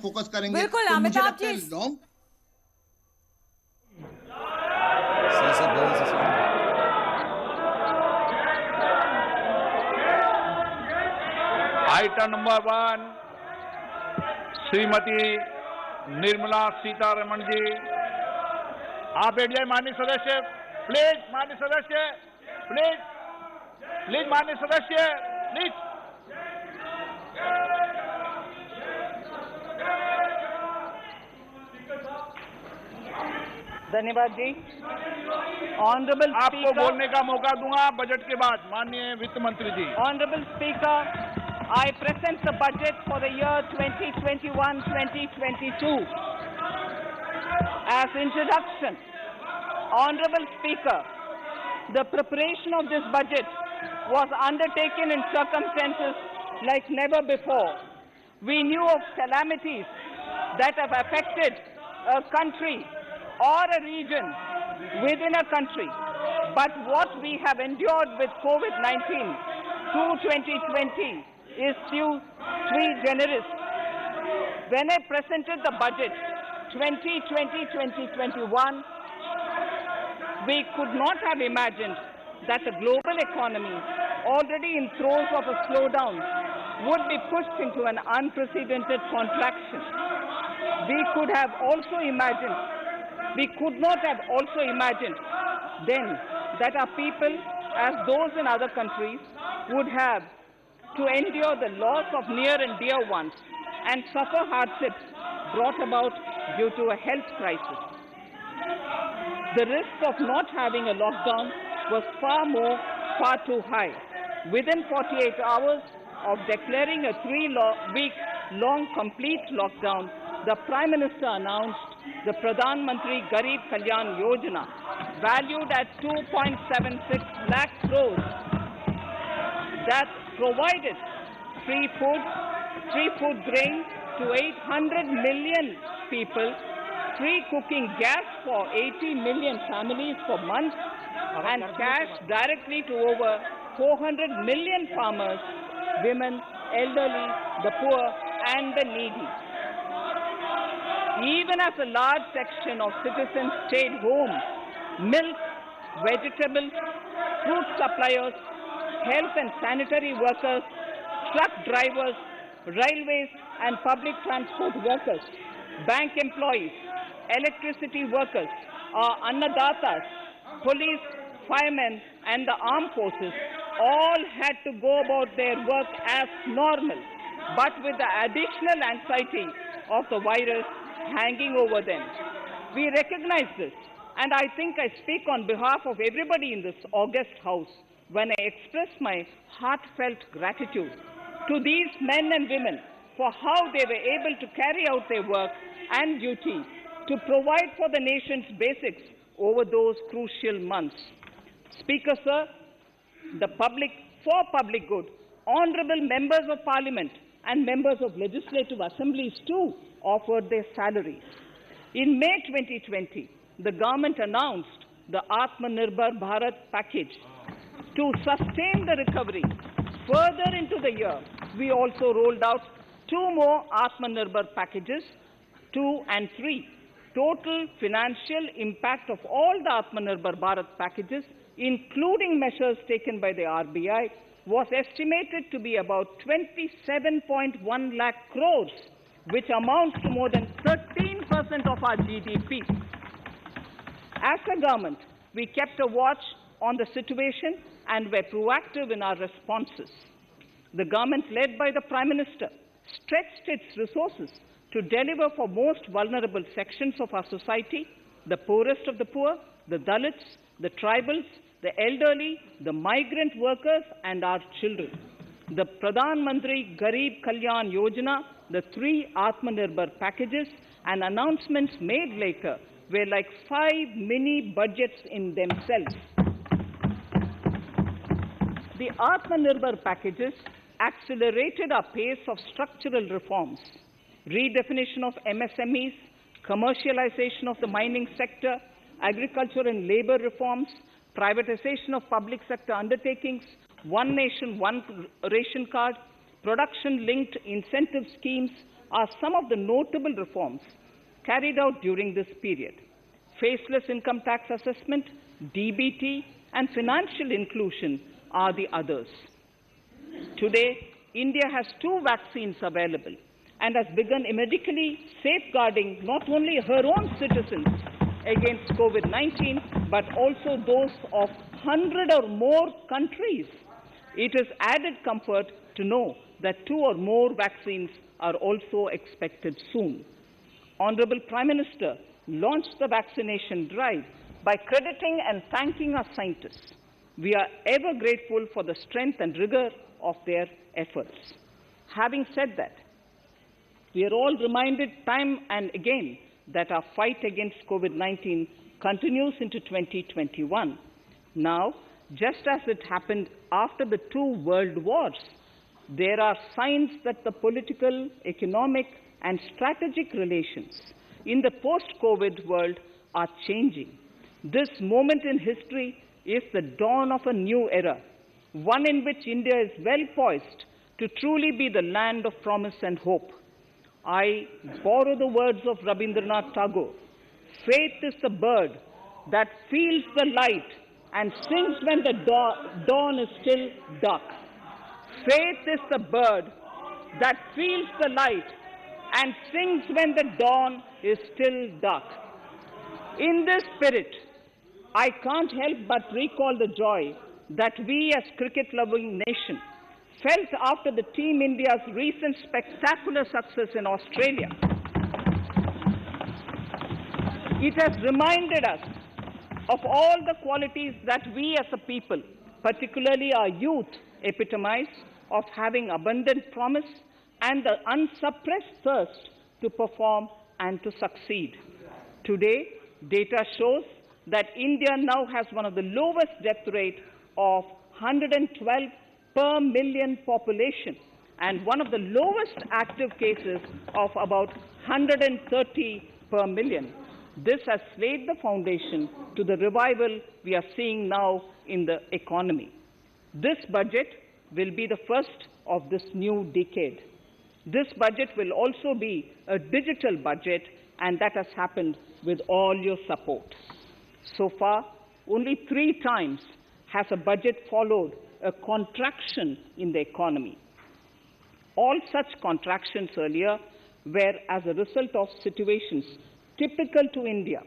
Focus करेंगे। बिल्कुल तो मुझे अमिताभ लगता है जी, long item number 1 Shrimati Nirmala Sitharaman ji, आप बैठ जाए। माननीय सदस्य प्लीज, माननीय सदस्य प्लीज, प्लीज माननीय सदस्य प्लीज। धन्यवाद जी। ऑनरेबल आपको स्पीकर, बोलने का मौका दूंगा बजट के बाद। माननीय वित्त मंत्री जी। Honorable Speaker, I present the budget for the year 2021-2022. As introduction, Honorable Speaker, the preparation of this budget was undertaken in circumstances like never before. We knew of calamities that have affected a country or a region within a country. But what we have endured with COVID-19 through 2020 is sui generis. When I presented the budget 2020-2021, we could not have imagined that the global economy, already in throes of a slowdown, would be pushed into an unprecedented contraction. We could not have also imagined then that our people, as those in other countries, would have to endure the loss of near and dear ones and suffer hardships brought about due to a health crisis. The risk of not having a lockdown was far too high. Within 48 hours of declaring a 3-week-long complete lockdown, the Prime Minister announced the Pradhan Mantri Garib Kalyan Yojana, valued at 2.76 lakh crores, that provided free food grain to 800 million people, free cooking gas for 80 million families for months, and cash directly to over 400 million farmers, women, elderly, the poor, and the needy. Even as a large section of citizens stayed home, milk, vegetables, fruit suppliers, health and sanitary workers, truck drivers, railways and public transport workers, bank employees, electricity workers, our annadatas, police, firemen and the armed forces all had to go about their work as normal, but with the additional anxiety of the virus hanging over them. We recognize this, and I think I speak on behalf of everybody in this august House when I express my heartfelt gratitude to these men and women for how they were able to carry out their work and duty to provide for the nation's basics over those crucial months. Speaker, sir, for public good, honorable members of parliament and members of legislative assemblies too offered their salaries. In May 2020, the government announced the Atmanirbhar Bharat package. To sustain the recovery further into the year, we also rolled out 2 more Atmanirbhar packages, 2 and 3. Total financial impact of all the Atmanirbhar Bharat packages, including measures taken by the RBI, was estimated to be about 27.1 lakh crores, which amounts to more than 13% of our GDP. As a government, we kept a watch on the situation and were proactive in our responses. The government, led by the Prime Minister, stretched its resources to deliver for most vulnerable sections of our society, the poorest of the poor, the Dalits, the tribals, the elderly, the migrant workers, and our children. The Pradhan Mantri Garib Kalyan Yojana, the 3 Atmanirbhar packages, and announcements made later were like 5 mini budgets in themselves. The Atmanirbhar packages accelerated our pace of structural reforms, redefinition of MSMEs, commercialization of the mining sector, agriculture and labor reforms, privatization of public sector undertakings, One Nation, One Ration Card, production-linked incentive schemes, are some of the notable reforms carried out during this period. Faceless income tax assessment, DBT, and financial inclusion are the others. Today, India has 2 vaccines available and has begun medically safeguarding not only her own citizens against COVID-19, but also those of 100 or more countries. It is added comfort to know that 2 or more vaccines are also expected soon. Honorable Prime Minister launched the vaccination drive by crediting and thanking our scientists. We are ever grateful for the strength and rigor of their efforts. Having said that, we are all reminded time and again that our fight against COVID-19 continues into 2021. Now, just as it happened after the 2 world wars, there are signs that the political, economic, and strategic relations in the post-COVID world are changing. This moment in history is the dawn of a new era, one in which India is well poised to truly be the land of promise and hope. I borrow the words of Rabindranath Tagore. Faith is the bird that feels the light and sings when the dawn is still dark. Faith is the bird that feels the light and sings when the dawn is still dark. In this spirit, I can't help but recall the joy that we as cricket-loving nation felt after the Team India's recent spectacular success in Australia. It has reminded us of all the qualities that we as a people, particularly our youth, epitomize of having abundant promise and the unsuppressed thirst to perform and to succeed. Today, data shows that India now has one of the lowest death rate of 112 per million population and one of the lowest active cases of about 130 per million. This has laid the foundation to the revival we are seeing now in the economy. This budget will be the first of this new decade. This budget will also be a digital budget, and that has happened with all your support. So far, only 3 times has a budget followed a contraction in the economy. All such contractions earlier were as a result of situations typical to India.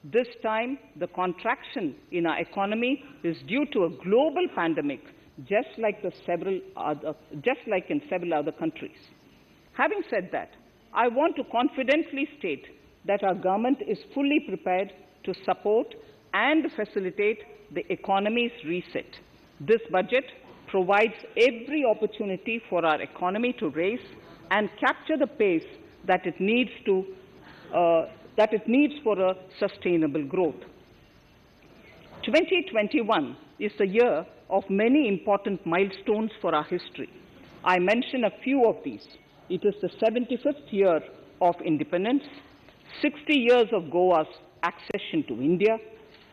This time, the contraction in our economy is due to a global pandemic, just like in several other countries. Having said that, I want to confidently state that our government is fully prepared to support and facilitate the economy's reset. This budget provides every opportunity for our economy to raise and capture the pace that it needs for a sustainable growth. 2021 is the year of many important milestones for our history. I mention a few of these. It is the 75th year of independence, 60 years of Goa's accession to India,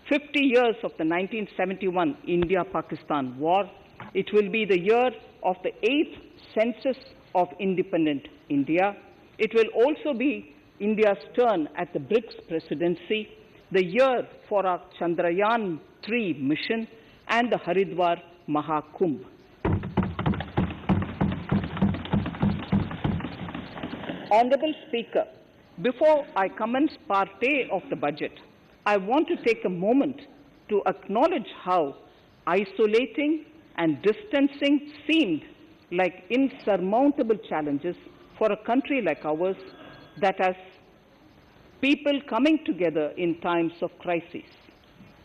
50 years of the 1971 India-Pakistan War. It will be the year of the 8th census of independent India. It will also be India's turn at the BRICS presidency, the year for our Chandrayaan-3 mission, and the Haridwar Mahakumbh. Honorable Speaker, before I commence Part A of the budget, I want to take a moment to acknowledge how isolating and distancing seemed like insurmountable challenges for a country like ours that has people coming together in times of crisis.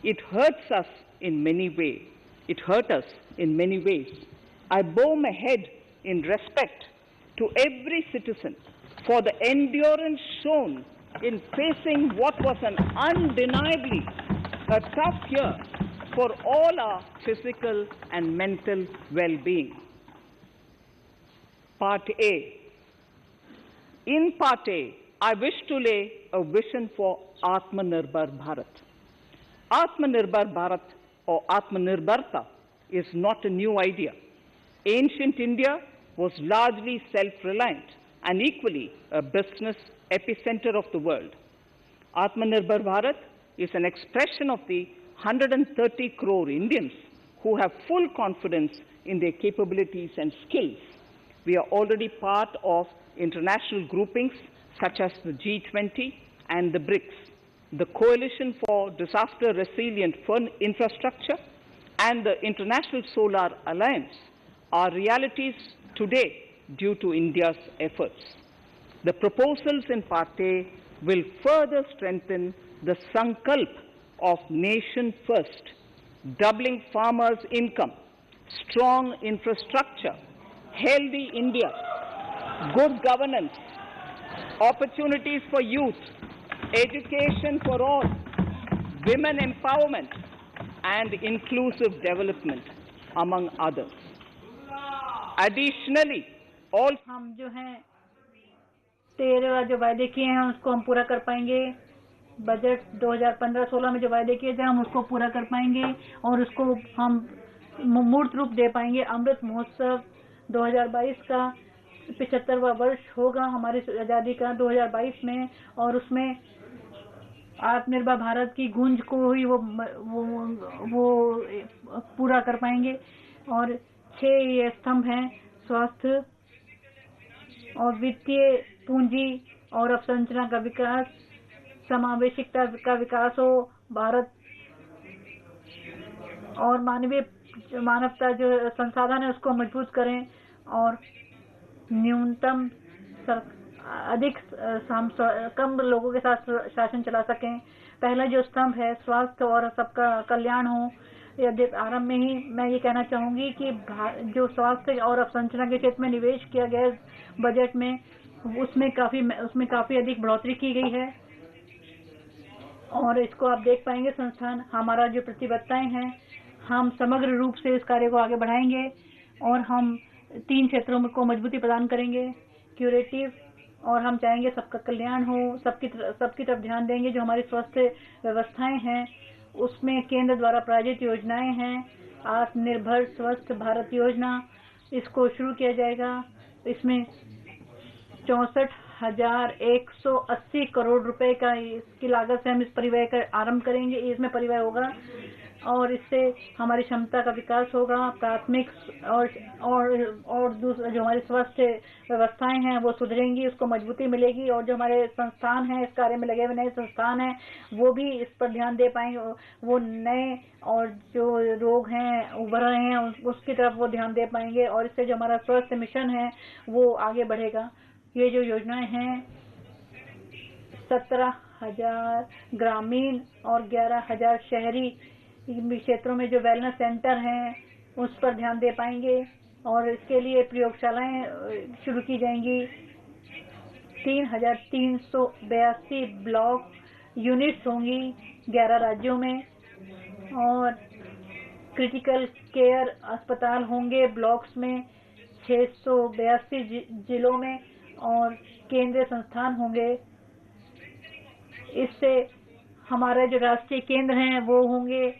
It hurts us in many ways. It hurt us in many ways. I bow my head in respect to every citizen for the endurance shown in facing what was an undeniably a tough year for all our physical and mental well-being. Part A. In Part A, I wish to lay a vision for Atmanirbhar Bharat. Atmanirbhar Bharat or Atmanirbharta is not a new idea. Ancient India was largely self-reliant, and equally a business epicenter of the world. Atmanirbhar Bharat is an expression of the 130 crore Indians who have full confidence in their capabilities and skills. We are already part of international groupings such as the G20 and the BRICS, the Coalition for Disaster Resilient Infrastructure, and the International Solar Alliance are realities today due to India's efforts. The proposals in Part A will further strengthen the sankalp of nation first, doubling farmers' income, strong infrastructure, healthy India, good governance, opportunities for youth, education for all, women empowerment, and inclusive development, among others. Additionally, all हम जो हैं 13 जो वायदे किए हैं उसको हम पूरा कर पाएंगे। बजट 2015-16 में जो वायदे किए थे हम उसको पूरा कर पाएंगे और उसको हम मूर्त रूप दे पाएंगे। अमृत महोत्सव 2022 का 75वां वर्ष होगा हमारी आज़ादी का 2022 में, और उसमें आत्मनिर्भर भारत की गूंज को ही वो पूरा कर पाएंगे। और 6 ये स्तंभ हैं: स्वास्थ्य और वित्तीय पूंजी और अवसंरचना का विकास, समावेशिकता का विकास हो, भारत और मानवता जो संसाधन है उसको मजबूत करें और न्यूनतम कम लोगों के साथ शासन चला सकें। पहला जो स्तंभ है स्वास्थ्य और सबका कल्याण हो, यदि आरंभ में ही मैं ये कहना चाहूंगी कि जो स्वास्थ्य और अवसंरचना के क्षेत्र में निवेश किया गया बजट में उसमें काफी अधिक बढ़ोतरी की गई है और इसको आप देख पाएंगे। संस्थान हमारा जो प्रतिबद्धताएं हैं, हम समग्र रूप से इस कार्य को आगे बढ़ाएंगे और हम 3 क्षेत्रों को मजबूती प्रदान करेंगे: क्यूरेटिव, और हम चाहेंगे सबका कल्याण हो, सबकी तरफ ध्यान देंगे। जो हमारी स्वास्थ्य व्यवस्थाएं हैं उसमें केंद्र द्वारा प्रायोजित योजनाएं हैं, आत्मनिर्भर स्वस्थ भारत योजना, इसको शुरू किया जाएगा। इसमें 64,180 करोड़ रुपए का इसकी लागत से हम इस परिव्यय का आरंभ करेंगे। इसमें परिव्यय होगा और इससे हमारी क्षमता का विकास होगा। प्राथमिक और दूसरा जो हमारी स्वास्थ्य व्यवस्थाएं हैं वो सुधरेंगी, उसको मजबूती मिलेगी और जो हमारे संस्थान हैं, इस कार्य में लगे हुए नए संस्थान हैं, वो भी इस पर ध्यान दे पाएंगे। वो नए और जो रोग हैं उभर रहे हैं उसकी तरफ वो ध्यान दे पाएंगे और इससे जो हमारा स्वास्थ्य मिशन है वो आगे बढ़ेगा। ये जो योजनाएं हैं 17,000 ग्रामीण और 11,000 शहरी क्षेत्रों में जो वेलनेस सेंटर हैं उस पर ध्यान दे पाएंगे और इसके लिए प्रयोगशालाएं शुरू की जाएंगी। 3,382 ब्लॉक यूनिट्स होंगी 11 राज्यों में और क्रिटिकल केयर अस्पताल होंगे ब्लॉक्स में 682 जिलों में और केंद्रीय संस्थान होंगे। इससे हमारे जो राष्ट्रीय केंद्र हैं वो होंगे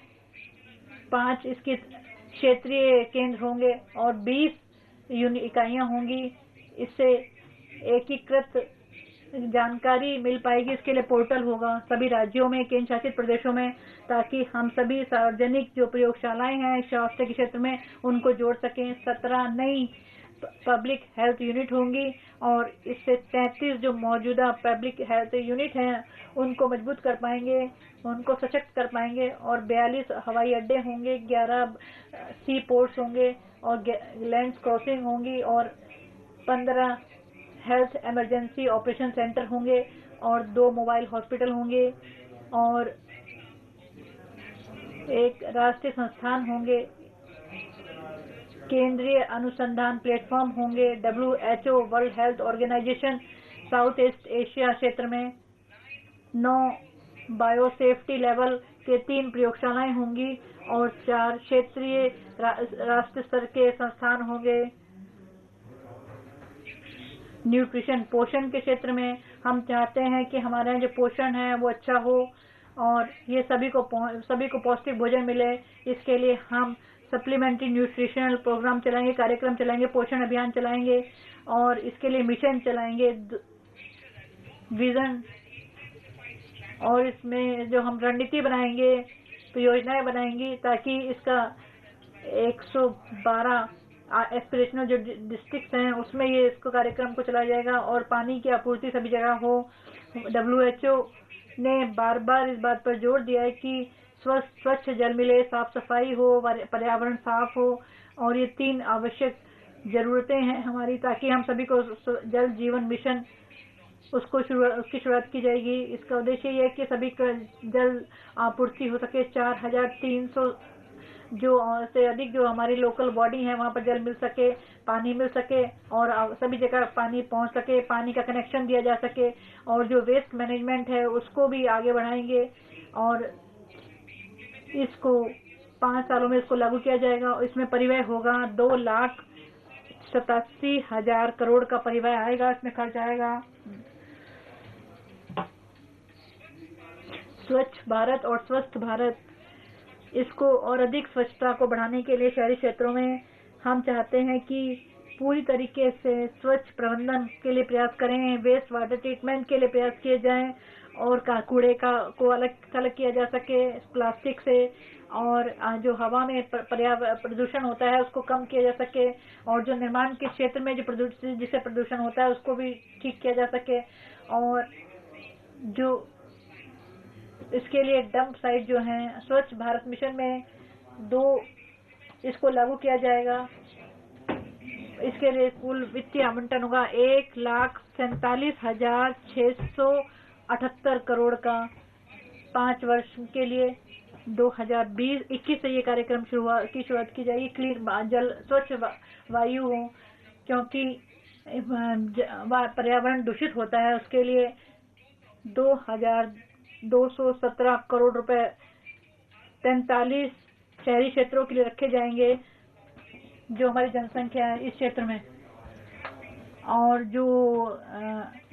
5, इसके क्षेत्रीय केंद्र होंगे और 20 इकाइयां होंगी। इससे एकीकृत जानकारी मिल पाएगी। इसके लिए पोर्टल होगा सभी राज्यों में, केंद्र शासित प्रदेशों में, ताकि हम सभी सार्वजनिक जो प्रयोगशालाएं हैं स्वास्थ्य के क्षेत्र में उनको जोड़ सकें। 17 नई पब्लिक हेल्थ यूनिट होंगी और इससे 33 जो मौजूदा पब्लिक हेल्थ यूनिट हैं उनको मजबूत कर पाएंगे, उनको सशक्त कर पाएंगे और 42 हवाई अड्डे होंगे, 11 सी पोर्ट्स होंगे और लैंड क्रॉसिंग होंगी और 15 हेल्थ इमरजेंसी ऑपरेशन सेंटर होंगे और 2 मोबाइल हॉस्पिटल होंगे और एक राष्ट्रीय संस्थान होंगे, केंद्रीय अनुसंधान प्लेटफॉर्म होंगे, WHO World Health Organization South East Asia क्षेत्र में 9 बायोसेफ्टी लेवल के 3 प्रयोगशालाएं होंगी और 4 क्षेत्रीय राष्ट्रीय स्तर के संस्थान होंगे। न्यूट्रिशन पोषण के क्षेत्र में हम चाहते हैं कि हमारे यहाँ जो पोषण है वो अच्छा हो और ये सभी को पौष्टिक भोजन मिले। इसके लिए हम सप्लीमेंट्री न्यूट्रिशनल प्रोग्राम चलाएंगे, कार्यक्रम चलाएंगे, पोषण अभियान चलाएंगे और इसके लिए मिशन चलाएंगे, विजन, और इसमें जो हम रणनीति बनाएंगे, तो योजनाएं बनाएंगी ताकि इसका 112 एस्पिरेशनल जो डिस्ट्रिक्ट्स हैं उसमें ये इसको कार्यक्रम को चलाया जाएगा और पानी की आपूर्ति सभी जगह हो। WHO ने बार बार इस बात पर जोर दिया है कि स्वच्छ जल मिले, साफ सफाई हो, पर्यावरण साफ हो, और ये 3 आवश्यक जरूरतें हैं हमारी, ताकि हम सभी को जल जीवन मिशन उसकी शुरुआत की जाएगी। इसका उद्देश्य ये है कि सभी का जल आपूर्ति हो सके। 4300 जो से अधिक जो हमारी लोकल बॉडी है वहाँ पर जल मिल सके, पानी मिल सके और सभी जगह पानी पहुँच सके, पानी का कनेक्शन दिया जा सके, और जो वेस्ट मैनेजमेंट है उसको भी आगे बढ़ाएंगे और इसको 5 सालों में इसको लागू किया जाएगा। और इसमें परिव्यय होगा 2,87,000 करोड़ का परिव्यय आएगा, इसमें खर्च आएगा। स्वच्छ भारत और स्वस्थ भारत, इसको और अधिक स्वच्छता को बढ़ाने के लिए शहरी क्षेत्रों में हम चाहते हैं कि पूरी तरीके से स्वच्छ प्रबंधन के लिए प्रयास करें, वेस्ट वाटर ट्रीटमेंट के लिए प्रयास किए जाएं और कूड़े को अलग किया जा सके प्लास्टिक से, और जो हवा में प्रदूषण होता है उसको कम किया जा सके, और जो निर्माण के क्षेत्र में जिससे प्रदूषण होता है उसको भी ठीक किया जा सके। और जो इसके लिए डंप साइट जो हैं, स्वच्छ भारत मिशन में 2 इसको लागू किया जाएगा। इसके लिए कुल वित्तीय आवंटन होगा 1,47,678 करोड़ का 5 वर्ष के लिए। 2020-21 से ये कार्यक्रम की शुरुआत की जाएगी। क्लीन जल, स्वच्छ वायु हो, क्योंकि पर्यावरण दूषित होता है, उसके लिए 2,217 करोड़ रुपए 43 शहरी क्षेत्रों के लिए रखे जाएंगे जो हमारी जनसंख्या है इस क्षेत्र में। और जो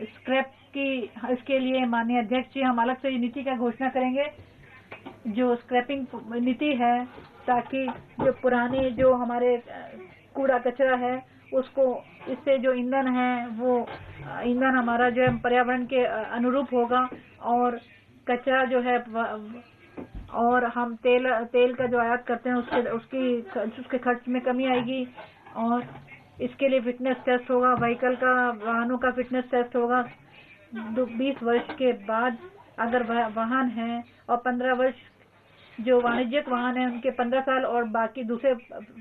स्क्रैप की, इसके लिए माननीय अध्यक्ष जी हम अलग से नीति का घोषणा करेंगे, जो स्क्रैपिंग नीति है, ताकि जो पुराने जो हमारे कूड़ा कचरा है उसको, इससे जो ईंधन है वो ईंधन हमारा जो है पर्यावरण के अनुरूप होगा, और कचरा जो है, और हम तेल का जो आयात करते हैं उसके खर्च में कमी आएगी। और इसके लिए फिटनेस टेस्ट होगा, वाहनों का फिटनेस टेस्ट होगा 20 वर्ष के बाद अगर वाहन है, और 15 वर्ष जो वाणिज्यिक वाहन है उनके 15 साल, और बाकी दूसरे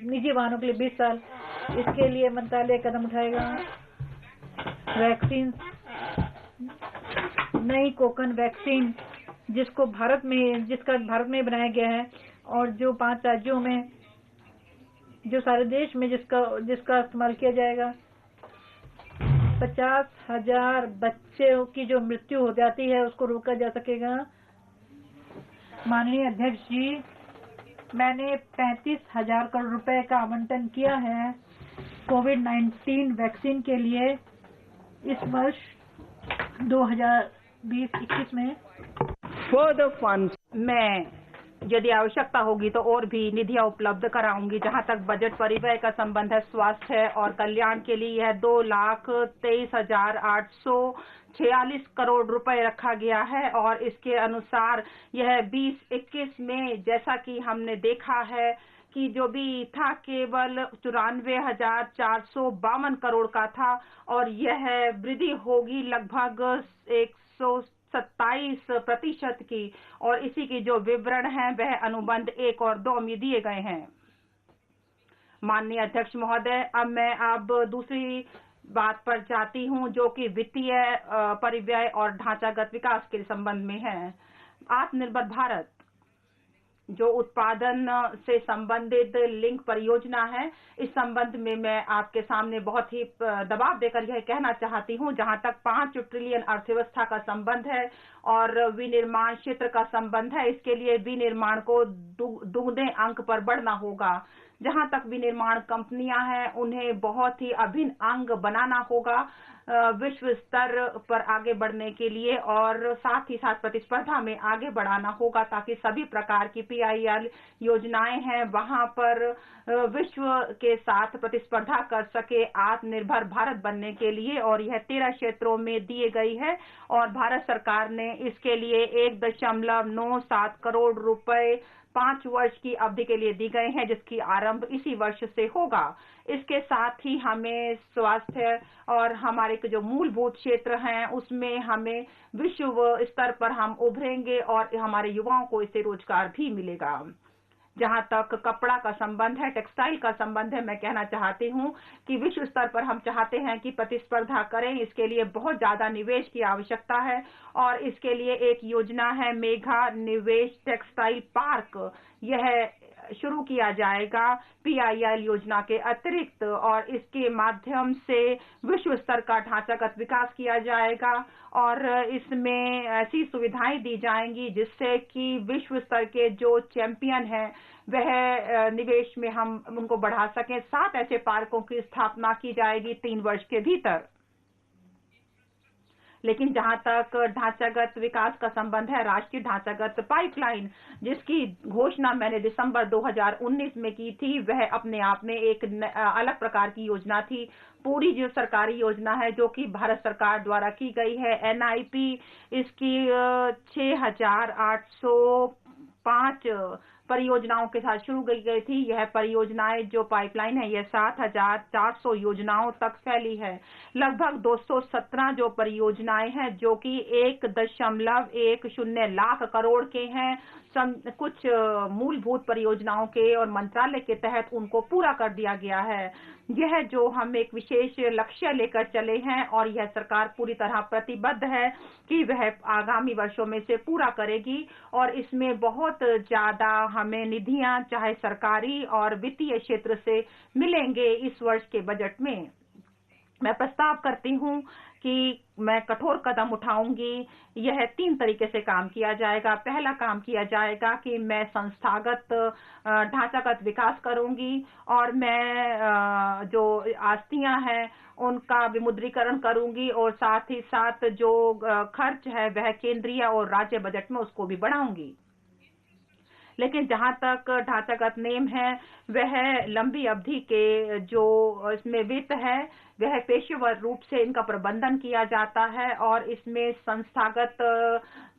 निजी वाहनों के लिए 20 साल। इसके लिए मंत्रालय कदम उठाएगा। वैक्सीन, नई कोकन वैक्सीन जिसका भारत में बनाया गया है, और जो 5 राज्यों में, जो सारे देश में जिसका इस्तेमाल किया जाएगा। 50,000 बच्चों की जो मृत्यु हो जाती है उसको रोका जा सकेगा। माननीय अध्यक्ष जी, मैंने 35,000 करोड़ रुपए का आवंटन किया है कोविड-19 वैक्सीन के लिए इस वर्ष 2020-21 में। Further funds, मैं यदि आवश्यकता होगी तो और भी निधियां उपलब्ध कराऊंगी। जहां तक बजट परिव्यय का संबंध है, स्वास्थ्य और कल्याण के लिए यह 2,23,846 करोड़ रुपए रखा गया है, और इसके अनुसार यह 2021 में जैसा कि हमने देखा है कि जो भी था केवल 94,452 करोड़ का था, और यह वृद्धि होगी लगभग 127% की, और इसी की जो विवरण है वह अनुबंध 1 और 2 में दिए गए हैं। माननीय अध्यक्ष महोदय, अब मैं दूसरी बात पर जाती हूं जो कि वित्तीय परिव्यय और ढांचागत विकास के संबंध में है। आत्मनिर्भर भारत जो उत्पादन से संबंधित लिंक परियोजना है, इस संबंध में मैं आपके सामने बहुत ही दबाव देकर यह कहना चाहती हूं, जहां तक 5 ट्रिलियन अर्थव्यवस्था का संबंध है और विनिर्माण क्षेत्र का संबंध है, इसके लिए विनिर्माण को दुगने अंक पर बढ़ना होगा। जहां तक विनिर्माण कंपनियां हैं उन्हें बहुत ही अभिन्न अंग बनाना होगा, विश्व स्तर पर आगे बढ़ने के लिए और साथ ही साथ प्रतिस्पर्धा में आगे बढ़ाना होगा, ताकि सभी प्रकार की PIL योजनाएं हैं वहां पर विश्व के साथ प्रतिस्पर्धा कर सके आत्मनिर्भर भारत बनने के लिए। और यह 13 क्षेत्रों में दिए गई है और भारत सरकार ने इसके लिए 1.97 करोड़ रुपए 5 वर्ष की अवधि के लिए दी गए हैं, जिसकी आरंभ इसी वर्ष से होगा। इसके साथ ही हमें स्वास्थ्य और हमारे जो मूलभूत क्षेत्र हैं उसमें हमें विश्व स्तर पर हम उभरेंगे और हमारे युवाओं को इससे रोजगार भी मिलेगा। जहां तक कपड़ा का संबंध है, टेक्सटाइल का संबंध है, मैं कहना चाहती हूं कि विश्व स्तर पर हम चाहते हैं कि प्रतिस्पर्धा करें। इसके लिए बहुत ज्यादा निवेश की आवश्यकता है और इसके लिए एक योजना है मेगा निवेश टेक्सटाइल पार्क। यह शुरू किया जाएगा PIL योजना के अतिरिक्त और इसके माध्यम से विश्व स्तर का ढांचागत विकास किया जाएगा और इसमें ऐसी सुविधाएं दी जाएंगी जिससे कि विश्व स्तर के जो चैंपियन हैं वह निवेश में हम उनको बढ़ा सकें। 7 ऐसे पार्कों की स्थापना की जाएगी 3 वर्ष के भीतर। लेकिन जहां तक ढांचागत विकास का संबंध है, राष्ट्रीय ढांचागत पाइपलाइन जिसकी घोषणा मैंने दिसंबर 2019 में की थी, वह अपने आप में एक अलग प्रकार की योजना थी। पूरी जो सरकारी योजना है जो कि भारत सरकार द्वारा की गई है, NIP, इसकी 6,805 परियोजनाओं के साथ शुरू की गई थी। यह परियोजनाएं जो पाइपलाइन है यह 7,400 योजनाओं तक फैली है। लगभग 217 जो परियोजनाएं हैं जो कि 1.10 लाख करोड़ के हैं। कुछ मूलभूत परियोजनाओं के और मंत्रालय के तहत उनको पूरा कर दिया गया है। यह जो हम एक विशेष लक्ष्य लेकर चले हैं और यह सरकार पूरी तरह प्रतिबद्ध है कि वह आगामी वर्षों में से पूरा करेगी और इसमें बहुत ज्यादा हमें निधियां चाहे सरकारी और वित्तीय क्षेत्र से मिलेंगे। इस वर्ष के बजट में मैं प्रस्ताव करती हूं कि मैं कठोर कदम उठाऊंगी। यह 3 तरीके से काम किया जाएगा। पहला काम किया जाएगा कि मैं संस्थागत ढांचागत विकास करूंगी और मैं जो आस्तियां हैं उनका विमुद्रीकरण करूंगी और साथ ही साथ जो खर्च है वह केंद्रीय और राज्य बजट में उसको भी बढ़ाऊंगी। लेकिन जहां तक ढांचागत नियम है वह लंबी अवधि के जो इसमें वित्त है वह पेशेवर रूप से इनका प्रबंधन किया जाता है और इसमें संस्थागत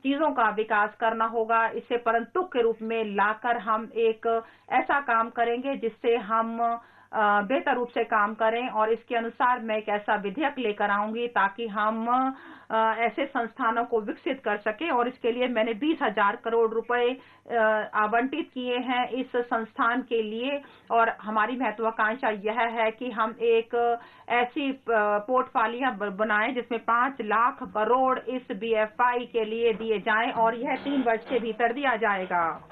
चीजों का विकास करना होगा। इसे परंतुक के रूप में लाकर हम एक ऐसा काम करेंगे जिससे हम बेहतर रूप से काम करें और इसके अनुसार मैं एक ऐसा विधेयक लेकर आऊंगी ताकि हम ऐसे संस्थानों को विकसित कर सके। और इसके लिए मैंने 20,000 करोड़ रुपए आवंटित किए हैं इस संस्थान के लिए और हमारी महत्वाकांक्षा यह है कि हम एक ऐसी पोर्टफोलियो बनाएं जिसमें 5 लाख करोड़ इस BFI के लिए दिए जाएं और यह 3 वर्ष के भीतर दिया जाएगा।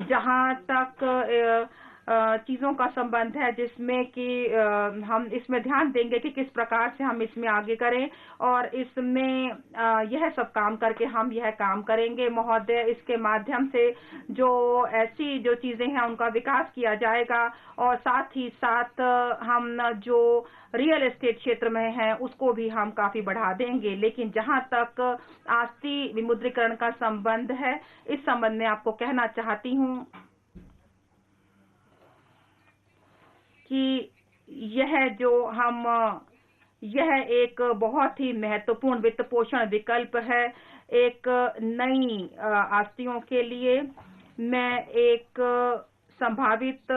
जहां तक चीजों का संबंध है जिसमें कि हम इसमें ध्यान देंगे कि किस प्रकार से हम इसमें आगे करें और इसमें यह सब काम करके हम यह काम करेंगे महोदय। इसके माध्यम से जो ऐसी जो चीजें हैं उनका विकास किया जाएगा और साथ ही साथ हम जो रियल एस्टेट क्षेत्र में है उसको भी हम काफी बढ़ा देंगे। लेकिन जहां तक आस्ति विमुद्रीकरण का संबंध है, इस संबंध में आपको कहना चाहती हूँ कि यह एक बहुत ही महत्वपूर्ण वित्त पोषण विकल्प है एक नई आस्तियों के लिए। मैं एक संभावित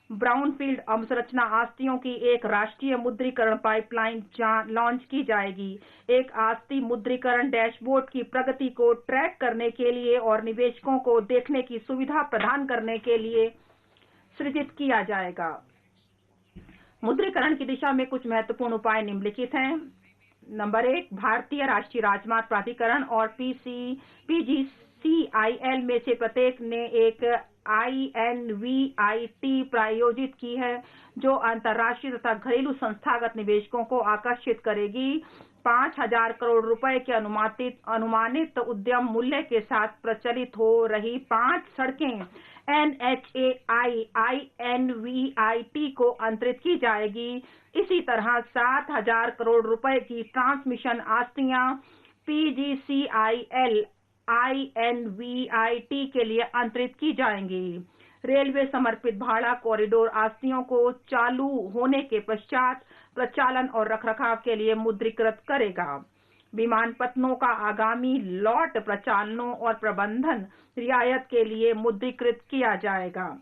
ब्राउनफील्ड अवसंरचना आस्तियों की एक राष्ट्रीय मुद्रीकरण पाइपलाइन लॉन्च की जाएगी। एक आस्ति मुद्रीकरण डैशबोर्ड की प्रगति को ट्रैक करने के लिए और निवेशकों को देखने की सुविधा प्रदान करने के लिए सृजित किया जाएगा। मुद्रीकरण की दिशा में कुछ महत्वपूर्ण उपाय निम्नलिखित हैं। नंबर 1, भारतीय राष्ट्रीय राजमार्ग प्राधिकरण और PGCIL में से प्रत्येक ने एक INVIT प्रायोजित की है जो अंतर्राष्ट्रीय तथा घरेलू संस्थागत निवेशकों को आकर्षित करेगी। 5,000 करोड़ रुपए के अनुमानित उद्यम मूल्य के साथ प्रचलित हो रही 5 सड़कें NHAI-INVIT को अंतरित की जाएगी। इसी तरह 7,000 करोड़ रुपए की ट्रांसमिशन आस्तियां PGCIL-INVIT के लिए अंतरित की जाएंगी। रेलवे समर्पित भाड़ा कॉरिडोर आस्तियों को चालू होने के पश्चात प्रचालन और रखरखाव के लिए मुद्रीकृत करेगा। विमानपत्तनों का आगामी लॉट प्रचालनों और प्रबंधन रियायत के लिए मुद्रीकृत किया जाएगा।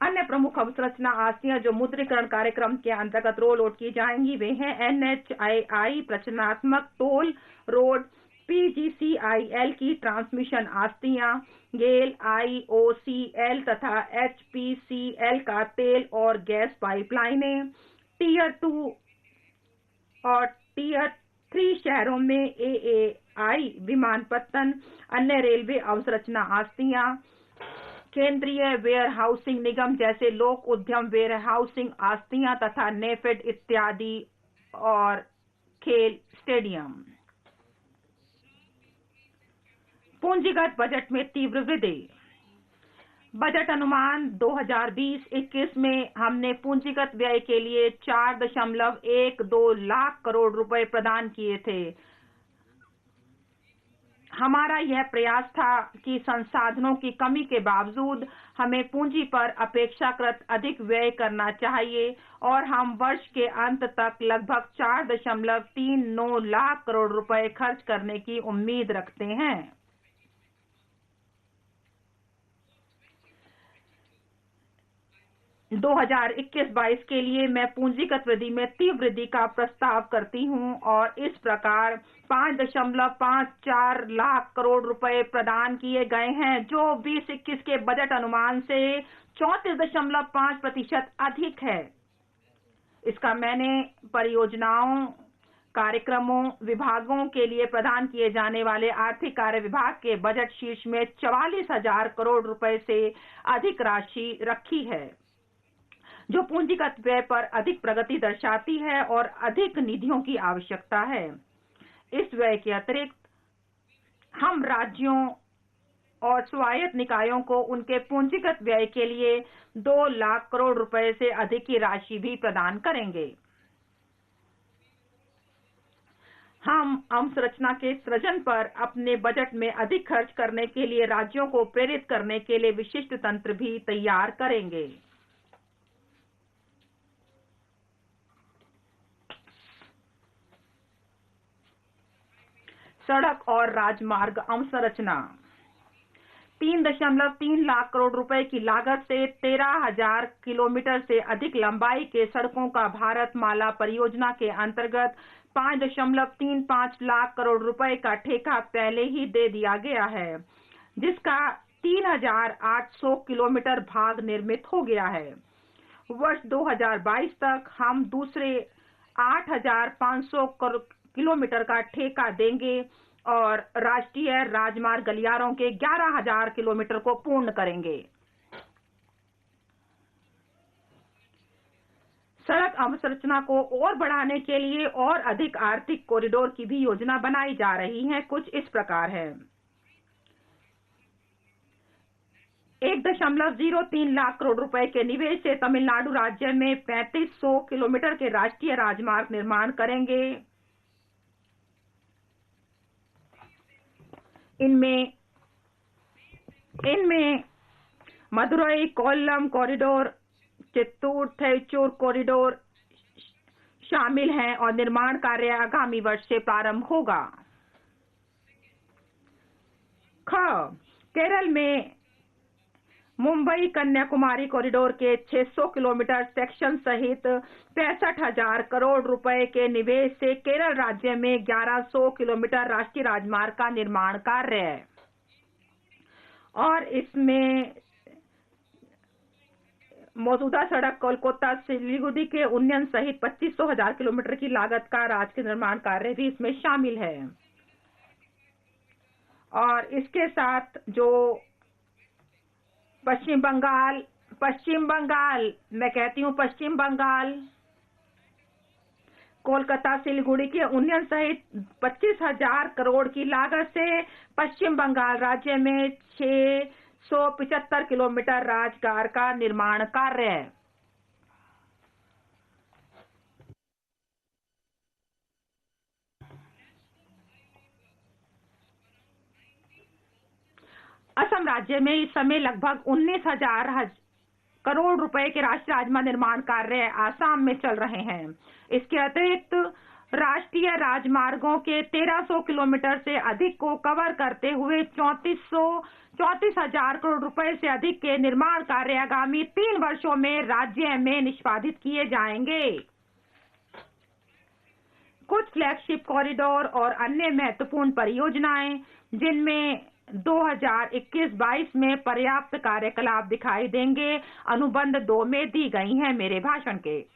अन्य प्रमुख अवसंरचना आस्तियां जो मुद्रीकरण कार्यक्रम के अंतर्गत रोल आउट की जाएंगी वे हैं NHAI प्रचालनात्मक टोल रोड, PGCIL की ट्रांसमिशन आस्तियां, गेल, IOCL तथा HPCL का तेल और गैस पाइपलाइनें, टीयर 2 और टीयर 3 शहरों में AAI विमानपत्तन, अन्य रेलवे अवसंरचना आस्तियां, केंद्रीय वेयर हाउसिंग निगम जैसे लोक उद्यम वेयर हाउसिंग आस्तियां तथा नेफेड इत्यादि और खेल स्टेडियम। पूंजीगत बजट में तीव्र वृद्धि। बजट अनुमान 2020-21 में हमने पूंजीगत व्यय के लिए 4.12 लाख करोड़ रुपए प्रदान किए थे। हमारा यह प्रयास था कि संसाधनों की कमी के बावजूद हमें पूंजी पर अपेक्षाकृत अधिक व्यय करना चाहिए और हम वर्ष के अंत तक लगभग 4.39 लाख करोड़ रुपए खर्च करने की उम्मीद रखते हैं। 2021-22 के लिए मैं पूंजीगत वृद्धि में तीव्र वृद्धि का प्रस्ताव करती हूं और इस प्रकार 5.54 लाख करोड़ रुपए प्रदान किए गए हैं, जो 2021 के बजट अनुमान से 34.5% अधिक है। इसका मैंने परियोजनाओं, कार्यक्रमों, विभागों के लिए प्रदान किए जाने वाले आर्थिक कार्य विभाग के बजट शीर्ष में 44,000 करोड़ रुपए से अधिक राशि रखी है, जो पूंजीगत व्यय पर अधिक प्रगति दर्शाती है और अधिक निधियों की आवश्यकता है। इस व्यय के अतिरिक्त हम राज्यों और स्वायत्त निकायों को उनके पूंजीगत व्यय के लिए 2 लाख करोड़ रुपए से अधिक की राशि भी प्रदान करेंगे। हम अवसंरचना के सृजन पर अपने बजट में अधिक खर्च करने के लिए राज्यों को प्रेरित करने के लिए विशिष्ट तंत्र भी तैयार करेंगे। सड़क और राजमार्ग अवसंरचना। 3.3 लाख करोड़ रुपए की लागत से 13,000 किलोमीटर से अधिक लंबाई के सड़कों का भारतमाला परियोजना के अंतर्गत 5.35 लाख करोड़ रुपए का ठेका पहले ही दे दिया गया है, जिसका 3,800 किलोमीटर भाग निर्मित हो गया है। वर्ष 2022 तक हम दूसरे 8,500 किलोमीटर का ठेका देंगे और राष्ट्रीय राजमार्ग गलियारों के 11,000 किलोमीटर को पूर्ण करेंगे। सड़क अवसंरचना को और बढ़ाने के लिए और अधिक आर्थिक कॉरिडोर की भी योजना बनाई जा रही है। कुछ इस प्रकार है। 1.03 लाख करोड़ रुपए के निवेश से तमिलनाडु राज्य में 3500 किलोमीटर के राष्ट्रीय राजमार्ग निर्माण करेंगे। इनमें मदुरई कोल्लम कॉरिडोर, चित्तूर थैचूर कॉरिडोर शामिल हैं और निर्माण कार्य आगामी वर्ष से प्रारंभ होगा। केरल में मुंबई कन्याकुमारी कॉरिडोर के 600 किलोमीटर सेक्शन सहित 65,000 करोड़ रुपए के निवेश से केरल राज्य में 1100 किलोमीटर राष्ट्रीय राजमार्ग का निर्माण कार्य है और इसमें मौजूदा सड़क कोलकाता सिलीगुड़ी के उन्नयन सहित 25,000 किलोमीटर की लागत का राजकीय निर्माण कार्य भी इसमें शामिल है। और इसके साथ जो पश्चिम बंगाल, मैं कहती हूँ पश्चिम बंगाल, कोलकाता सिलीगुड़ी के उन्नयन सहित 25,000 करोड़ की लागत से पश्चिम बंगाल राज्य में 675 किलोमीटर राजमार्ग का निर्माण कार्य है। असम राज्य में इस समय लगभग 19,000 करोड़ रुपए के राष्ट्रीय राजमार्ग निर्माण कार्य आसाम में चल रहे हैं। इसके अतिरिक्त राष्ट्रीय राजमार्गों के 1300 किलोमीटर से अधिक को कवर करते हुए 34,000 करोड़ रुपए से अधिक के निर्माण कार्य आगामी 3 वर्षों में राज्य में निष्पादित किए जाएंगे। कुछ फ्लैगशिप कॉरिडोर और अन्य महत्वपूर्ण परियोजनाएं जिनमें 2021-22 में पर्याप्त कार्यकलाप दिखाई देंगे, अनुबंध 2 में दी गई हैं। मेरे भाषण के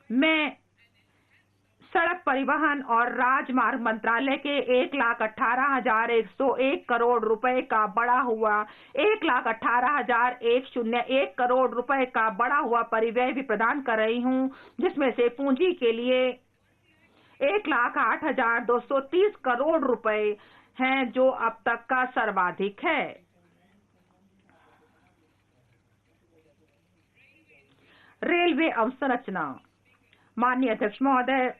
मैं सड़क परिवहन और राजमार्ग मंत्रालय के 1,18,101 करोड़ रुपए का बढ़ा हुआ 1,18,101 करोड़ रुपए का बढ़ा हुआ परिव्यय भी प्रदान कर रही हूं, जिसमें से पूंजी के लिए 1,08,230 करोड़ रुपए हैं, जो अब तक का सर्वाधिक है। रेलवे अवसंरचना। माननीय अध्यक्ष महोदय,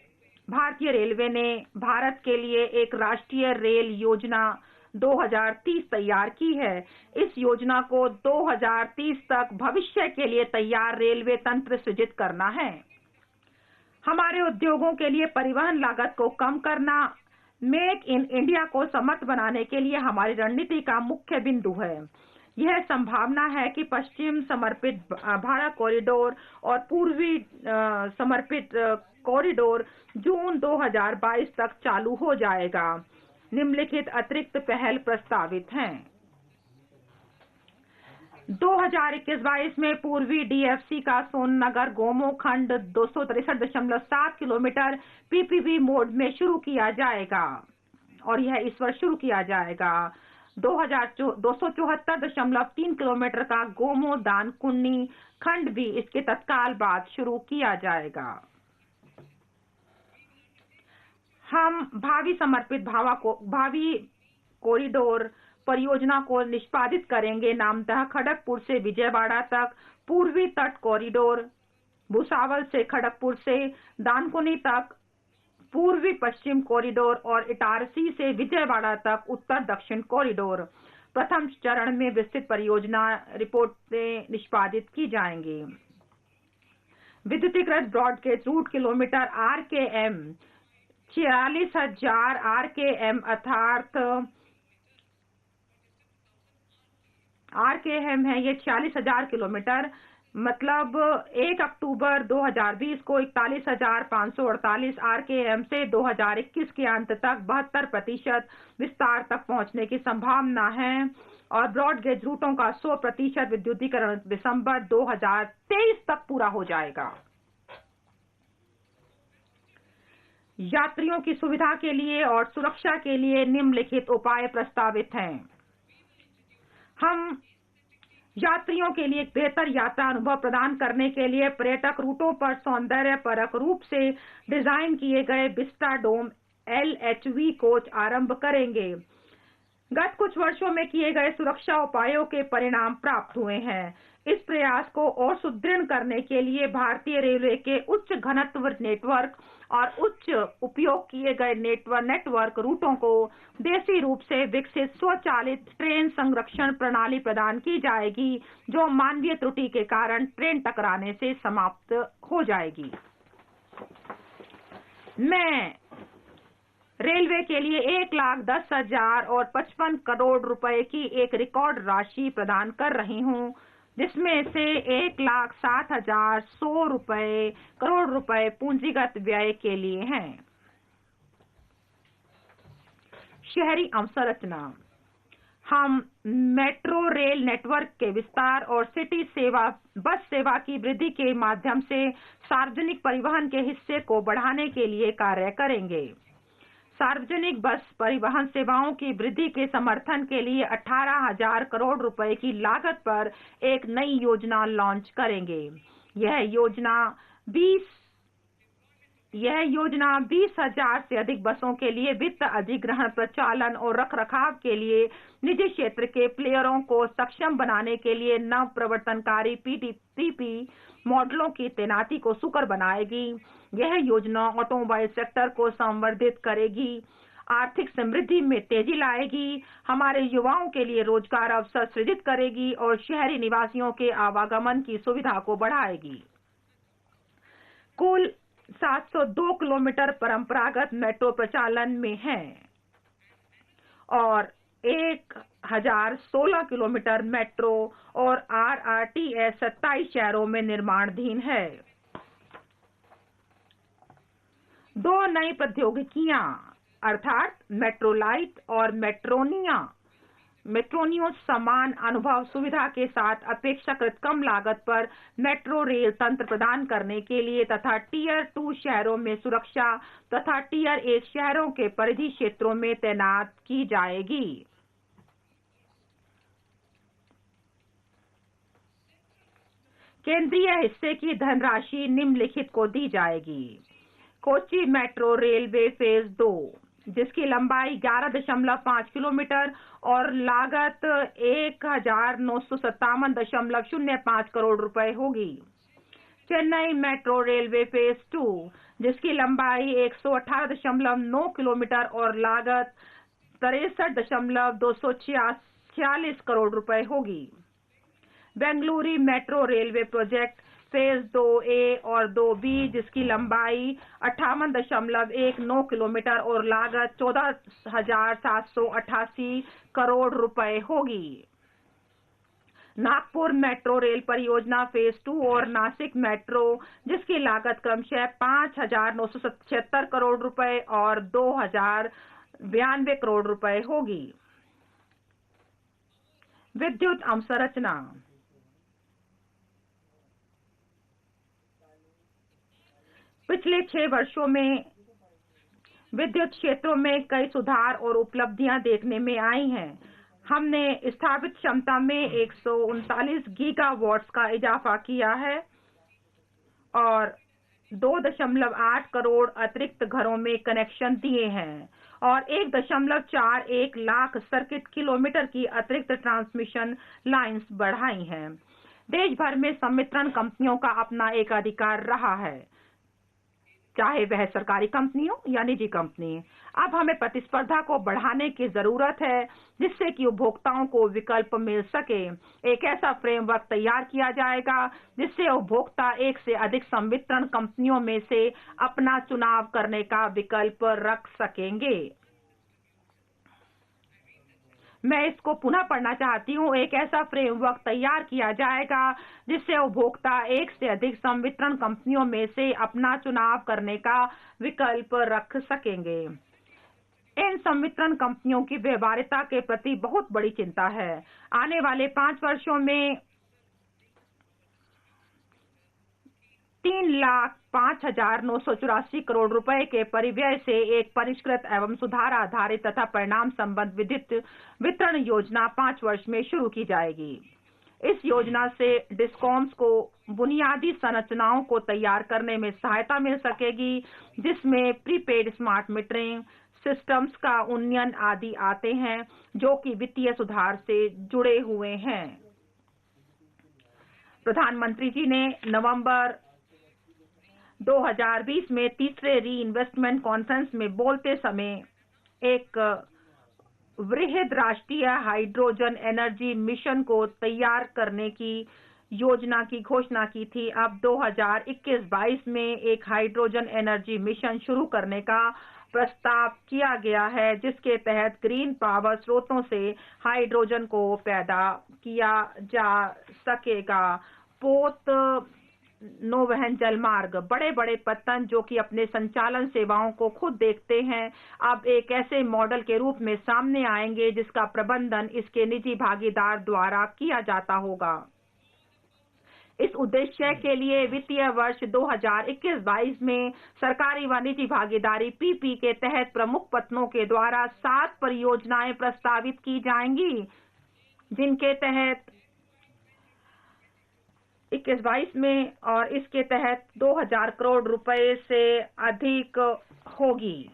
भारतीय रेलवे ने भारत के लिए एक राष्ट्रीय रेल योजना 2030 तैयार की है। इस योजना को 2030 तक भविष्य के लिए तैयार रेलवे तंत्र सृजित करना है। हमारे उद्योगों के लिए परिवहन लागत को कम करना मेक इन इंडिया को समर्थ बनाने के लिए हमारी रणनीति का मुख्य बिंदु है। यह संभावना है कि पश्चिम समर्पित भारत कॉरिडोर और पूर्वी समर्पित कॉरिडोर जून 2022 तक चालू हो जाएगा। निम्नलिखित अतिरिक्त पहल प्रस्तावित हैं। 2021-22 में पूर्वी डीएफसी का सोननगर गोमो खंड 263.7 किलोमीटर पीपीपी मोड में शुरू किया जाएगा और यह इस वर्ष शुरू किया जाएगा। 274.3 किलोमीटर का गोमो दानकुन्नी खंड भी इसके तत्काल बाद शुरू किया जाएगा। हम भावी समर्पित भावी कॉरिडोर परियोजना को निष्पादित करेंगे। नामतः खड़गपुर से विजयवाड़ा तक पूर्वी तट कॉरिडोर, भुसावल से खड़गपुर से दानकुनी तक पूर्वी पश्चिम कॉरिडोर और इटारसी से विजयवाड़ा तक उत्तर दक्षिण कॉरिडोर। प्रथम चरण में विस्तृत परियोजना रिपोर्टें निष्पादित की जाएंगी। विद्युतीकृत broad gauge route kilometre RKM 46,000 RKM अर्थात RKM है ये 46,000 किलोमीटर, मतलब 1 अक्टूबर 2020 को 41,548 RKM से 2021 के अंत तक 72% विस्तार तक पहुंचने की संभावना है और ब्रॉडगेज रूटों का 100% विद्युतीकरण दिसंबर 2023 तक पूरा हो जाएगा। यात्रियों की सुविधा के लिए और सुरक्षा के लिए निम्नलिखित उपाय प्रस्तावित हैं। हम यात्रियों के लिए एक बेहतर यात्रा अनुभव प्रदान करने के लिए पर्यटक रूटों पर सौंदर्यपरक रूप से डिजाइन किए गए विस्टाडोम LHV कोच आरंभ करेंगे। गत कुछ वर्षों में किए गए सुरक्षा उपायों के परिणाम प्राप्त हुए हैं। इस प्रयास को और सुदृढ़ करने के लिए भारतीय रेलवे के उच्च घनत्व नेटवर्क और उच्च उपयोग किए गए नेटवर्क रूटों को देसी रूप से विकसित स्वचालित ट्रेन संरक्षण प्रणाली प्रदान की जाएगी, जो मानवीय त्रुटि के कारण ट्रेन टकराने से समाप्त हो जाएगी। मैं रेलवे के लिए 1,10,000 और 55 करोड़ रुपए की एक रिकॉर्ड राशि प्रदान कर रही हूं, जिसमें से 1,07,100 करोड़ रुपए पूंजीगत व्यय के लिए हैं। शहरी अवसंरचना। हम मेट्रो रेल नेटवर्क के विस्तार और सिटी सेवा बस सेवा की वृद्धि के माध्यम से सार्वजनिक परिवहन के हिस्से को बढ़ाने के लिए कार्य करेंगे। सार्वजनिक बस परिवहन सेवाओं की वृद्धि के समर्थन के लिए 18,000 करोड़ रुपए की लागत पर एक नई योजना लॉन्च करेंगे। यह योजना 20 यह योजना 20,000 से अधिक बसों के लिए वित्त अधिग्रहण, प्रचालन और रखरखाव के लिए निजी क्षेत्र के प्लेयरों को सक्षम बनाने के लिए नव प्रवर्तनकारी पीपीपी मॉडलों की तैनाती को सुकर बनाएगी। यह योजना ऑटोमोबाइल सेक्टर को संवर्धित करेगी, आर्थिक समृद्धि में तेजी लाएगी, हमारे युवाओं के लिए रोजगार अवसर सृजित करेगी और शहरी निवासियों के आवागमन की सुविधा को बढ़ाएगी। कुल 702 किलोमीटर परंपरागत मेट्रो प्रचालन में है और 1016 किलोमीटर मेट्रो और आरआरटीएस 27 शहरों में निर्माणाधीन है। 2 नई प्रौद्योगिकियां अर्थात मेट्रोलाइट और मेट्रोनियो समान अनुभव सुविधा के साथ अपेक्षाकृत कम लागत पर मेट्रो रेल तंत्र प्रदान करने के लिए तथा टीयर 2 शहरों में सुरक्षा तथा टीयर 1 शहरों के परिधि क्षेत्रों में तैनात की जाएगी। केंद्रीय हिस्से की धनराशि निम्नलिखित को दी जाएगी। कोच्चि मेट्रो रेलवे फेज 2 जिसकी लंबाई 11.5 किलोमीटर और लागत 1957.05 करोड़ रुपए होगी। चेन्नई मेट्रो रेलवे फेज 2 जिसकी लंबाई 118.9 किलोमीटर और लागत 63.246 करोड़ रुपए होगी। Bengaluru metro railway project phase 2A और 2B जिसकी लंबाई 58.19 किलोमीटर और लागत 14,788 करोड़ रुपए होगी। नागपुर मेट्रो रेल परियोजना फेज 2 और नासिक मेट्रो जिसकी लागत क्रमशः 5,976 करोड़ रुपए और 2,092 करोड़ रुपए होगी। विद्युत अवसंरचना पिछले 6 वर्षों में विद्युत क्षेत्रों में कई सुधार और उपलब्धियां देखने में आई हैं। हमने स्थापित क्षमता में 139 गीगावाट्स का इजाफा किया है और 2.8 करोड़ अतिरिक्त घरों में कनेक्शन दिए हैं और 1.41 लाख सर्किट किलोमीटर की अतिरिक्त ट्रांसमिशन लाइंस बढ़ाई हैं। देश भर में संवितरण कंपनियों का अपना एक अधिकार रहा है, चाहे वह सरकारी कंपनी हो या निजी कंपनी। अब हमें प्रतिस्पर्धा को बढ़ाने की जरूरत है जिससे कि उपभोक्ताओं को विकल्प मिल सके। एक ऐसा फ्रेमवर्क तैयार किया जाएगा जिससे उपभोक्ता एक से अधिक संवितरण कंपनियों में से अपना चुनाव करने का विकल्प रख सकेंगे। मैं इसको पुनः पढ़ना चाहती हूँ। एक ऐसा फ्रेमवर्क तैयार किया जाएगा जिससे उपभोक्ता एक से अधिक संवितरण कंपनियों में से अपना चुनाव करने का विकल्प रख सकेंगे। इन संवितरण कंपनियों की व्यवहार्यता के प्रति बहुत बड़ी चिंता है। आने वाले 5 वर्षों में 3,05,984 करोड़ रुपए के परिव्यय से एक परिष्कृत एवं सुधार आधारित तथा परिणाम संबंध विद्युत वितरण योजना 5 वर्ष में शुरू की जाएगी। इस योजना से डिस्कॉम्स को बुनियादी संरचनाओं को तैयार करने में सहायता मिल सकेगी जिसमें प्रीपेड स्मार्ट मीटरिंग सिस्टम्स का उन्नयन आदि आते हैं जो कि वित्तीय सुधार से जुड़े हुए हैं। प्रधानमंत्री जी ने नवंबर 2020 में तीसरे री इन्वेस्टमेंट कॉन्फ्रेंस में बोलते समय एक वृहद राष्ट्रीय हाइड्रोजन एनर्जी मिशन को तैयार करने की योजना की घोषणा की थी। अब 2021-22 में एक हाइड्रोजन एनर्जी मिशन शुरू करने का प्रस्ताव किया गया है जिसके तहत ग्रीन पावर स्रोतों से हाइड्रोजन को पैदा किया जा सकेगा। पोत नौवहन जलमार्ग बड़े बड़े पत्तन जो कि अपने संचालन सेवाओं को खुद देखते हैं अब एक ऐसे मॉडल के रूप में सामने आएंगे जिसका प्रबंधन इसके निजी भागीदार द्वारा किया जाता होगा। इस उद्देश्य के लिए वित्तीय वर्ष 2021-22 में सरकारी व निजी भागीदारी पीपी के तहत प्रमुख पत्तनों के द्वारा 7 परियोजनाएं प्रस्तावित की जाएंगी जिनके तहत 21-22 में, और इसके तहत 2000 करोड़ रुपए से अधिक होगी।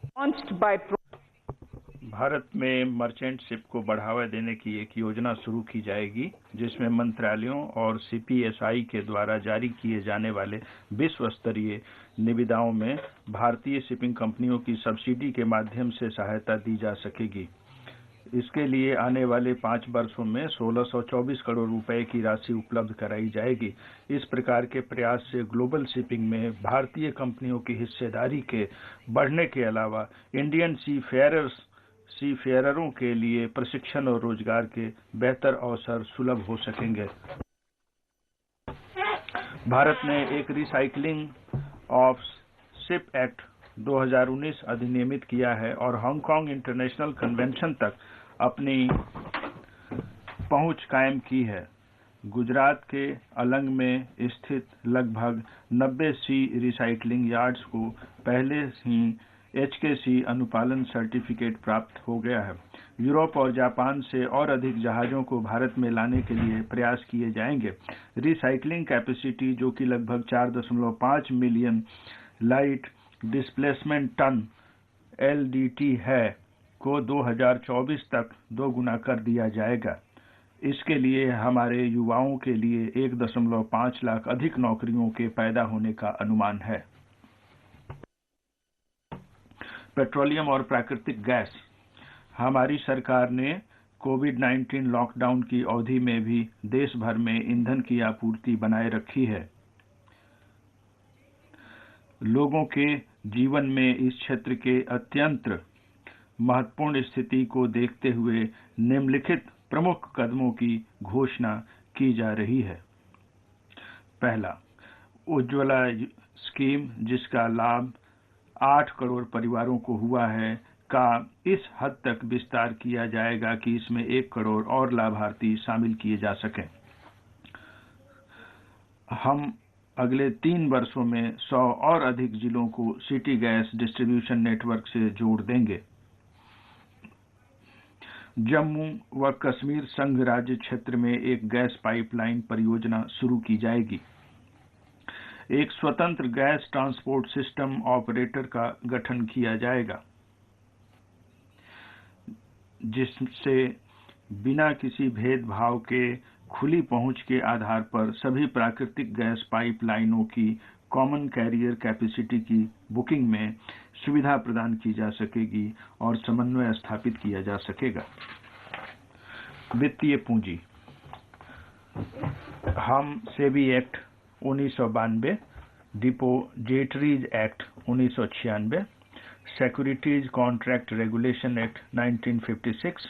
Launched by भारत में मर्चेंट शिप को बढ़ावा देने की एक योजना शुरू की जाएगी, जिसमें मंत्रालयों और सीपीएसआई के द्वारा जारी किए जाने वाले विश्व स्तरीय निविदाओं में भारतीय शिपिंग कंपनियों की सब्सिडी के माध्यम से सहायता दी जा सकेगी। इसके लिए आने वाले 5 वर्षों में 1624 करोड़ रुपए की राशि उपलब्ध कराई जाएगी। इस प्रकार के प्रयास से ग्लोबल शिपिंग में भारतीय कंपनियों की हिस्सेदारी के बढ़ने के अलावा इंडियन सीफेयररों के लिए प्रशिक्षण और रोजगार के बेहतर अवसर सुलभ हो सकेंगे। भारत ने एक रिसाइकलिंग ऑफ शिप एक्ट 2019 अधिनियमित किया है और हांगकांग इंटरनेशनल कन्वेंशन तक अपनी पहुंच कायम की है। गुजरात के अलंग में स्थित लगभग 90 सी रिसाइकलिंग यार्ड्स को पहले ही HKC अनुपालन सर्टिफिकेट प्राप्त हो गया है। यूरोप और जापान से और अधिक जहाजों को भारत में लाने के लिए प्रयास किए जाएंगे। रिसाइकलिंग कैपेसिटी, जो कि लगभग 4.5 million light displacement tonne LDT है, को 2024 तक 2 गुना कर दिया जाएगा। इसके लिए हमारे युवाओं के लिए 1.5 लाख अधिक नौकरियों के पैदा होने का अनुमान है। पेट्रोलियम और प्राकृतिक गैस। हमारी सरकार ने कोविड-19 लॉकडाउन की अवधि में भी देश भर में ईंधन की आपूर्ति बनाए रखी है। लोगों के जीवन में इस क्षेत्र के अत्यंत महत्वपूर्ण स्थिति को देखते हुए निम्नलिखित प्रमुख कदमों की घोषणा की जा रही है। पहला, उज्ज्वला स्कीम, जिसका लाभ 8 करोड़ परिवारों को हुआ है, का इस हद तक विस्तार किया जाएगा कि इसमें 1 करोड़ और लाभार्थी शामिल किए जा सकें। हम अगले 3 वर्षों में 100 और अधिक जिलों को सिटी गैस डिस्ट्रीब्यूशन नेटवर्क से जोड़ देंगे। जम्मू व कश्मीर संघ राज्य क्षेत्र में एक गैस पाइपलाइन परियोजना शुरू की जाएगी। एक स्वतंत्र गैस ट्रांसपोर्ट सिस्टम ऑपरेटर का गठन किया जाएगा, जिससे बिना किसी भेदभाव के खुली पहुंच के आधार पर सभी प्राकृतिक गैस पाइपलाइनों की कॉमन कैरियर कैपेसिटी की बुकिंग में सुविधा प्रदान की जा सकेगी और समन्वय स्थापित किया जा सकेगा। वित्तीय पूंजी। हम SEBI act 1992, depositories act 1996, securities contract regulation act 1956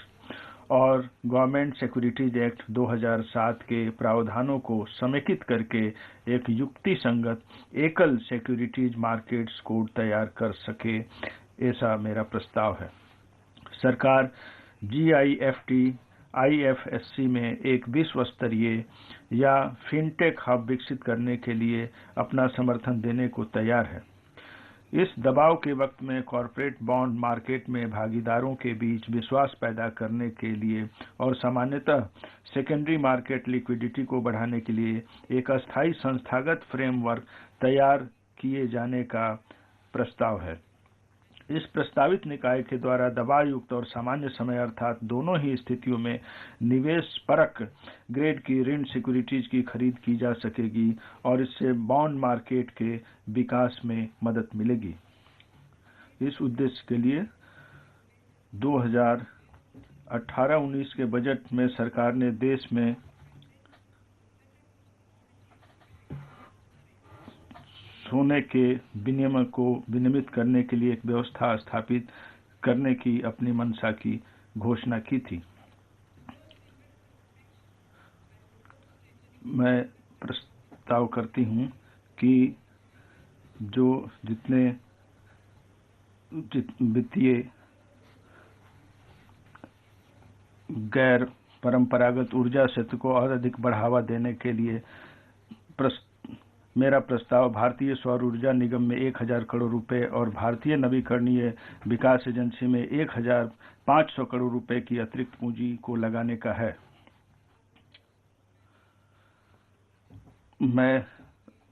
और गवर्नमेंट सिक्योरिटीज एक्ट 2007 के प्रावधानों को समेकित करके एक युक्ति संगत एकल सिक्योरिटीज मार्केट्स कोड तैयार कर सके, ऐसा मेरा प्रस्ताव है। सरकार GIFT IFSC में एक विश्व स्तरीय या फिनटेक हब विकसित करने के लिए अपना समर्थन देने को तैयार है। इस दबाव के वक्त में कॉरपोरेट बॉन्ड मार्केट में भागीदारों के बीच विश्वास पैदा करने के लिए और सामान्यतः सेकेंडरी मार्केट लिक्विडिटी को बढ़ाने के लिए एक अस्थायी संस्थागत फ्रेमवर्क तैयार किए जाने का प्रस्ताव है। इस प्रस्तावित निकाय के द्वारा दबायुक्त और सामान्य समय अर्थात दोनों ही स्थितियों में निवेश परक ग्रेड की ऋण सिक्योरिटीज की खरीद की जा सकेगी और इससे बॉन्ड मार्केट के विकास में मदद मिलेगी। इस उद्देश्य के लिए 2018-19 के बजट में सरकार ने देश में सोने के विनिमय को विनियमित करने के लिए एक व्यवस्था स्थापित करने की अपनी मंशा की घोषणा की थी। मैं प्रस्ताव करती हूं कि जो जितने वित्तीय गैर परंपरागत ऊर्जा क्षेत्र को और अधिक बढ़ावा देने के लिए मेरा प्रस्ताव भारतीय सौर ऊर्जा निगम में 1000 करोड़ रुपए और भारतीय नवीकरणीय विकास एजेंसी में 1500 करोड़ रुपए की अतिरिक्त पूंजी को लगाने का है। मैं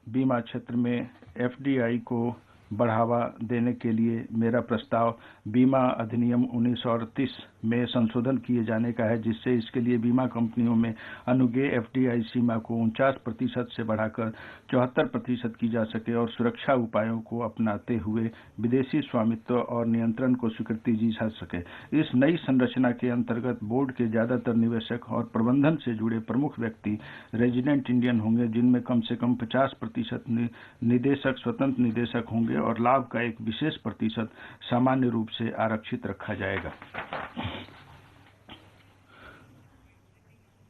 बीमा क्षेत्र में एफडीआई को बढ़ावा देने के लिए मेरा प्रस्ताव बीमा अधिनियम 1938 में संशोधन किए जाने का है, जिससे इसके लिए बीमा कंपनियों में अनुज्ञेय एफडीआई सीमा को 49% से बढ़ाकर 74% की जा सके और सुरक्षा उपायों को अपनाते हुए विदेशी स्वामित्व और नियंत्रण को स्वीकृति दी जा सके। इस नई संरचना के अंतर्गत बोर्ड के ज्यादातर निवेशक और प्रबंधन से जुड़े प्रमुख व्यक्ति रेजिडेंट इंडियन होंगे, जिनमें कम से कम 50% निदेशक स्वतंत्र निदेशक होंगे और लाभ का एक विशेष प्रतिशत सामान्य रूप से आरक्षित रखा जाएगा।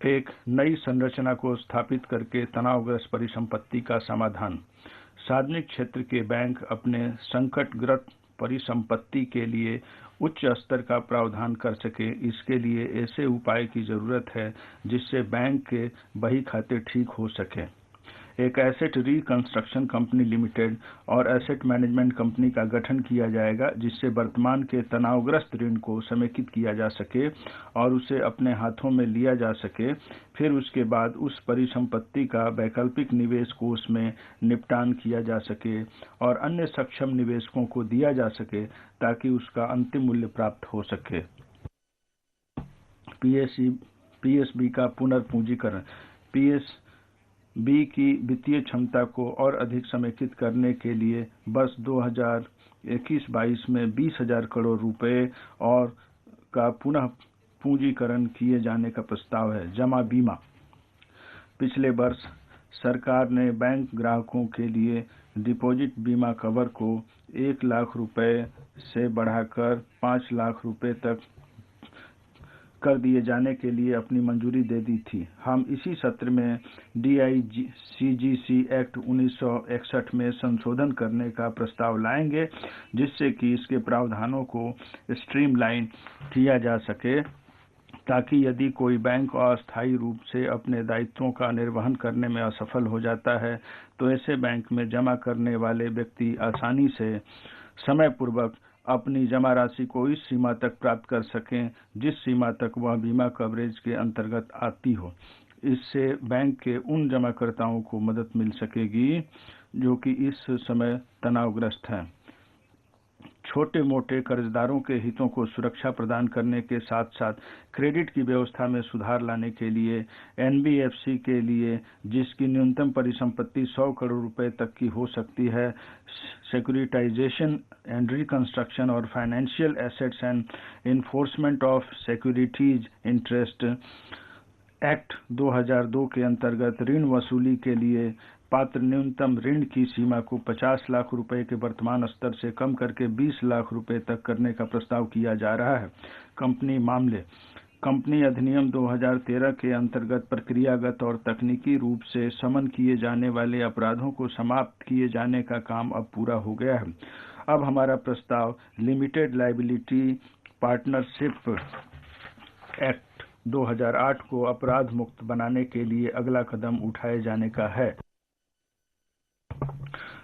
एक नई संरचना को स्थापित करके तनावग्रस्त परिसंपत्ति का समाधान। सार्वजनिक क्षेत्र के बैंक अपने संकटग्रस्त परिसंपत्ति के लिए उच्च स्तर का प्रावधान कर सके, इसके लिए ऐसे उपाय की जरूरत है जिससे बैंक के बही खाते ठीक हो सके। एक एसेट रिकंस्ट्रक्शन कंपनी लिमिटेड और एसेट मैनेजमेंट कंपनी का गठन किया जाएगा, जिससे वर्तमान के तनावग्रस्त ऋण को समेकित किया जा सके और उसे अपने हाथों में लिया जा सके। फिर उसके बाद उस परिसंपत्ति का वैकल्पिक निवेश कोष में निपटान किया जा सके और अन्य सक्षम निवेशकों को दिया जा सके ताकि उसका अंतिम मूल्य प्राप्त हो सके। पीएसबी का पुनर्पूंजीकरण। पीएसबी की वित्तीय क्षमता को और अधिक समेकित करने के लिए वर्ष 2021-22 में 20,000 करोड़ रुपए और का पुनः पूंजीकरण किए जाने का प्रस्ताव है। जमा बीमा। पिछले वर्ष सरकार ने बैंक ग्राहकों के लिए डिपॉजिट बीमा कवर को 1 लाख रुपए से बढ़ाकर 5 लाख रुपए तक कर दिए जाने के लिए अपनी मंजूरी दे दी थी। हम इसी सत्र में DICGC एक्ट 1961 में संशोधन करने का प्रस्ताव लाएंगे, जिससे कि इसके प्रावधानों को स्ट्रीमलाइन किया जा सके, ताकि यदि कोई बैंक अस्थायी रूप से अपने दायित्वों का निर्वहन करने में असफल हो जाता है, तो ऐसे बैंक में जमा करने वाले व्यक्ति आसानी से समय पूर्वक अपनी जमा राशि को इस सीमा तक प्राप्त कर सकें जिस सीमा तक वह बीमा कवरेज के अंतर्गत आती हो। इससे बैंक के उन जमाकर्ताओं को मदद मिल सकेगी जो कि इस समय तनावग्रस्त हैं। छोटे मोटे कर्जदारों के हितों को सुरक्षा प्रदान करने के साथ साथ क्रेडिट की व्यवस्था में सुधार लाने के लिए NBFC के लिए, जिसकी न्यूनतम परिसंपत्ति 100 करोड़ रुपए तक की हो सकती है, सिक्योरिटाइजेशन एंड रिकंस्ट्रक्शन और financial assets and enforcement of securities interest act 2002 के अंतर्गत ऋण वसूली के लिए पात्र न्यूनतम ऋण की सीमा को 50 लाख रुपए के वर्तमान स्तर से कम करके 20 लाख रुपए तक करने का प्रस्ताव किया जा रहा है। कंपनी मामले। कंपनी अधिनियम 2013 के अंतर्गत प्रक्रियागत और तकनीकी रूप से समन किए जाने वाले अपराधों को समाप्त किए जाने का काम अब पूरा हो गया है। अब हमारा प्रस्ताव लिमिटेड लायबिलिटी पार्टनरशिप एक्ट 2008 को अपराध मुक्त बनाने के लिए अगला कदम उठाए जाने का है।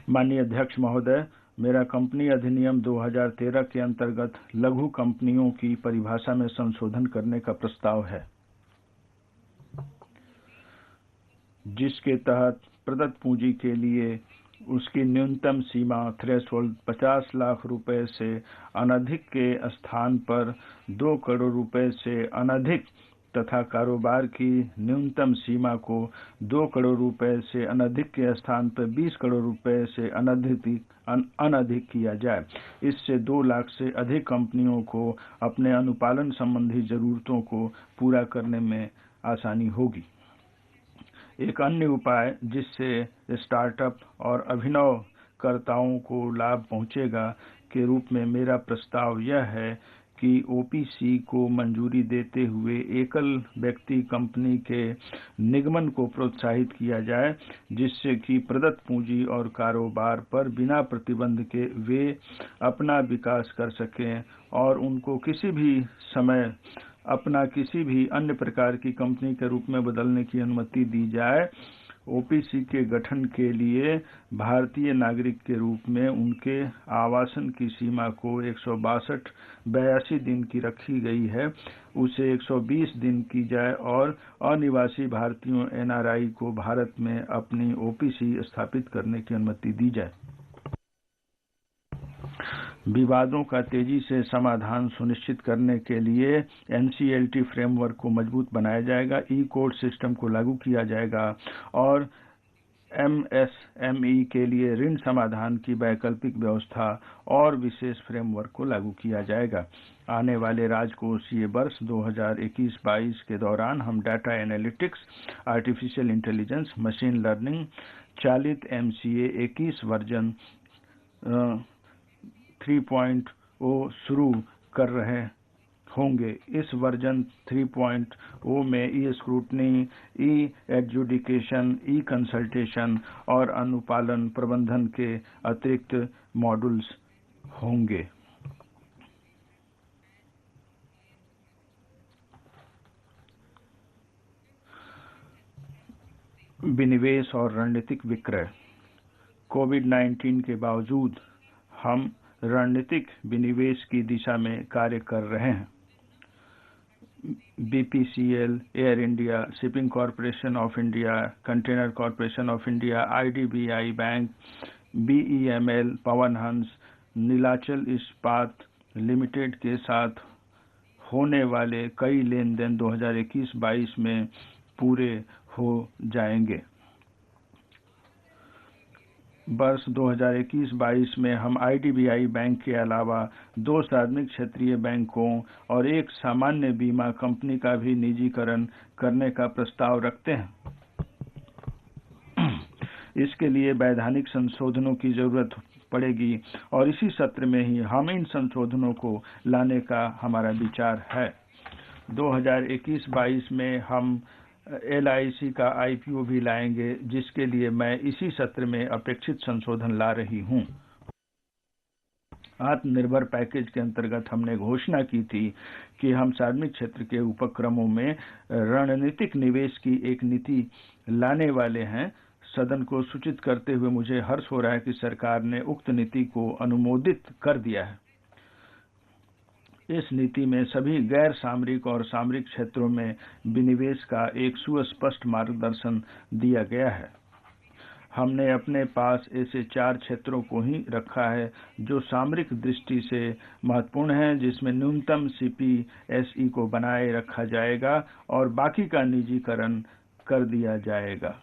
माननीय अध्यक्ष महोदय, मेरा कंपनी अधिनियम 2013 के अंतर्गत लघु कंपनियों की परिभाषा में संशोधन करने का प्रस्ताव है, जिसके तहत प्रदत्त पूंजी के लिए उसकी न्यूनतम सीमा थ्रेशोल्ड 50 लाख रुपए से अनधिक के स्थान पर 2 करोड़ रुपए से अनधिक तथा कारोबार की न्यूनतम सीमा को 2 करोड़ रुपए से अनधिक के स्थान पर 20 करोड़ रुपए से अनधिक किया जाए। इससे 2 लाख से अधिक कंपनियों को अपने अनुपालन संबंधी जरूरतों को पूरा करने में आसानी होगी। एक अन्य उपाय जिससे स्टार्टअप और अभिनवकर्ताओं को लाभ पहुंचेगा के रूप में मेरा प्रस्ताव यह है कि OPC को मंजूरी देते हुए एकल व्यक्ति कंपनी के निगमन को प्रोत्साहित किया जाए, जिससे कि प्रदत्त पूंजी और कारोबार पर बिना प्रतिबंध के वे अपना विकास कर सकें और उनको किसी भी समय अपना किसी भी अन्य प्रकार की कंपनी के रूप में बदलने की अनुमति दी जाए ओपीसी के गठन के लिए भारतीय नागरिक के रूप में उनके आवासन की सीमा को 182 दिन की रखी गई है, उसे 120 दिन की जाए और अनिवासी भारतीयों एनआरआई को भारत में अपनी ओपीसी स्थापित करने की अनुमति दी जाए। विवादों का तेजी से समाधान सुनिश्चित करने के लिए एनसीएलटी फ्रेमवर्क को मजबूत बनाया जाएगा, ई कोर्ट सिस्टम को लागू किया जाएगा और एमएसएमई के लिए ऋण समाधान की वैकल्पिक व्यवस्था और विशेष फ्रेमवर्क को लागू किया जाएगा। आने वाले राजकोषीय वर्ष 2021-22 के दौरान हम data analytics, artificial intelligence, machine learning चालित एमसीए 21 वर्जन 3.0 शुरू कर रहे होंगे। इस वर्जन 3.0 में ई स्क्रूटनी, ई एडजुडिकेशन, ई कंसल्टेशन और अनुपालन प्रबंधन के अतिरिक्त मॉड्यूल्स होंगे। विनिवेश और रणनीतिक विक्रय। कोविड-19 के बावजूद हम रणनीतिक विनिवेश की दिशा में कार्य कर रहे हैं। बीपीसीएल, एयर इंडिया, शिपिंग कॉरपोरेशन ऑफ इंडिया, कंटेनर कॉरपोरेशन ऑफ इंडिया, आईडीबीआई बैंक, बीईएमएल, पवन हंस, नीलाचल इस्पात लिमिटेड के साथ होने वाले कई लेन देन 2021-22 में पूरे हो जाएंगे। वर्ष 2021-22 में हम आईडीबीआई बैंक के अलावा 2 सार्वजनिक क्षेत्रीय बैंकों और एक सामान्य बीमा कंपनी का भी निजीकरण करने का प्रस्ताव रखते हैं। इसके लिए वैधानिक संशोधनों की जरूरत पड़ेगी और इसी सत्र में ही हम इन संशोधनों को लाने का हमारा विचार है। 2021-22 में हम LIC का IPO भी लाएंगे, जिसके लिए मैं इसी सत्र में अपेक्षित संशोधन ला रही हूं। आत्मनिर्भर पैकेज के अंतर्गत हमने घोषणा की थी कि हम सार्वजनिक क्षेत्र के उपक्रमों में रणनीतिक निवेश की एक नीति लाने वाले हैं। सदन को सूचित करते हुए मुझे हर्ष हो रहा है कि सरकार ने उक्त नीति को अनुमोदित कर दिया है। इस नीति में सभी गैर सामरिक और सामरिक क्षेत्रों में विनिवेश का एक सुस्पष्ट मार्गदर्शन दिया गया है। हमने अपने पास ऐसे 4 क्षेत्रों को ही रखा है जो सामरिक दृष्टि से महत्वपूर्ण हैं, जिसमें न्यूनतम CPSE को बनाए रखा जाएगा और बाकी का निजीकरण कर दिया जाएगा।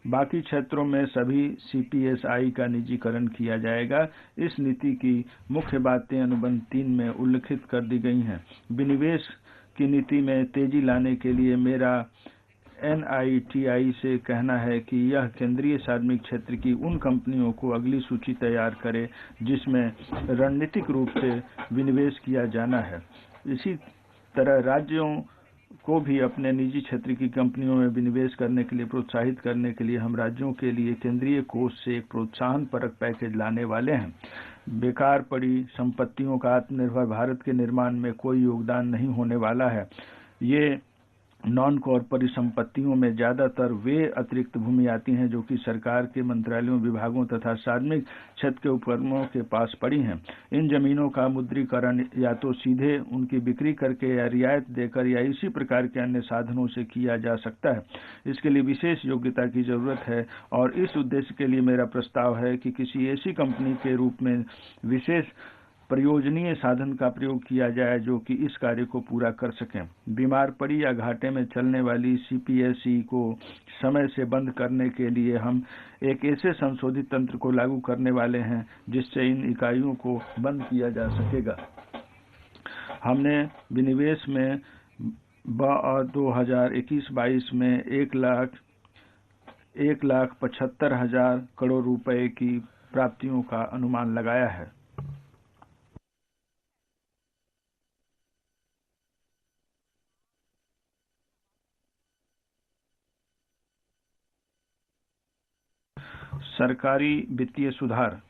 बाकी क्षेत्रों में सभी CPSI का निजीकरण किया जाएगा। इस नीति की मुख्य बातें अनुबंध 3 में उल्लिखित कर दी गई हैं। विनिवेश की नीति में तेजी लाने के लिए मेरा NITI से कहना है कि यह केंद्रीय सार्वजनिक क्षेत्र की उन कंपनियों को अगली सूची तैयार करे जिसमें रणनीतिक रूप से विनिवेश किया जाना है। इसी तरह राज्यों को भी अपने निजी क्षेत्र की कंपनियों में विनिवेश करने के लिए प्रोत्साहित करने के लिए हम राज्यों के लिए केंद्रीय कोष से एक प्रोत्साहन परक पैकेज लाने वाले हैं। बेकार पड़ी संपत्तियों का आत्मनिर्भर भारत के निर्माण में कोई योगदान नहीं होने वाला है। ये नॉन कॉर्पोरेट संपत्तियों में ज्यादातर वे अतिरिक्त भूमि आती हैं जो कि सरकार के मंत्रालयों, विभागों तथा सार्वजनिक क्षेत्र के उपक्रमों के पास पड़ी हैं। इन जमीनों का मुद्रीकरण या तो सीधे उनकी बिक्री करके या रियायत देकर या इसी प्रकार के अन्य साधनों से किया जा सकता है। इसके लिए विशेष योग्यता की जरूरत है और इस उद्देश्य के लिए मेरा प्रस्ताव है कि किसी ऐसी कंपनी के रूप में विशेष प्रयोजनीय साधन का प्रयोग किया जाए जो कि इस कार्य को पूरा कर सकें। बीमार पड़ी या घाटे में चलने वाली CPSE को समय से बंद करने के लिए हम एक ऐसे संशोधित तंत्र को लागू करने वाले हैं जिससे इन इकाइयों को बंद किया जा सकेगा। हमने विनिवेश में 2021-22 में 1,75,000 करोड़ रुपए की प्राप्तियों का अनुमान लगाया है। सरकारी वित्तीय सुधार।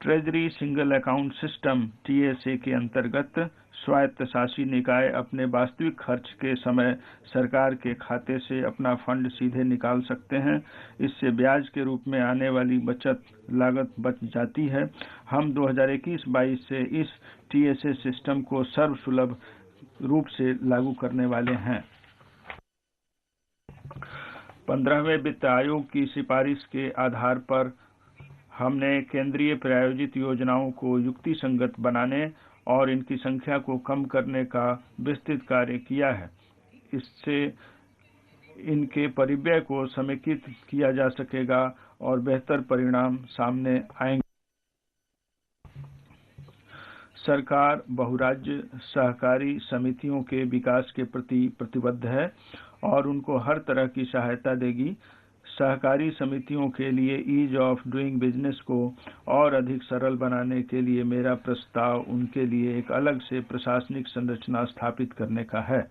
Treasury single account system TSA के अंतर्गत स्वायत्तशासी निकाय अपने वास्तविक खर्च के समय सरकार के खाते से अपना फंड सीधे निकाल सकते हैं। इससे ब्याज के रूप में आने वाली बचत लागत बच जाती है। हम 2021-22 से इस TSA सिस्टम को सर्वसुलभ रूप से लागू करने वाले हैं। 15वें वित्त आयोग की सिफारिश के आधार पर हमने केंद्रीय प्रायोजित योजनाओं को युक्तिसंगत बनाने और इनकी संख्या को कम करने का विस्तृत कार्य किया है। इससे इनके परिव्यय को समेकित किया जा सकेगा और बेहतर परिणाम सामने आएंगे। सरकार बहुराज्य सहकारी समितियों के विकास के प्रति प्रतिबद्ध है और उनको हर तरह की सहायता देगी। सहकारी समितियों के लिए ईज ऑफ डूइंग बिजनेस को और अधिक सरल बनाने के लिए मेरा प्रस्ताव उनके लिए एक अलग से प्रशासनिक संरचना स्थापित करने का है।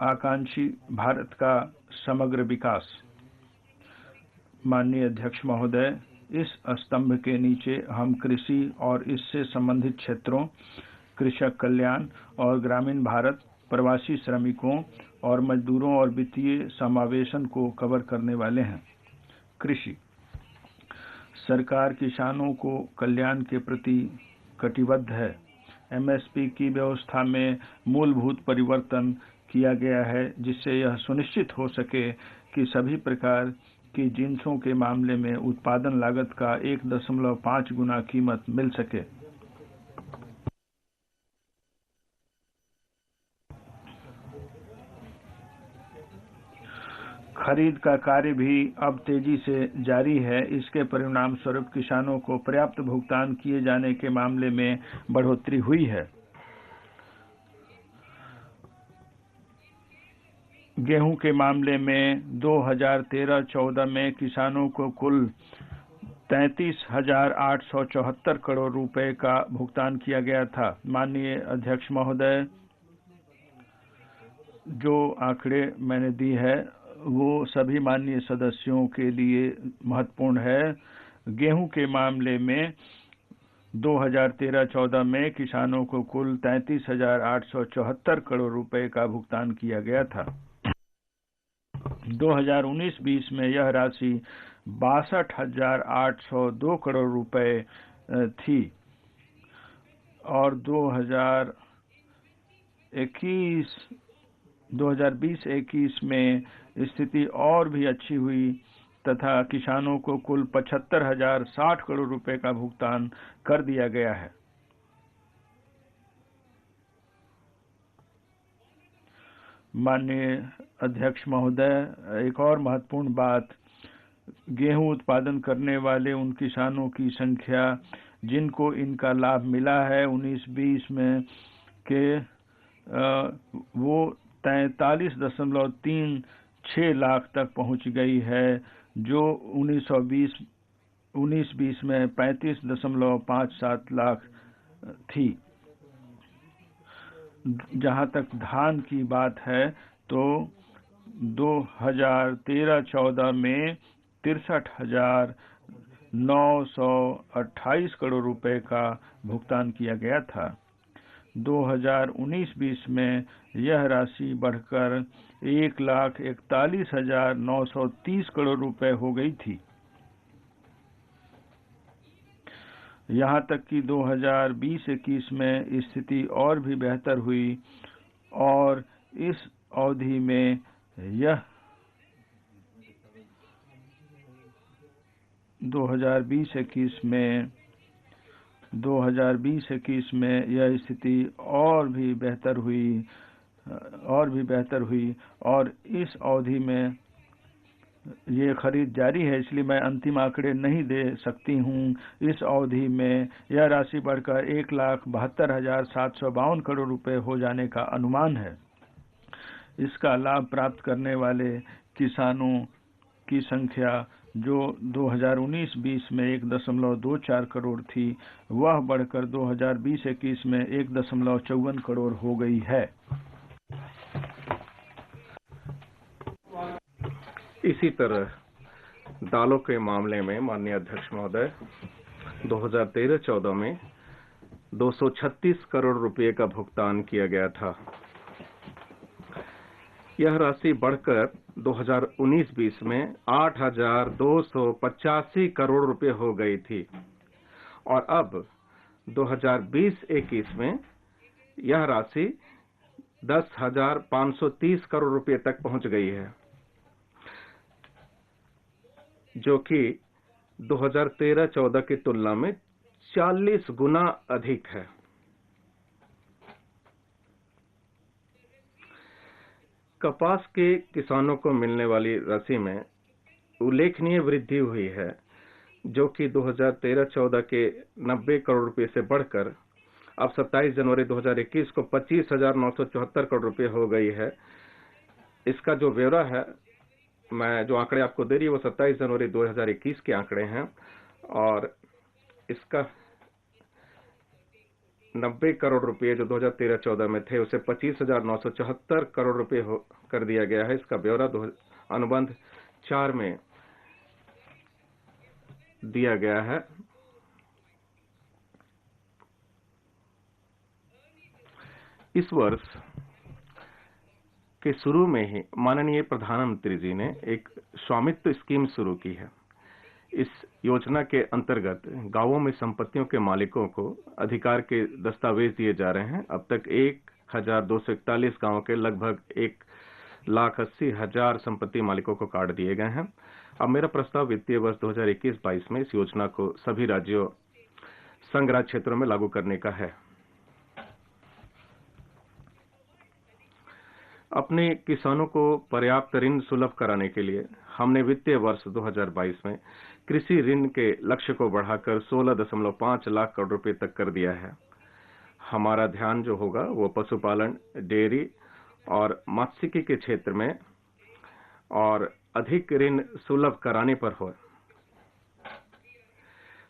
आकांक्षी भारत का समग्र विकास। माननीय अध्यक्ष महोदय, इस स्तंभ के नीचे हम कृषि और इससे संबंधित क्षेत्रों, कृषक कल्याण और ग्रामीण भारत, प्रवासी श्रमिकों और मजदूरों और वित्तीय समावेशन को कवर करने वाले हैं। कृषि सरकार किसानों को कल्याण के प्रति कटिबद्ध है। MSP की व्यवस्था में मूलभूत परिवर्तन किया गया है जिससे यह सुनिश्चित हो सके कि सभी प्रकार की जिंसों के मामले में उत्पादन लागत का 1.5 गुना कीमत मिल सके। खरीद का कार्य भी अब तेजी से जारी है। इसके परिणाम स्वरूप किसानों को पर्याप्त भुगतान किए जाने के मामले में बढ़ोतरी हुई है। गेहूं के मामले में 2013-14 में किसानों को कुल 33,874 करोड़ रुपए का भुगतान किया गया था। माननीय अध्यक्ष महोदय, जो आंकड़े मैंने दी है वो सभी माननीय सदस्यों के लिए महत्वपूर्ण है। गेहूं के मामले में 2013-14 में किसानों को कुल 33,874 करोड़ रुपए का भुगतान किया गया था। 2019-20 में यह राशि 62,802 करोड़ रुपए थी और 2020-21 में स्थिति और भी अच्छी हुई तथा किसानों को कुल 75,060 करोड़ रुपए का भुगतान कर दिया गया है। माननीय अध्यक्ष महोदय, एक और महत्वपूर्ण बात, गेहूं उत्पादन करने वाले उन किसानों की संख्या जिनको इनका लाभ मिला है 19-20 में के वो 43.36 लाख तक पहुंच गई है, जो 1920 में 35.57 लाख थी। जहां तक धान की बात है तो 2013-14 में 63,928 करोड़ रुपए का भुगतान किया गया था। 2019-20 में यह राशि बढ़कर 1,41,930 करोड़ रुपए हो गई थी। यहाँ तक कि 2020-21 में स्थिति और भी बेहतर हुई और इस अवधि में यह 2020-21 में यह स्थिति और भी बेहतर हुई और इस अवधि में ये खरीद जारी है, इसलिए मैं अंतिम आंकड़े नहीं दे सकती हूँ। इस अवधि में यह राशि बढ़कर 1,72,752 करोड़ रुपए हो जाने का अनुमान है। इसका लाभ प्राप्त करने वाले किसानों की संख्या जो 2019-20 में 1.24 करोड़ थी, वह बढ़कर 2020-21 में 1.54 करोड़ हो गई है। इसी तरह दालों के मामले में माननीय अध्यक्ष महोदय 2013-14 में 236 करोड़ रुपए का भुगतान किया गया था। यह राशि बढ़कर 2019-20 में 8,285 करोड़ रुपए हो गई थी और अब 2020-21 में यह राशि 10,530 करोड़ रुपए तक पहुंच गई है, जो कि 2013-14 की तुलना में 40 गुना अधिक है। कपास के किसानों को मिलने वाली राशि में उल्लेखनीय वृद्धि हुई है, जो कि 2013-14 के 90 करोड़ रुपए से बढ़कर अब 27 जनवरी 2021 को 25,974 करोड़ रुपए हो गई है। इसका जो ब्यौरा है, मैं जो आंकड़े आपको दे रही हूँ वो 27 जनवरी 2021 के आंकड़े हैं और इसका 90 करोड़ रुपए जो 2013-14 में थे उसे 25,974 करोड़ रुपए कर दिया गया है। इसका ब्यौरा अनुबंध 4 में दिया गया है। इस वर्ष के शुरू में ही माननीय प्रधानमंत्री जी ने एक स्वामित्व स्कीम शुरू की है। इस योजना के अंतर्गत गांवों में संपत्तियों के मालिकों को अधिकार के दस्तावेज दिए जा रहे हैं। अब तक 1,241 गांवों के लगभग 1,80,000 संपत्ति मालिकों को कार्ड दिए गए हैं। अब मेरा प्रस्ताव वित्तीय वर्ष 2021-22 में इस योजना को सभी राज्यों संघ राज्य क्षेत्रों में लागू करने का है। अपने किसानों को पर्याप्त ऋण सुलभ कराने के लिए हमने वित्तीय वर्ष 2022 में कृषि ऋण के लक्ष्य को बढ़ाकर 16.5 लाख करोड़ रुपए तक कर दिया है। हमारा ध्यान जो होगा वो पशुपालन, डेयरी और मत्स्यिकी के क्षेत्र में और अधिक ऋण सुलभ कराने पर हो।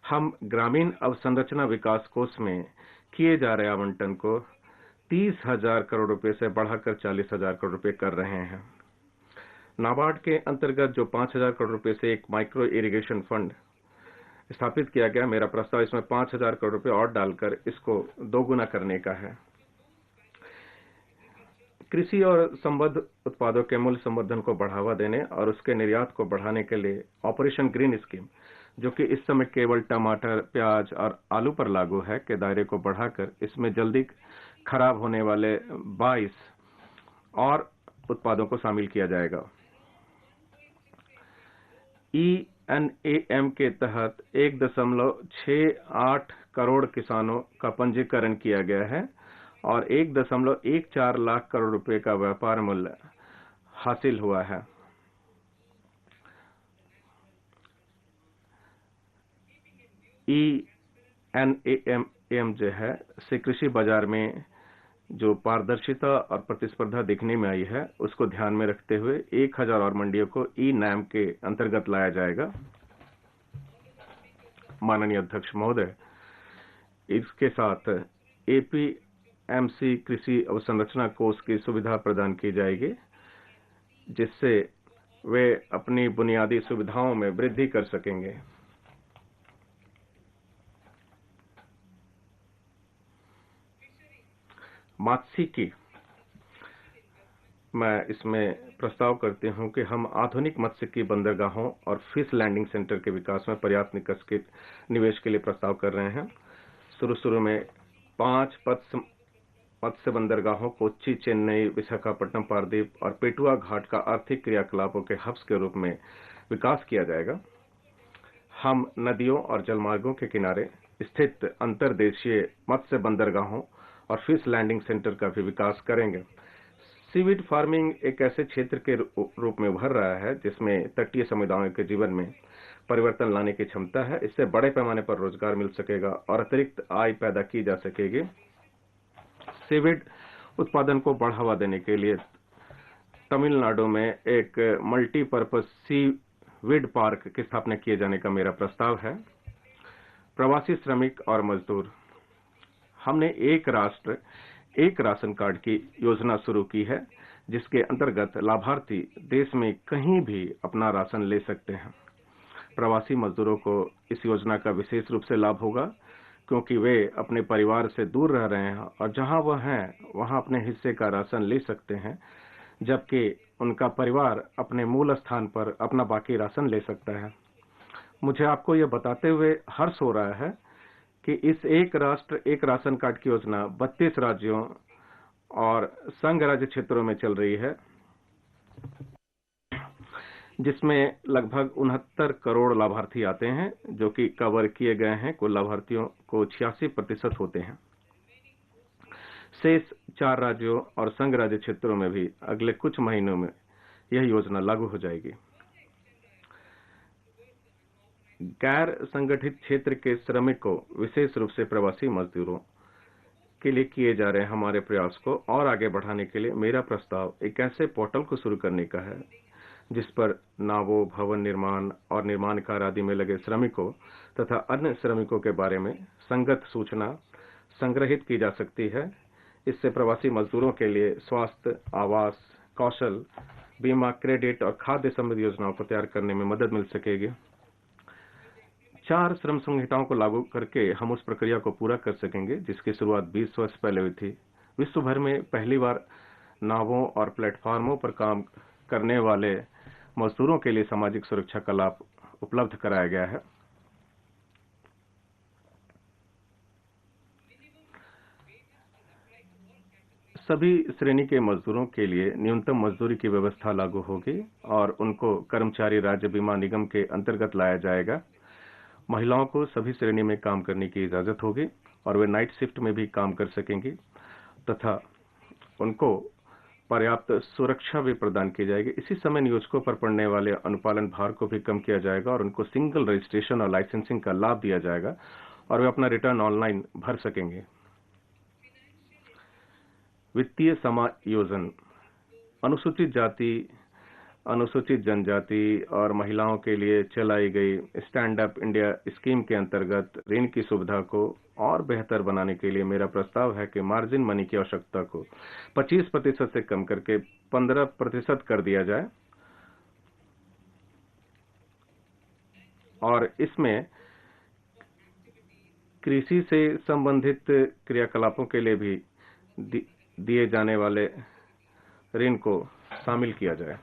हम ग्रामीण अवसंरचना विकास कोष में किए जा रहे आवंटन को 30,000 करोड़ रुपए से बढ़ाकर 40,000 करोड़ रुपए कर रहे हैं। नाबार्ड के अंतर्गत जो 5,000 करोड़ रुपए से एक माइक्रो इरिगेशन फंड स्थापित किया गया, मेरा प्रस्ताव इसमें 5,000 करोड़ रुपए और डालकर इसको दोगुना करने का है। कृषि और संबद्ध उत्पादों के मूल्य संवर्धन को बढ़ावा देने और उसके निर्यात को बढ़ाने के लिए ऑपरेशन ग्रीन स्कीम, जो कि इस समय केवल टमाटर, प्याज और आलू पर लागू है, के दायरे को बढ़ाकर इसमें जल्दी खराब होने वाले 22 और उत्पादों को शामिल किया जाएगा। ENAM के तहत 1.68 करोड़ किसानों का पंजीकरण किया गया है और 1.14 लाख करोड़ रुपए का व्यापार मूल्य हासिल हुआ है। ENAM जो है से कृषि बाजार में जो पारदर्शिता और प्रतिस्पर्धा दिखने में आई है, उसको ध्यान में रखते हुए 1,000 और मंडियों को ENAM के अंतर्गत लाया जाएगा। माननीय अध्यक्ष महोदय, इसके साथ APMC कृषि अवसंरचना कोष की सुविधा प्रदान की जाएगी, जिससे वे अपनी बुनियादी सुविधाओं में वृद्धि कर सकेंगे। मत्स्यिकी, मैं इसमें प्रस्ताव करती हूं कि हम आधुनिक मत्स्यिकी बंदरगाहों और फिश लैंडिंग सेंटर के विकास में पर्याप्त निवेश के लिए प्रस्ताव कर रहे हैं। शुरू में 5 मत्स्य बंदरगाहों कोच्चि, चेन्नई, विशाखापट्टनम, पारादीप और पेटुआ घाट का आर्थिक क्रियाकलापों के हब्स के रूप में विकास किया जाएगा। हम नदियों और जलमार्गों के किनारे स्थित अंतर्देशीय मत्स्य बंदरगाहों और फिश लैंडिंग सेंटर का भी विकास करेंगे। सीवीड फार्मिंग एक ऐसे क्षेत्र के रूप में उभर रहा है जिसमें तटीय समुदायों के जीवन में परिवर्तन लाने की क्षमता है। इससे बड़े पैमाने पर रोजगार मिल सकेगा और अतिरिक्त आय पैदा की जा सकेगी। सीवीड उत्पादन को बढ़ावा देने के लिए तमिलनाडु में एक मल्टीपर्पज सीवीड पार्क की स्थापना किए जाने का मेरा प्रस्ताव है। प्रवासी श्रमिक और मजदूर, हमने एक राष्ट्र एक राशन कार्ड की योजना शुरू की है, जिसके अंतर्गत लाभार्थी देश में कहीं भी अपना राशन ले सकते हैं। प्रवासी मजदूरों को इस योजना का विशेष रूप से लाभ होगा, क्योंकि वे अपने परिवार से दूर रह रहे हैं और जहां वह हैं वहां अपने हिस्से का राशन ले सकते हैं, जबकि उनका परिवार अपने मूल स्थान पर अपना बाकी राशन ले सकता है। मुझे आपको यह बताते हुए हर्ष हो रहा है कि इस एक राष्ट्र एक राशन कार्ड की योजना 32 राज्यों और संघ राज्य क्षेत्रों में चल रही है, जिसमें लगभग 69 करोड़ लाभार्थी आते हैं, जो कि कवर किए गए हैं कुल लाभार्थियों को 86% होते हैं। शेष 4 राज्यों और संघ राज्य क्षेत्रों में भी अगले कुछ महीनों में यह योजना लागू हो जाएगी। गैर संगठित क्षेत्र के श्रमिकों, विशेष रूप से प्रवासी मजदूरों के लिए किए जा रहे हमारे प्रयास को और आगे बढ़ाने के लिए मेरा प्रस्ताव एक ऐसे पोर्टल को शुरू करने का है जिस पर नावों, भवन निर्माण और निर्माण कार्य आदि में लगे श्रमिकों तथा अन्य श्रमिकों के बारे में संगत सूचना संग्रहित की जा सकती है। इससे प्रवासी मजदूरों के लिए स्वास्थ्य, आवास, कौशल, बीमा, क्रेडिट और खाद्य संबंधी योजनाओं को तैयार करने में मदद मिल सकेगी। 4 श्रम संहिताओं को लागू करके हम उस प्रक्रिया को पूरा कर सकेंगे जिसकी शुरुआत 20 वर्ष पहले हुई थी। विश्व भर में पहली बार नावों और प्लेटफार्मों पर काम करने वाले मजदूरों के लिए सामाजिक सुरक्षा का लाभ उपलब्ध कराया गया है। सभी श्रेणी के मजदूरों के लिए न्यूनतम मजदूरी की व्यवस्था लागू होगी और उनको कर्मचारी राज्य बीमा निगम के अंतर्गत लाया जाएगा। महिलाओं को सभी श्रेणी में काम करने की इजाजत होगी और वे नाइट शिफ्ट में भी काम कर सकेंगी तथा उनको पर्याप्त सुरक्षा भी प्रदान की जाएगी। इसी समय नियोजकों पर पड़ने वाले अनुपालन भार को भी कम किया जाएगा और उनको सिंगल रजिस्ट्रेशन और लाइसेंसिंग का लाभ दिया जाएगा और वे अपना रिटर्न ऑनलाइन भर सकेंगे। वित्तीय समायोजन, अनुसूचित जाति, अनुसूचित जनजाति और महिलाओं के लिए चलाई गई स्टैंड अप इंडिया स्कीम के अंतर्गत ऋण की सुविधा को और बेहतर बनाने के लिए मेरा प्रस्ताव है कि मार्जिन मनी की आवश्यकता को 25% से कम करके 15% कर दिया जाए और इसमें कृषि से संबंधित क्रियाकलापों के लिए भी दिए जाने वाले ऋण को शामिल किया जाए।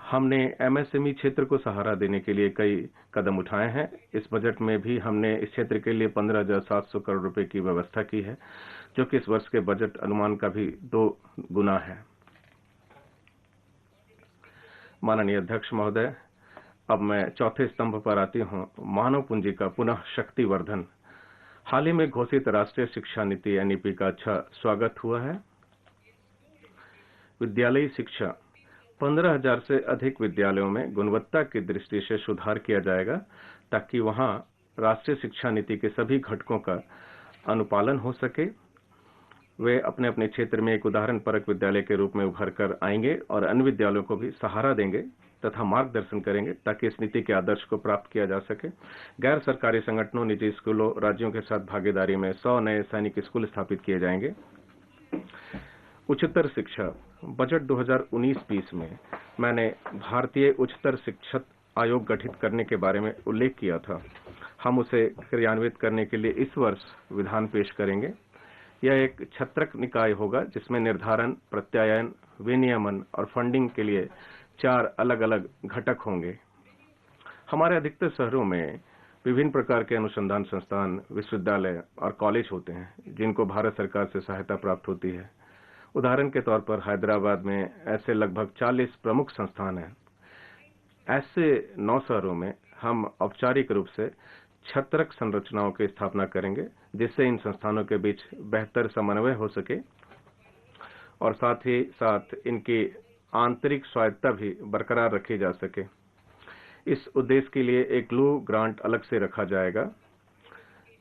हमने एमएसएमई क्षेत्र को सहारा देने के लिए कई कदम उठाए हैं। इस बजट में भी हमने इस क्षेत्र के लिए 15,700 करोड़ रुपए की व्यवस्था की है, जो कि इस वर्ष के बजट अनुमान का भी 2 गुना है। माननीय अध्यक्ष महोदय, अब मैं चौथे स्तंभ पर आती हूं, मानव पूंजी का पुनः शक्तिवर्धन। हाल ही में घोषित राष्ट्रीय शिक्षा नीति एनईपी का अच्छा स्वागत हुआ है। विद्यालयी शिक्षा, 15,000 से अधिक विद्यालयों में गुणवत्ता की दृष्टि से सुधार किया जाएगा ताकि वहां राष्ट्रीय शिक्षा नीति के सभी घटकों का अनुपालन हो सके। वे अपने अपने क्षेत्र में एक उदाहरण परक विद्यालय के रूप में उभर कर आएंगे और अन्य विद्यालयों को भी सहारा देंगे तथा मार्गदर्शन करेंगे ताकि इस नीति के आदर्श को प्राप्त किया जा सके। गैर सरकारी संगठनों, निजी स्कूलों, राज्यों के साथ भागीदारी में 100 नए सैनिक स्कूल स्थापित किए जाएंगे। उच्चतर शिक्षा, बजट 2019-20 में मैंने भारतीय उच्चतर शिक्षा आयोग गठित करने के बारे में उल्लेख किया था। हम उसे क्रियान्वित करने के लिए इस वर्ष विधान पेश करेंगे। यह एक छत्रक निकाय होगा जिसमें निर्धारण, प्रत्यायन, विनियमन और फंडिंग के लिए 4 अलग-अलग घटक होंगे। हमारे अधिकतर शहरों में विभिन्न प्रकार के अनुसंधान संस्थान, विश्वविद्यालय और कॉलेज होते हैं जिनको भारत सरकार से सहायता प्राप्त होती है। उदाहरण के तौर पर हैदराबाद में ऐसे लगभग 40 प्रमुख संस्थान हैं। ऐसे 9 शहरों में हम औपचारिक रूप से छत्रक संरचनाओं की स्थापना करेंगे जिससे इन संस्थानों के बीच बेहतर समन्वय हो सके और साथ ही साथ इनकी आंतरिक स्वायत्तता भी बरकरार रखी जा सके। इस उद्देश्य के लिए एक ग्लू ग्रांट अलग से रखा जाएगा।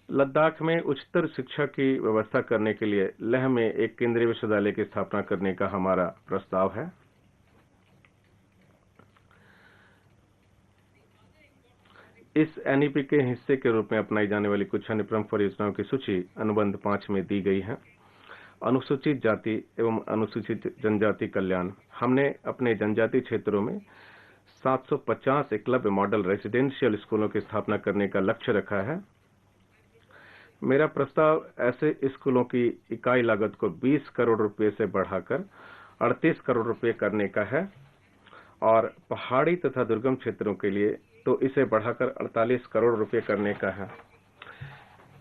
लद्दाख में उच्चतर शिक्षा की व्यवस्था करने के लिए लेह में एक केंद्रीय विश्वविद्यालय की स्थापना करने का हमारा प्रस्ताव है। इस एनईपी के हिस्से के रूप में अपनाई जाने वाली कुछ अन्य प्रमुख परियोजनाओं की सूची अनुबंध 5 में दी गई है। अनुसूचित जाति एवं अनुसूचित जनजाति कल्याण, हमने अपने जनजाति क्षेत्रों में 750 एकलव्य मॉडल रेजिडेंशियल स्कूलों की स्थापना करने का लक्ष्य रखा है। मेरा प्रस्ताव ऐसे स्कूलों की इकाई लागत को 20 करोड़ रुपए से बढ़ाकर 38 करोड़ रुपए करने का है और पहाड़ी तथा दुर्गम क्षेत्रों के लिए तो इसे बढ़ाकर 48 करोड़ रुपए करने का है।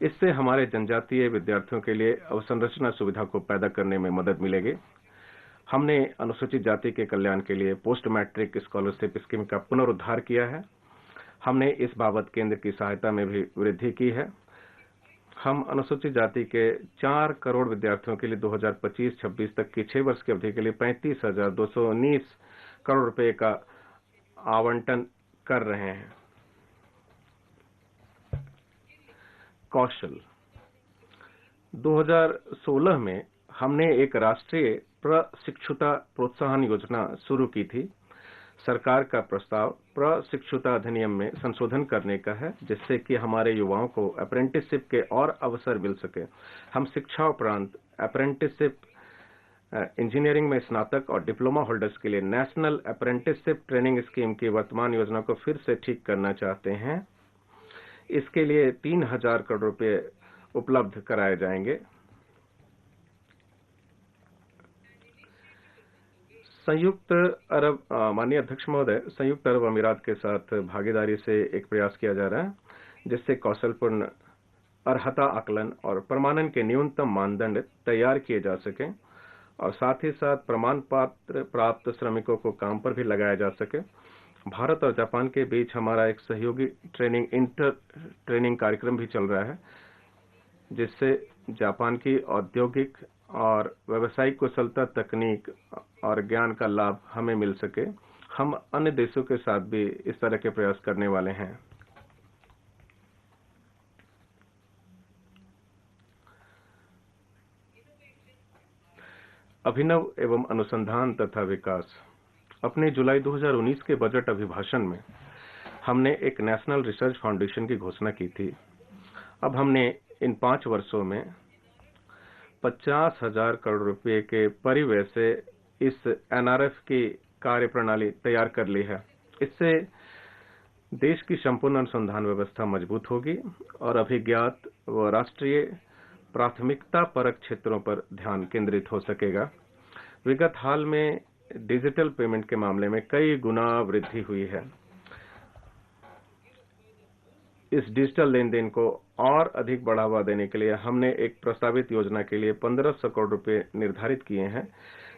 इससे हमारे जनजातीय विद्यार्थियों के लिए अवसंरचना सुविधा को पैदा करने में मदद मिलेगी। हमने अनुसूचित जाति के कल्याण के लिए पोस्ट मैट्रिक स्कॉलरशिप स्कीम का पुनरुद्धार किया है। हमने इस बाबत केंद्र की सहायता में भी वृद्धि की है। हम अनुसूचित जाति के 4 करोड़ विद्यार्थियों के लिए 2025-26 तक की 6 वर्ष की अवधि के लिए 35,219 करोड़ रुपए का आवंटन कर रहे हैं। कौशल 2016 में हमने एक राष्ट्रीय प्रशिक्षुता प्रोत्साहन योजना शुरू की थी। सरकार का प्रस्ताव प्रशिक्षुता अधिनियम में संशोधन करने का है, जिससे कि हमारे युवाओं को अप्रेंटिसशिप के और अवसर मिल सके। हम शिक्षा उपरांत अप्रेंटिसशिप, इंजीनियरिंग में स्नातक और डिप्लोमा होल्डर्स के लिए नेशनल अप्रेंटिसशिप ट्रेनिंग स्कीम की वर्तमान योजना को फिर से ठीक करना चाहते हैं। इसके लिए 3,000 करोड़ रुपए उपलब्ध कराए जाएंगे। माननीय अध्यक्ष महोदय, संयुक्त अरब अमीरात के साथ भागीदारी से एक प्रयास किया जा रहा है, जिससे कौशलपूर्ण अर्हता आकलन और प्रमाणन के न्यूनतम मानदंड तैयार किए जा सकें और साथ ही साथ प्रमाण पत्र प्राप्त श्रमिकों को काम पर भी लगाया जा सके। भारत और जापान के बीच हमारा एक सहयोगी ट्रेनिंग कार्यक्रम भी चल रहा है, जिससे जापान की औद्योगिक और व्यावसायिक कुशलता, तकनीक और ज्ञान का लाभ हमें मिल सके। हम अन्य देशों के साथ भी इस तरह के प्रयास करने वाले हैं। अभिनव एवं अनुसंधान तथा विकास। अपने जुलाई 2019 के बजट अभिभाषण में हमने एक नेशनल रिसर्च फाउंडेशन की घोषणा की थी। अब हमने इन 5 वर्षों में 50,000 करोड़ रुपए के परिव्यय से इस एनआरएफ की कार्यप्रणाली तैयार कर ली है। इससे देश की संपूर्ण अनुसंधान व्यवस्था मजबूत होगी और अभिज्ञात व राष्ट्रीय प्राथमिकता परक क्षेत्रों पर ध्यान केंद्रित हो सकेगा। विगत हाल में डिजिटल पेमेंट के मामले में कई गुना वृद्धि हुई है। इस डिजिटल लेन देन को और अधिक बढ़ावा देने के लिए हमने एक प्रस्तावित योजना के लिए 1,500 करोड़ रुपए निर्धारित किए हैं,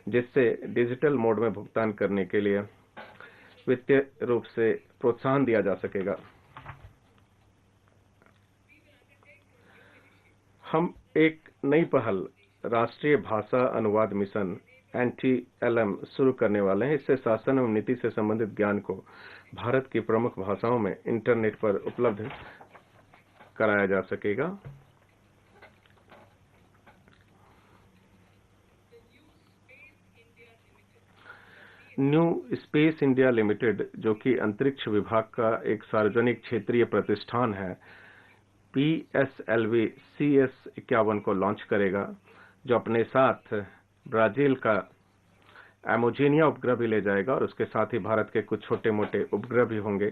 जिससे डिजिटल मोड में भुगतान करने के लिए वित्तीय रूप से प्रोत्साहन दिया जा सकेगा। हम एक नई पहल राष्ट्रीय भाषा अनुवाद मिशन NTLM शुरू करने वाले हैं। इससे शासन एवं नीति से संबंधित ज्ञान को भारत की प्रमुख भाषाओं में इंटरनेट पर उपलब्ध कराया जा सकेगा। न्यू स्पेस इंडिया लिमिटेड, जो कि अंतरिक्ष विभाग का एक सार्वजनिक क्षेत्रीय प्रतिष्ठान है, PSLV CS51 को लॉन्च करेगा, जो अपने साथ ब्राजील का एमोजेनिया उपग्रह भी ले जाएगा और उसके साथ ही भारत के कुछ छोटे मोटे उपग्रह भी होंगे।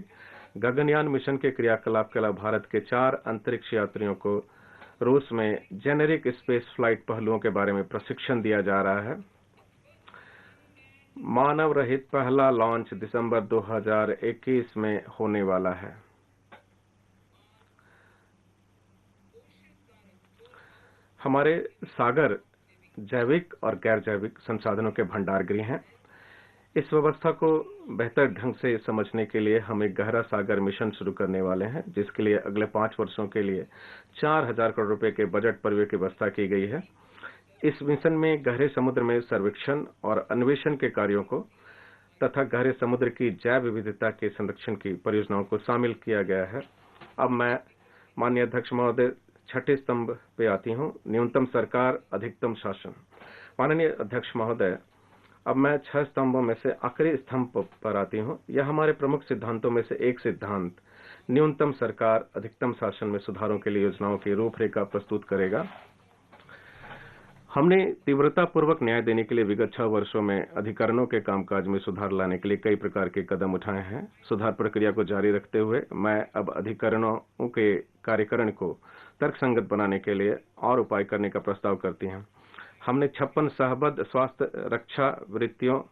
गगनयान मिशन के क्रियाकलाप के अलावा भारत के 4 अंतरिक्ष यात्रियों को रूस में जेनेरिक स्पेस फ्लाइट पहलुओं के बारे में प्रशिक्षण दिया जा रहा है। मानव रहित पहला लॉन्च दिसंबर 2021 में होने वाला है। हमारे सागर जैविक और गैर जैविक संसाधनों के भंडार गृह हैं। इस व्यवस्था को बेहतर ढंग से समझने के लिए हम एक गहरा सागर मिशन शुरू करने वाले हैं, जिसके लिए अगले 5 वर्षों के लिए 4,000 करोड़ रुपए के बजट परिव्यय की व्यवस्था की गई है। इस मिशन में गहरे समुद्र में सर्वेक्षण और अन्वेषण के कार्यों को तथा गहरे समुद्र की जैव विविधता के संरक्षण की परियोजनाओं को शामिल किया गया है। अब मैं माननीय अध्यक्ष महोदय 6ठे स्तंभ पे आती हूँ, न्यूनतम सरकार अधिकतम शासन। माननीय अध्यक्ष महोदय, अब मैं 6 स्तंभों में से आखिरी स्तंभ पर आती हूँ। यह हमारे प्रमुख सिद्धांतों में से एक सिद्धांत न्यूनतम सरकार अधिकतम शासन में सुधारों के लिए योजनाओं की रूपरेखा प्रस्तुत करेगा। हमने तीव्रतापूर्वक न्याय देने के लिए विगत 6 वर्षों में अधिकरणों के कामकाज में सुधार लाने के लिए कई प्रकार के कदम उठाए हैं। सुधार प्रक्रिया को जारी रखते हुए मैं अब अधिकरणों के कार्यकरण को तर्कसंगत बनाने के लिए और उपाय करने का प्रस्ताव करती हूं। हमने 56 सहबद्ध स्वास्थ्य रक्षा वृत्तियों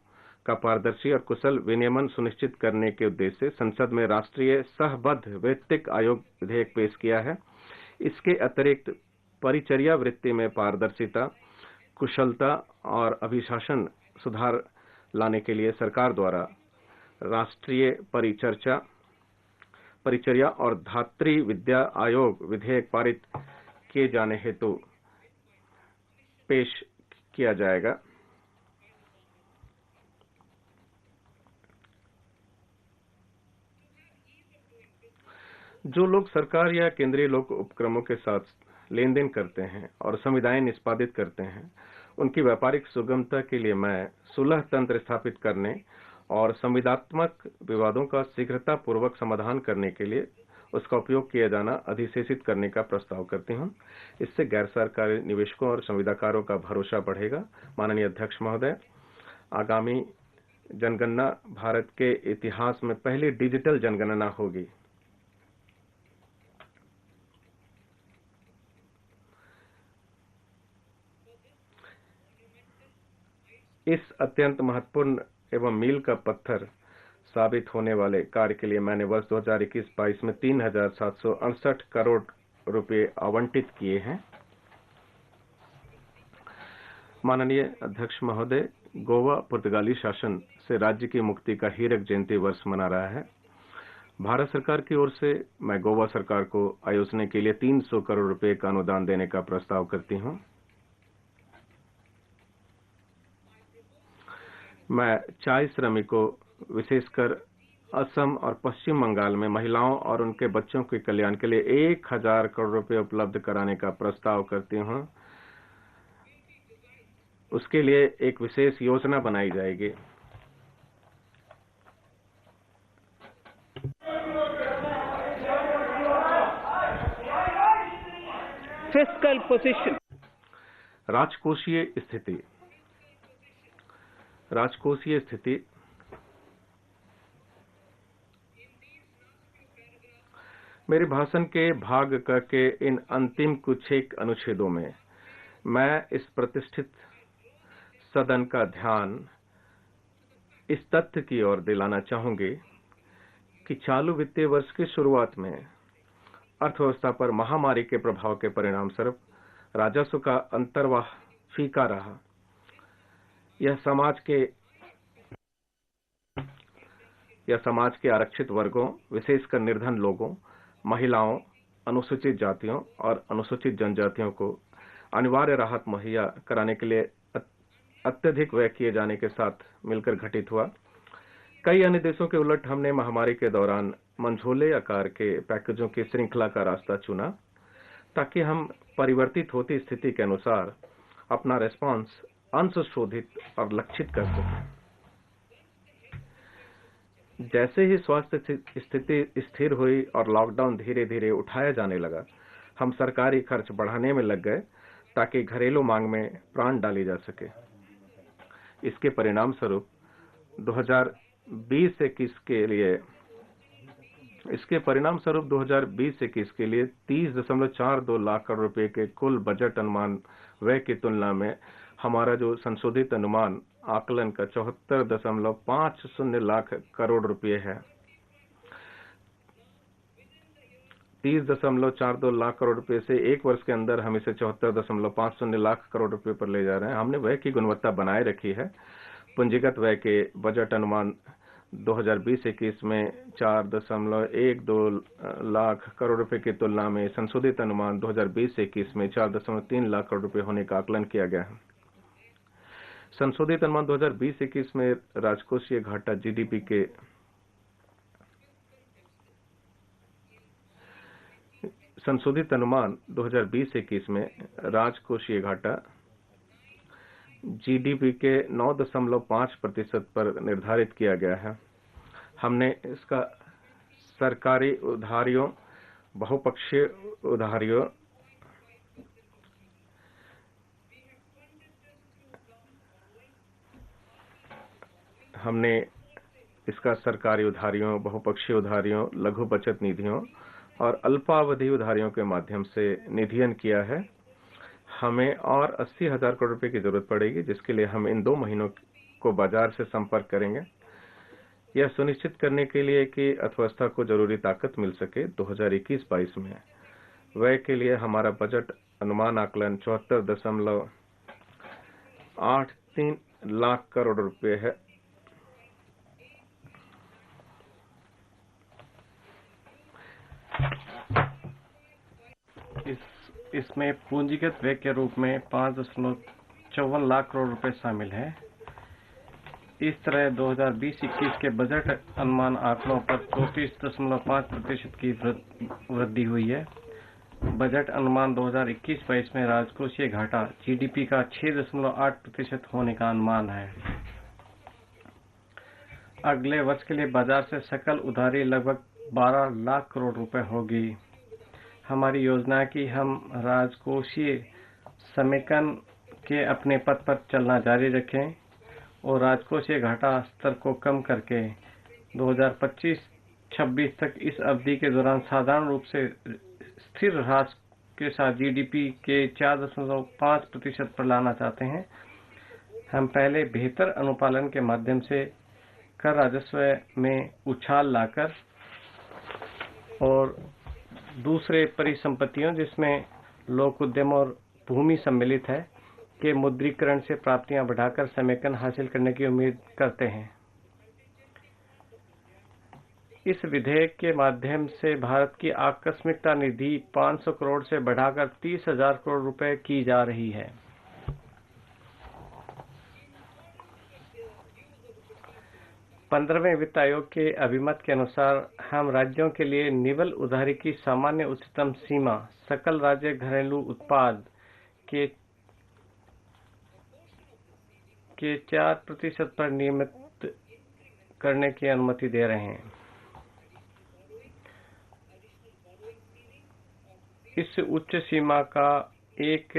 का पारदर्शी और कुशल विनियमन सुनिश्चित करने के उद्देश्य से संसद में राष्ट्रीय सहबद्ध वैयक्तिक आयोग विधेयक पेश किया है। इसके अतिरिक्त परिचर्या वृत्ति में पारदर्शिता, कुशलता और अभिशासन सुधार लाने के लिए सरकार द्वारा राष्ट्रीय परिचर्या और धात्री विद्या आयोग विधेयक पारित किए जाने हेतु पेश किया जाएगा। जो लोग सरकार या केंद्रीय लोक उपक्रमों के साथ लेन देन करते हैं और संविदाएं निष्पादित करते हैं, उनकी व्यापारिक सुगमता के लिए मैं सुलह तंत्र स्थापित करने और संविदात्मक विवादों का शीघ्रता पूर्वक समाधान करने के लिए उसका उपयोग किया जाना अधिशेषित करने का प्रस्ताव करती हूं। इससे गैर सरकारी निवेशकों और संविदाकारों का भरोसा बढ़ेगा। माननीय अध्यक्ष महोदय, आगामी जनगणना भारत के इतिहास में पहली डिजिटल जनगणना होगी। इस अत्यंत महत्वपूर्ण एवं मील का पत्थर साबित होने वाले कार्य के लिए मैंने वर्ष 2021-22 में 3,768 करोड़ रुपए आवंटित किए हैं। माननीय अध्यक्ष महोदय, गोवा पुर्तगाली शासन से राज्य की मुक्ति का हीरक जयंती वर्ष मना रहा है। भारत सरकार की ओर से मैं गोवा सरकार को आयोजन के लिए 300 करोड़ रुपए का अनुदान देने का प्रस्ताव करती हूं। मैं चाय श्रमिकों, विशेषकर असम और पश्चिम बंगाल में महिलाओं और उनके बच्चों के कल्याण के लिए 1,000 करोड़ रुपए उपलब्ध कराने का प्रस्ताव करती हूं। उसके लिए एक विशेष योजना बनाई जाएगी। Fiscal position. राजकोषीय स्थिति मेरे भाषण के भाग क के इन अंतिम कुछ एक अनुच्छेदों में मैं इस प्रतिष्ठित सदन का ध्यान इस तथ्य की ओर दिलाना चाहूंगी कि चालू वित्तीय वर्ष की शुरुआत में अर्थव्यवस्था पर महामारी के प्रभाव के परिणाम स्वरूप राजस्व का अंतर्वाह फीका रहा। यह समाज के आरक्षित वर्गों, विशेषकर निर्धन लोगों, महिलाओं, अनुसूचित जातियों और अनुसूचित जनजातियों को अनिवार्य राहत मुहैया कराने के लिए अत्यधिक व्यय किए जाने के साथ मिलकर घटित हुआ। कई अन्य देशों के उलट हमने महामारी के दौरान मंझोले आकार के पैकेजों की श्रृंखला का रास्ता चुना ताकि हम परिवर्तित होती स्थिति के अनुसार अपना रिस्पांस अंशशोधित और लक्षित कर सकें। जैसे ही स्वास्थ्य स्थिति स्थिर हुई और लॉकडाउन धीरे धीरे उठाया जाने लगा, हम सरकारी खर्च बढ़ाने में लग गए ताकि घरेलू मांग में प्राण डाली जा सके। इसके परिणाम स्वरूप 2020-21 के लिए 30.42 लाख करोड़ रुपए के कुल बजट अनुमान व्यय की तुलना में हमारा जो संशोधित अनुमान आकलन का 74.50 लाख करोड़ रुपए है। 30.42 लाख करोड़ रुपए से एक वर्ष के अंदर हम इसे 74.50 लाख करोड़ रुपए पर ले जा रहे हैं। हमने व्यय की गुणवत्ता बनाए रखी है। पूंजीगत व्यय के बजट अनुमान 2020-21 में 4.12 लाख करोड़ रुपए की तुलना में संशोधित अनुमान 2020-21 में 4.3 लाख करोड़ रुपए होने का आकलन किया गया है। संशोधित अनुमान 2020-21 में राजकोषीय घाटा जीडीपी के संशोधित अनुमान 2020-21 में राजकोषीय घाटा जीडीपी के 9.5% पर निर्धारित किया गया है। हमने इसका सरकारी उधारियों, बहुपक्षीय उधारियों हमने इसका सरकारी उधारियों, बहुपक्षीय उधारियों, लघु बचत निधियों और अल्पावधि उधारियों के माध्यम से निधियन किया है। हमें और 80,000 करोड़ रुपए की जरूरत पड़ेगी, जिसके लिए हम इन 2 महीनों को बाजार से संपर्क करेंगे, यह सुनिश्चित करने के लिए कि अर्थव्यवस्था को जरूरी ताकत मिल सके। 2021-22 में व्यय के लिए हमारा बजट अनुमान आकलन 74.83 लाख करोड़ रुपए है। इसमें पूंजीगत व्यय के रूप में 5.54 लाख करोड़ रुपए शामिल है। इस तरह 2020-21 के बजट अनुमान आंकड़ों पर 34.5% की वृद्धि हुई है। बजट अनुमान 2021-22 में राजकोषीय घाटा जीडीपी का 6.8% होने का अनुमान है। अगले वर्ष के लिए बाजार से सकल उधारी लगभग 12 लाख करोड़ रुपए होगी। हमारी योजना है कि हम राजकोषीय समेकन के अपने पथ पर चलना जारी रखें और राजकोषीय घाटा स्तर को कम करके 2025-26 तक इस अवधि के दौरान साधारण रूप से स्थिर ह्रास के साथ जीडीपी के 4.5% पर लाना चाहते हैं। हम पहले बेहतर अनुपालन के माध्यम से कर राजस्व में उछाल लाकर और दूसरे परिसंपत्तियों, जिसमें लोक उद्यम और भूमि सम्मिलित है, के मुद्रीकरण से प्राप्तियां बढ़ाकर समेकन हासिल करने की उम्मीद करते हैं। इस विधेयक के माध्यम से भारत की आकस्मिकता निधि 500 करोड़ से बढ़ाकर 30,000 करोड़ रुपए की जा रही है। पंद्रहवें वित्त आयोग के अभिमत के अनुसार हम राज्यों के लिए निवल उधारी की सामान्य उच्चतम सीमा सकल राज्य घरेलू उत्पाद के 4% पर नियमित करने की अनुमति दे रहे हैं। इस उच्च सीमा का एक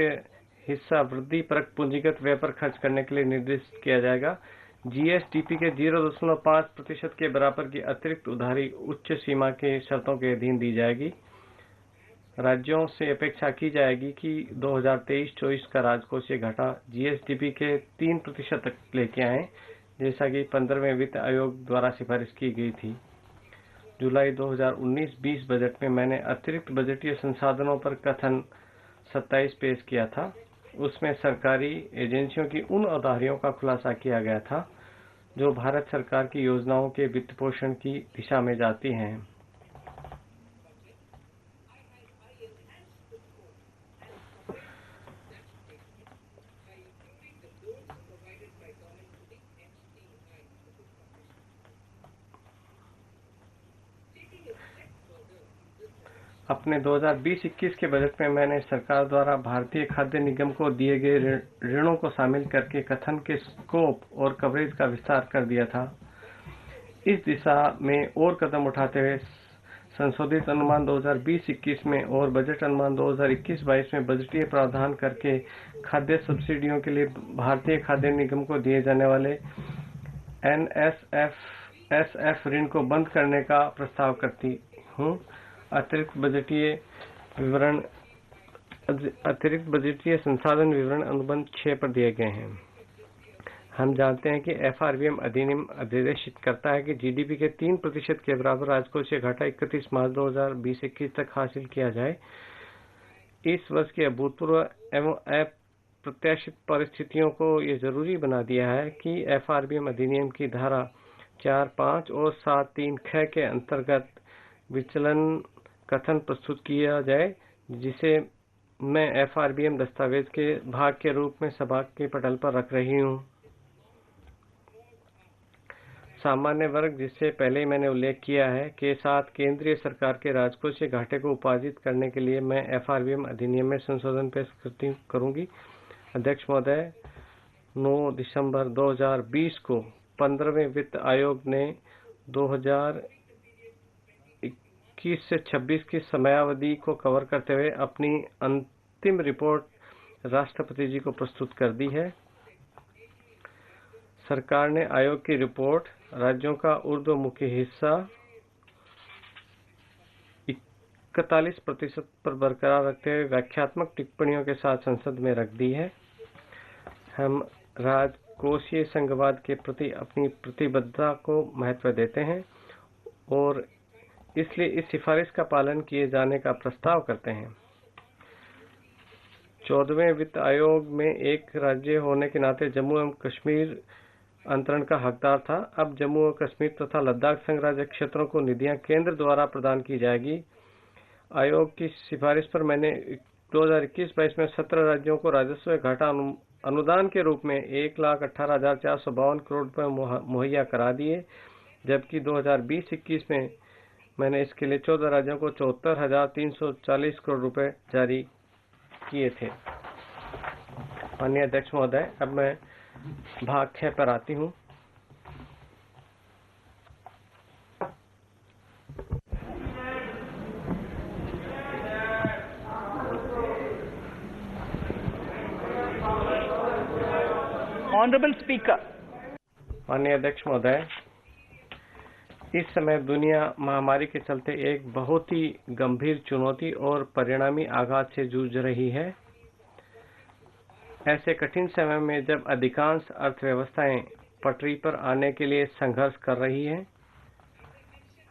हिस्सा वृद्धि परक पूंजीगत व्यय पर खर्च करने के लिए निर्दिष्ट किया जाएगा। जीएसडीपी के 0.5% के बराबर की अतिरिक्त उधारी उच्च सीमा के शर्तों के अधीन दी जाएगी। राज्यों से अपेक्षा की जाएगी कि 2023-24 का राजकोषीय घाटा जीएसडीपी के 3% तक लेके आए, जैसा कि 15वें वित्त आयोग द्वारा सिफारिश की गई थी। जुलाई 2019-20 बजट में मैंने अतिरिक्त बजटीय संसाधनों पर कथन 27 पेश किया था। उसमें सरकारी एजेंसियों की उन उधारियों का खुलासा किया गया था जो भारत सरकार की योजनाओं के वित्त पोषण की दिशा में जाती हैं। अपने 2020-21 के बजट में मैंने सरकार द्वारा भारतीय खाद्य निगम को दिए गए ऋणों को शामिल करके कथन के स्कोप और कवरेज का विस्तार कर दिया था। इस दिशा में और कदम उठाते हुए संशोधित अनुमान 2020-21 में और बजट अनुमान 2021-22 में बजटीय प्रावधान करके खाद्य सब्सिडियों के लिए भारतीय खाद्य निगम को दिए जाने वाले एनएसएफ ऋण को बंद करने का प्रस्ताव करती हूँ। अतिरिक्त बजटीय संसाधन विवरण अनुबंध 6 पर दिए गए हैं। हम जानते हैं कि एफआरबीएम अधिनियम निर्देशित करता है कि जीडीपी के 3% के बराबर राजकोषीय घाटा 31 मार्च 2020-21 तक हासिल किया जाए। इस वर्ष की अभूतपूर्व एवं अप्रत्याशित परिस्थितियों को ये जरूरी बना दिया है कि एफआरबीएम अधिनियम की धारा 4, 5 और 7, 3 ख के अंतर्गत विचलन कथन प्रस्तुत किया जाए, जिसे मैं एफआरबीएम दस्तावेज के भाग के रूप में सभा के पटल पर रख रही हूँ। सामान्य वर्ग, जिससे पहले मैंने उल्लेख किया है, के साथ केंद्रीय सरकार के राजकोषीय घाटे को उपार्जित करने के लिए मैं एफआरबीएम अधिनियम में संशोधन पेश करूंगी। अध्यक्ष महोदय, 9 दिसंबर 2020 को 15वें वित्त आयोग ने 2021 से 26 की समयावधि को कवर करते हुए अपनी अंतिम रिपोर्ट राष्ट्रपति जी को प्रस्तुत कर दी है। सरकार ने आयोग की रिपोर्ट राज्यों का ऊर्ध्वमुखी हिस्सा 41% पर बरकरार रखते हुए व्याख्यात्मक टिप्पणियों के साथ संसद में रख दी है। हम राजकोषीय संघवाद के प्रति अपनी प्रतिबद्धता को महत्व देते हैं और इसलिए इस सिफारिश का पालन किए जाने का प्रस्ताव करते हैं। 14वें वित्त आयोग में एक राज्य होने के नाते जम्मू एवं कश्मीर अंतरण का हकदार था। अब जम्मू और कश्मीर तथा लद्दाख संघ राज्य क्षेत्रों को निधियां केंद्र द्वारा प्रदान की जाएगी। आयोग की सिफारिश पर मैंने 2021-22 में 17 राज्यों को राजस्व घाटा अनुदान के रूप में 1,18,452 करोड़ रुपए मुहैया करा दिए, जबकि 2020-21 में मैंने इसके लिए 14 राज्यों को 74,340 करोड़ रुपए जारी किए थे। माननीय अध्यक्ष महोदय, अब मैं भाग 6 पर आती हूँ। Honorable Speaker, माननीय अध्यक्ष महोदय, इस समय दुनिया महामारी के चलते एक बहुत ही गंभीर चुनौती और परिणामी आघात से जूझ रही है। ऐसे कठिन समय में जब अधिकांश अर्थव्यवस्थाएं पटरी पर आने के लिए संघर्ष कर रही हैं,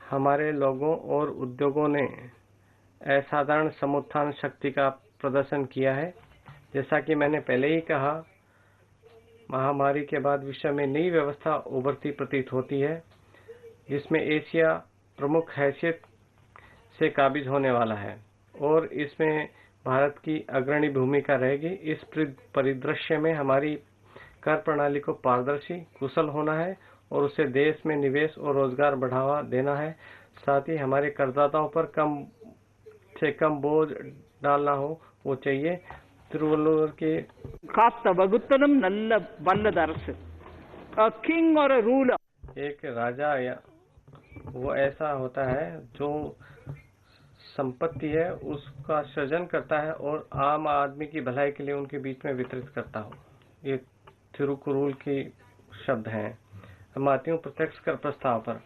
हमारे लोगों और उद्योगों ने असाधारण समुत्थान शक्ति का प्रदर्शन किया है। जैसा कि मैंने पहले ही कहा, महामारी के बाद विश्व में नई व्यवस्था उभरती प्रतीत होती है, जिसमें एशिया प्रमुख हैसियत से काबिज होने वाला है और इसमें भारत की अग्रणी भूमिका रहेगी। इस परिदृश्य में हमारी कर प्रणाली को पारदर्शी, कुशल होना है और उसे देश में निवेश और रोजगार बढ़ावा देना है। साथ ही हमारे करदाताओं पर कम से कम बोझ डालना हो वो चाहिए। तिरुवल्लुवर के காத்த வகுத்தலும் நல்ல வல்லதரசு, a king or a ruler, एक राजा या वो ऐसा होता है जो संपत्ति है उसका सृजन करता है और आम आदमी की भलाई के लिए उनके बीच में वितरित करता हो। ये तिरुकुरुल के शब्द हैं। हम आती हूँ प्रत्यक्ष कर प्रस्ताव पर।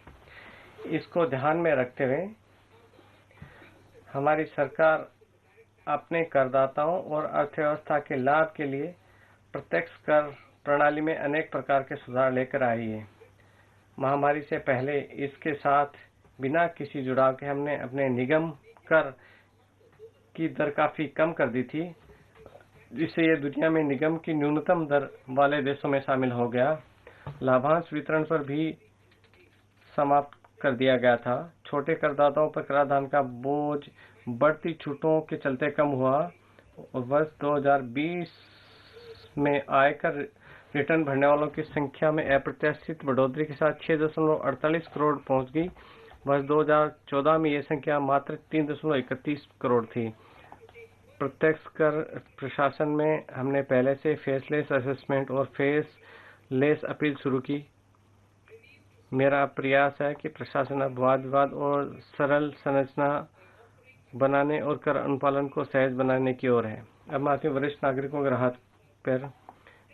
इसको ध्यान में रखते हुए हमारी सरकार अपने करदाताओं और अर्थव्यवस्था के लाभ के लिए प्रत्यक्ष कर प्रणाली में अनेक प्रकार के सुधार लेकर आई है। महामारी से पहले इसके साथ बिना किसी जुड़ाव के हमने अपने निगम कर की दर काफी कम कर दी थी, जिससे ये दुनिया में निगम की न्यूनतम दर वाले देशों में शामिल हो गया। लाभांश वितरण पर भी समाप्त कर दिया गया था। छोटे करदाताओं पर कराधान का बोझ बढ़ती छूटों के चलते कम हुआ और वर्ष 2020 में आयकर रिटर्न भरने वालों की संख्या में अप्रत्याशित बढ़ोतरी के साथ 6.48 करोड़ पहुंच गई। वर्ष 2014 में यह संख्या मात्र 3.31 करोड़ थी। प्रत्यक्ष कर प्रशासन में हमने पहले से फेसलेस असेसमेंट और फेसलेस अपील शुरू की। मेरा प्रयास है कि प्रशासन अब वाद विवाद और सरल संरचना बनाने और कर अनुपालन को सहज बनाने की ओर है। अब मैं आती हूँ वरिष्ठ नागरिकों के राहत पर।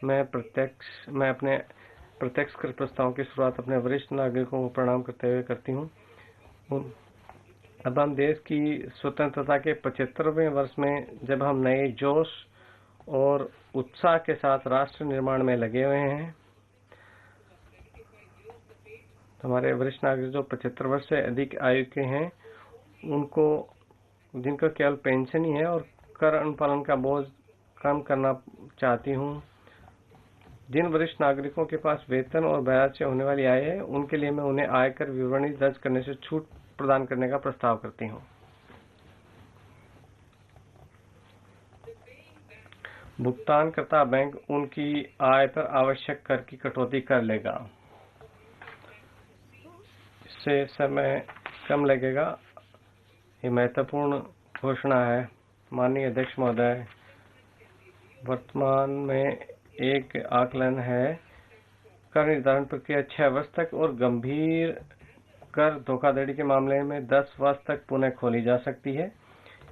मैं अपने प्रत्यक्ष कर प्रस्ताव की शुरुआत अपने वरिष्ठ नागरिकों को प्रणाम करते हुए करती हूँ। अब हम देश की स्वतंत्रता के 75वें वर्ष में जब हम नए जोश और उत्साह के साथ राष्ट्र निर्माण में लगे हुए हैं, हमारे वरिष्ठ नागरिक जो 75 वर्ष से अधिक आयु के हैं, जिनको केवल पेंशन ही है और कर अनुपालन का बोझ कम करना चाहती हूँ। जिन वरिष्ठ नागरिकों के पास वेतन और ब्याज से होने वाली आय है, उनके लिए मैं उन्हें आयकर विवरणी दर्ज करने से छूट प्रदान करने का प्रस्ताव करती हूँ। भुगतानकर्ता बैंक उनकी आय पर आवश्यक कर की कटौती कर लेगा। इससे समय कम लगेगा। ये महत्वपूर्ण घोषणा है। माननीय अध्यक्ष महोदय, वर्तमान में एक आकलन है, कर निर्धारण प्रक्रिया 6 वर्ष तक और गंभीर कर धोखाधड़ी के मामले में 10 वर्ष तक पुनः खोली जा सकती है।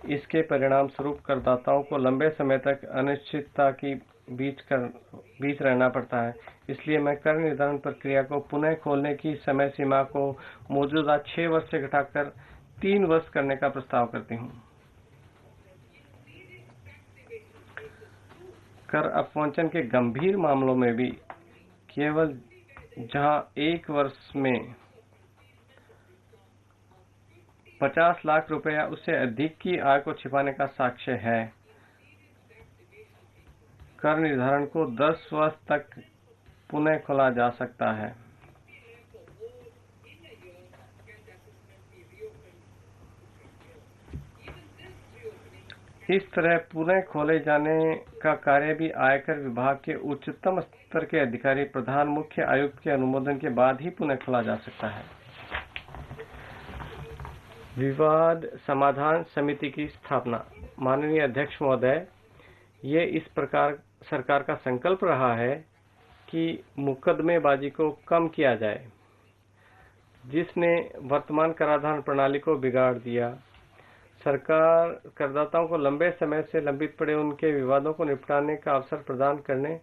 इसके परिणाम स्वरूप करदाताओं को लंबे समय तक अनिश्चितता की बीच रहना पड़ता है। इसलिए मैं कर निर्धारण प्रक्रिया को पुनः खोलने की समय सीमा को मौजूदा 6 वर्ष से घटाकर 3 वर्ष करने का प्रस्ताव करती हूँ। कर अपवंचन के गंभीर मामलों में भी केवल जहां 1 वर्ष में 50 लाख रुपए या उससे अधिक की आय को छिपाने का साक्ष्य है, कर निर्धारण को 10 वर्ष तक पुनः खोला जा सकता है। इस तरह पुनः खोले जाने का कार्य भी आयकर विभाग के उच्चतम स्तर के अधिकारी प्रधान मुख्य आयुक्त के अनुमोदन के बाद ही पुनः खोला जा सकता है। विवाद समाधान समिति की स्थापना। माननीय अध्यक्ष महोदय, ये इस प्रकार सरकार का संकल्प रहा है कि मुकदमेबाजी को कम किया जाए, जिसने वर्तमान कराधान प्रणाली को बिगाड़ दिया। सरकार करदाताओं को लंबे समय से लंबित पड़े उनके विवादों को निपटाने का अवसर प्रदान करने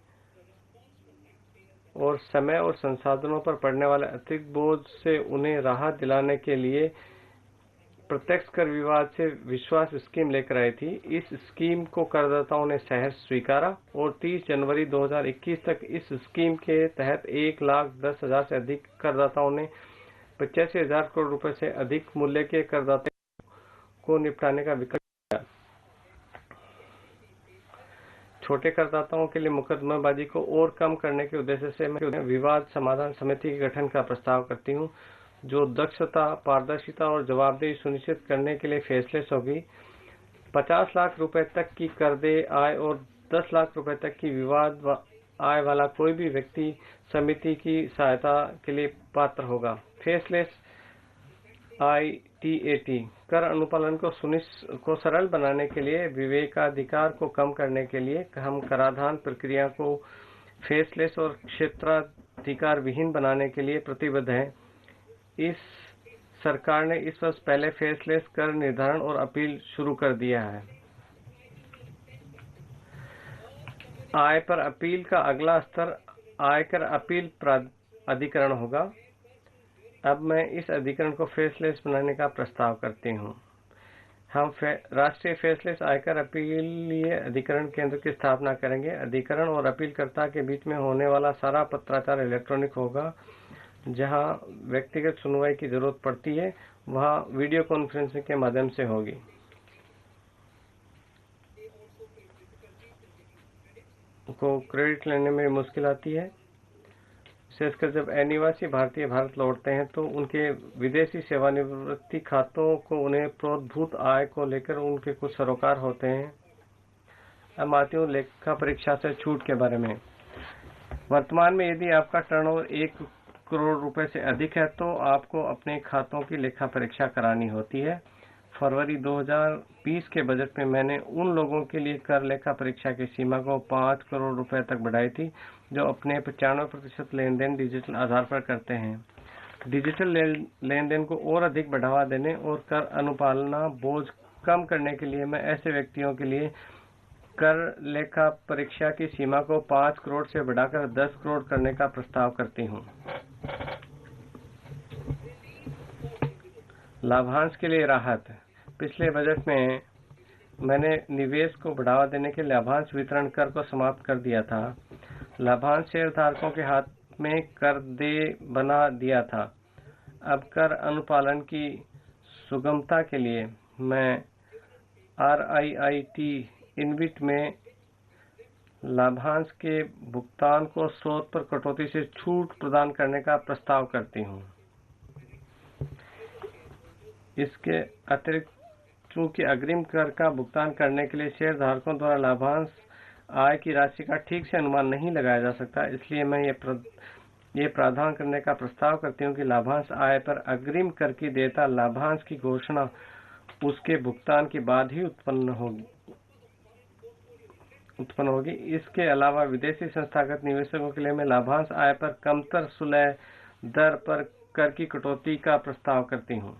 और समय और संसाधनों पर पड़ने वाले अतिरिक्त बोझ से उन्हें राहत दिलाने के लिए प्रत्यक्ष कर विवाद से विश्वास स्कीम लेकर आई थी। इस स्कीम को करदाताओं ने सहर्ष स्वीकारा और 30 जनवरी 2021 तक इस स्कीम के तहत 1,10,000 से अधिक करदाताओं ने 85,000 करोड़ रुपए से अधिक मूल्य के करदाताओं को निपटाने का विकल्प दिया। छोटे करदाताओं के लिए मुकदमेबाजी को और कम करने के उद्देश्य से मैं विवाद समाधान समिति के गठन का प्रस्ताव करती हूं, जो दक्षता, पारदर्शिता और जवाबदेही सुनिश्चित करने के लिए फेसलेस होगी। 50 लाख रुपए तक की कर देय आय और 10 लाख रुपए तक की विवाद आय वाला कोई भी व्यक्ति समिति की सहायता के लिए पात्र होगा। फेसलेस ITAT कर अनुपालन को सरल बनाने के लिए, विवेकाधिकार को कम करने के लिए हम कराधान प्रक्रिया को फेसलेस और क्षेत्राधिकार विहीन बनाने के लिए प्रतिबद्ध हैं। इस सरकार ने इस वर्ष पहले फेसलेस कर निर्धारण और अपील शुरू कर दिया है। आय पर अपील का अगला स्तर आयकर अपील अधिकरण होगा। अब मैं इस अधिकरण को फेसलेस बनाने का प्रस्ताव करती हूँ। हम राष्ट्रीय फेसलेस आयकर अपीलीय अधिकरण केंद्र की स्थापना करेंगे। अधिकरण और अपीलकर्ता के बीच में होने वाला सारा पत्राचार इलेक्ट्रॉनिक होगा। जहां व्यक्तिगत सुनवाई की जरूरत पड़ती है, वहां वीडियो कॉन्फ्रेंसिंग के माध्यम से होगी। को क्रेडिट लेने में मुश्किल आती है, विशेषकर जब अनिवासी भारतीय भारत लौटते हैं तो उनके विदेशी सेवानिवृत्ति खातों को उन्हें प्रोद्भूत आय को लेकर उनके कुछ सरोकार होते हैं। अब आती हूँ लेखा परीक्षा से छूट के बारे में। वर्तमान में यदि आपका टर्नओवर 1 करोड़ रुपए से अधिक है तो आपको अपने खातों की लेखा परीक्षा करानी होती है। फरवरी 2020 के बजट में मैंने उन लोगों के लिए कर लेखा परीक्षा की सीमा को 5 करोड़ रुपए तक बढ़ाई थी जो अपने 95% लेन देन डिजिटल आधार पर करते हैं। डिजिटल लेन देन को और अधिक बढ़ावा देने और कर अनुपालना बोझ कम करने के लिए मैं ऐसे व्यक्तियों के लिए कर लेखा परीक्षा की सीमा को 5 करोड़ से बढ़ाकर 10 करोड़ करने का प्रस्ताव करती हूँ। लाभांश के लिए राहत। पिछले बजट में मैंने निवेश को बढ़ावा देने के लाभांश वितरण कर को समाप्त कर दिया था। लाभांश शेयरधारकों के हाथ में कर देय बना दिया था। अब कर अनुपालन की सुगमता के लिए मैं RIIT इनविट में लाभांश के भुगतान को स्रोत पर कटौती से छूट प्रदान करने का प्रस्ताव करती हूँ। इसके अतिरिक्त चूंकि अग्रिम कर का भुगतान करने के लिए शेयरधारकों द्वारा लाभांश आय की राशि का ठीक से अनुमान नहीं लगाया जा सकता, इसलिए मैं ये प्रावधान करने का प्रस्ताव करती हूँ कि लाभांश आय पर अग्रिम कर की देयता लाभांश की घोषणा उसके भुगतान के बाद ही उत्पन्न होगी। इसके अलावा विदेशी संस्थागत निवेशकों के लिए मैं लाभांश आय पर कमतर सुलह दर पर कर की कटौती का प्रस्ताव करती हूँ।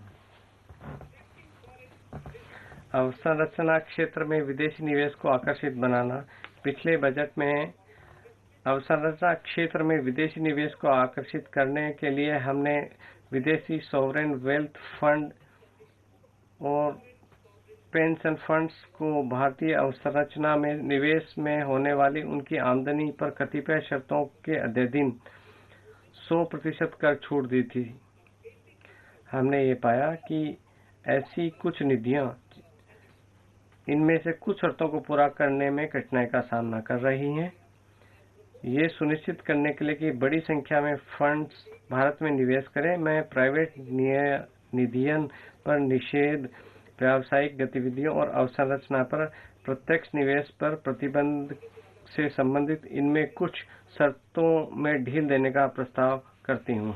अवसंरचना क्षेत्र में विदेशी निवेश को आकर्षित बनाना। पिछले बजट में अवसंरचना क्षेत्र में विदेशी निवेश को आकर्षित करने के लिए हमने विदेशी सॉवरेन वेल्थ फंड और पेंशन फंड्स को भारतीय अवसंरचना में निवेश में होने वाली उनकी आमदनी पर कतिपय शर्तों के अधीन 100% कर छूट दी थी। हमने ये पाया कि ऐसी कुछ निधियां इनमें से कुछ शर्तों को पूरा करने में कठिनाई का सामना कर रही हैं। ये सुनिश्चित करने के लिए कि बड़ी संख्या में फंड्स भारत में निवेश करें, मैं प्राइवेट निधियन पर निषेध, व्यावसायिक गतिविधियों और अवसंरचना पर प्रत्यक्ष निवेश पर प्रतिबंध से संबंधित इनमें कुछ शर्तों में ढील देने का प्रस्ताव करती हूँ।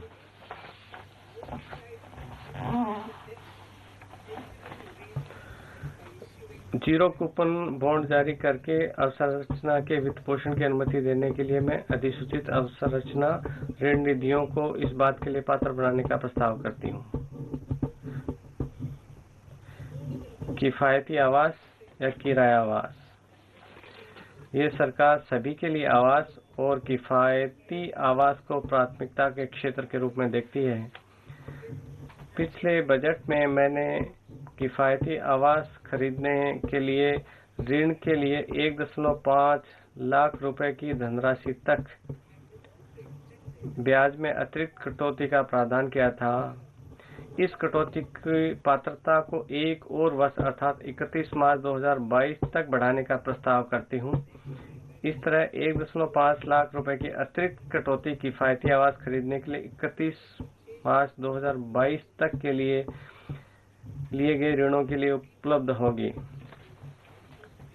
जीरो कूपन बॉन्ड जारी करके अवसंरचना के वित्त पोषण की अनुमति देने के लिए मैं अधिसूचित अवसंरचना ऋण निधियों को इस बात के लिए पात्र बनाने का प्रस्ताव करती हूँ। किफायती आवास या किराया आवास, ये सरकार सभी के लिए आवास और किफायती आवास को प्राथमिकता के क्षेत्र के रूप में देखती है। पिछले बजट में मैंने किफायती आवास खरीदने के लिए ऋण के लिए 1.5 लाख रुपए की धनराशि तक ब्याज में अतिरिक्त कटौती का प्रावधान किया था। इस कटौती की पात्रता को एक और वर्ष अर्थात 31 मार्च 2022 तक बढ़ाने का प्रस्ताव करती हूँ। इस तरह 1.5 लाख रुपए की अतिरिक्त कटौती किफायती आवास खरीदने के लिए 31 मार्च 2022 तक के लिए गए ऋणों के लिए उपलब्ध होगी।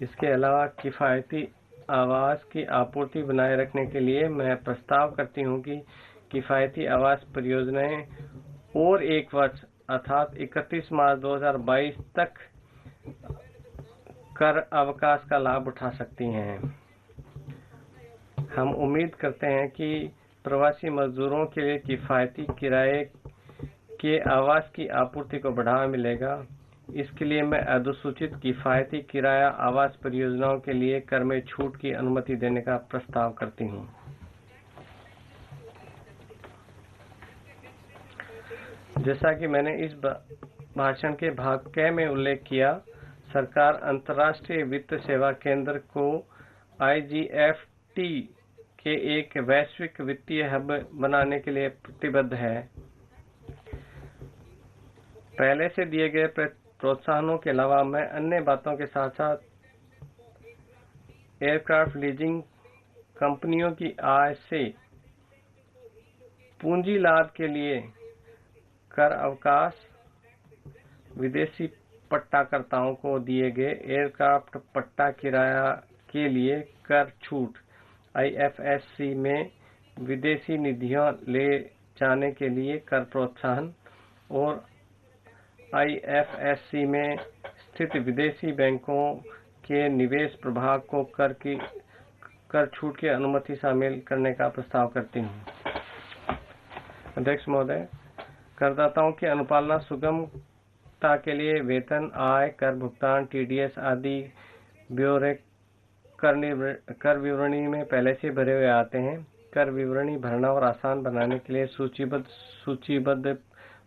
इसके अलावा किफायती आवास की आपूर्ति बनाए रखने के लिए मैं प्रस्ताव करती हूं कि किफायती आवास परियोजनाएं और एक वर्ष अर्थात 31 मार्च 2022 तक कर अवकाश का लाभ उठा सकती हैं। हम उम्मीद करते हैं कि प्रवासी मजदूरों के लिए किफायती किराए के आवास की आपूर्ति को बढ़ावा मिलेगा। इसके लिए मैं अधिसूचित किफायती किराया आवास परियोजनाओं के लिए कर में छूट की अनुमति देने का प्रस्ताव करती हूँ। जैसा कि मैंने इस भाषण के भाग क में उल्लेख किया, सरकार अंतर्राष्ट्रीय वित्त सेवा केंद्र को IGFT के एक वैश्विक वित्तीय हब बनाने के लिए प्रतिबद्ध है। पहले से दिए गए प्रोत्साहनों के अलावा मैं अन्य बातों के साथ साथ एयरक्राफ्ट लीजिंग कंपनियों की आय से पूंजी लाभ के लिए कर अवकाश, विदेशी पट्टाकर्ताओं को दिए गए एयरक्राफ्ट पट्टा किराया के लिए कर छूट, IFSC में विदेशी निधियां ले जाने के लिए कर प्रोत्साहन और IFSC में स्थित विदेशी बैंकों के निवेश प्रभाग को कर छूट की अनुमति शामिल करने का प्रस्ताव करती हूँ। अध्यक्ष महोदय, करदाताओं की अनुपालना सुगमता के लिए वेतन, आय, कर भुगतान, TDS आदि ब्यौरे कर विवरणी में पहले से भरे हुए आते हैं। कर विवरणी भरना और आसान बनाने के लिए सूचीबद्ध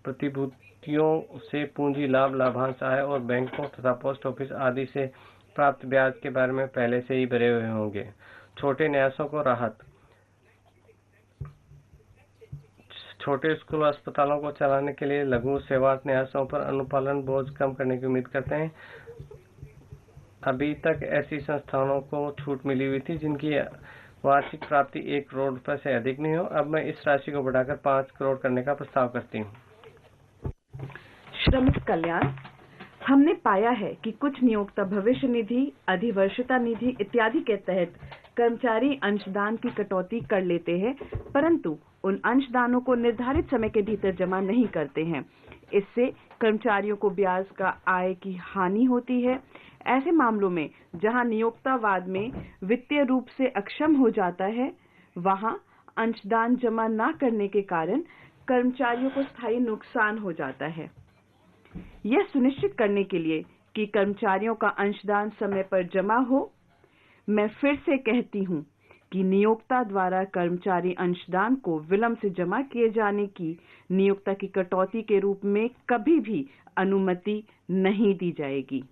प्रतिभूतियों से पूंजी लाभ, लाभांश, आय और बैंकों तथा पोस्ट ऑफिस आदि से प्राप्त ब्याज के बारे में पहले से ही भरे हुए होंगे। छोटे न्यासों को राहत, छोटे स्कूल और अस्पतालों को चलाने के लिए लघु सेवार्थ न्यासों पर अनुपालन बोझ कम करने की उम्मीद करते हैं। अभी तक ऐसी संस्थानों को छूट मिली हुई थी जिनकी वार्षिक प्राप्ति 1 करोड़ रुपए से अधिक नहीं हो। अब मैं इस राशि को बढ़ाकर 5 करोड़ करने का प्रस्ताव करती हूँ। श्रमिक कल्याण, हमने पाया है कि कुछ नियोक्ता भविष्य निधि, अधिवर्षता निधि इत्यादि के तहत कर्मचारी अंशदान की कटौती कर लेते हैं, परंतु उन अंशदानों को निर्धारित समय के भीतर जमा नहीं करते हैं। इससे कर्मचारियों को ब्याज का आय की हानि होती है। ऐसे मामलों में जहां नियोक्तावाद में वित्तीय रूप से अक्षम हो जाता है, वहां अंशदान जमा न करने के कारण कर्मचारियों को स्थायी नुकसान हो जाता है। यह सुनिश्चित करने के लिए कि कर्मचारियों का अंशदान समय पर जमा हो, मैं फिर से कहती हूं कि नियोक्ता द्वारा कर्मचारी अंशदान को विलंब से जमा किए जाने की नियोक्ता की कटौती के रूप में कभी भी अनुमति नहीं दी जाएगी।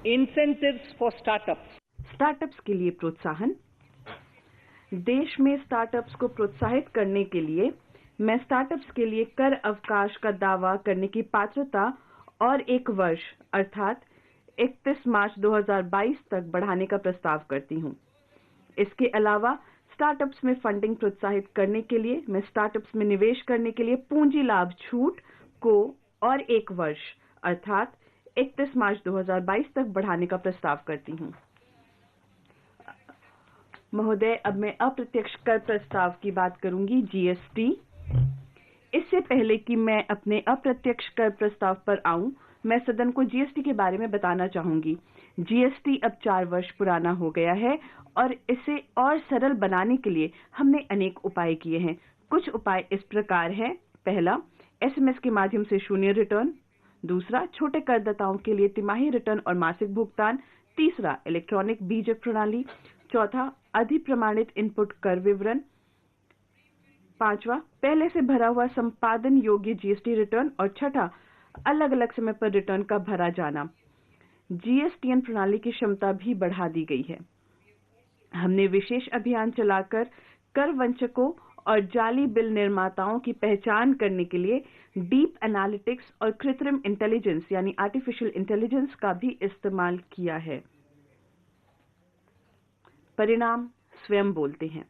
Incentives for startups. स्टार्टअप्स के लिए प्रोत्साहन। देश में स्टार्टअप्स को प्रोत्साहित करने के लिए मैं स्टार्टअप्स के लिए कर अवकाश का दावा करने की पात्रता और 1 वर्ष अर्थात 31 मार्च 2022 तक बढ़ाने का प्रस्ताव करती हूं। इसके अलावा स्टार्टअप्स में फंडिंग प्रोत्साहित करने के लिए मैं स्टार्टअप्स में निवेश करने के लिए पूंजी लाभ छूट को और 1 वर्ष अर्थात 31 मार्च 2022 तक बढ़ाने का प्रस्ताव करती हूं। महोदय, अब मैं अप्रत्यक्ष कर प्रस्ताव की बात करूंगी, जीएसटी। इससे पहले कि मैं अपने अप्रत्यक्ष कर प्रस्ताव पर आऊं, मैं सदन को जीएसटी के बारे में बताना चाहूंगी। जीएसटी अब 4 वर्ष पुराना हो गया है और इसे और सरल बनाने के लिए हमने अनेक उपाय किए हैं। कुछ उपाय इस प्रकार हैं। पहला, एसएमएस के माध्यम से शून्य रिटर्न। दूसरा, छोटे करदाताओं के लिए तिमाही रिटर्न और मासिक भुगतान। तीसरा, इलेक्ट्रॉनिक बीजक प्रणाली। चौथा, अधिप्रमाणित इनपुट कर विवरण। पांचवा, पहले से भरा हुआ संपादन योग्य जीएसटी रिटर्न। और छठा, अलग अलग समय पर रिटर्न का भरा जाना। जीएसटीएन प्रणाली की क्षमता भी बढ़ा दी गई है। हमने विशेष अभियान चलाकर कर वंचकों और जाली बिल निर्माताओं की पहचान करने के लिए डीप एनालिटिक्स और कृत्रिम इंटेलिजेंस यानी आर्टिफिशियल इंटेलिजेंस का भी इस्तेमाल किया है। परिणाम स्वयं बोलते हैं।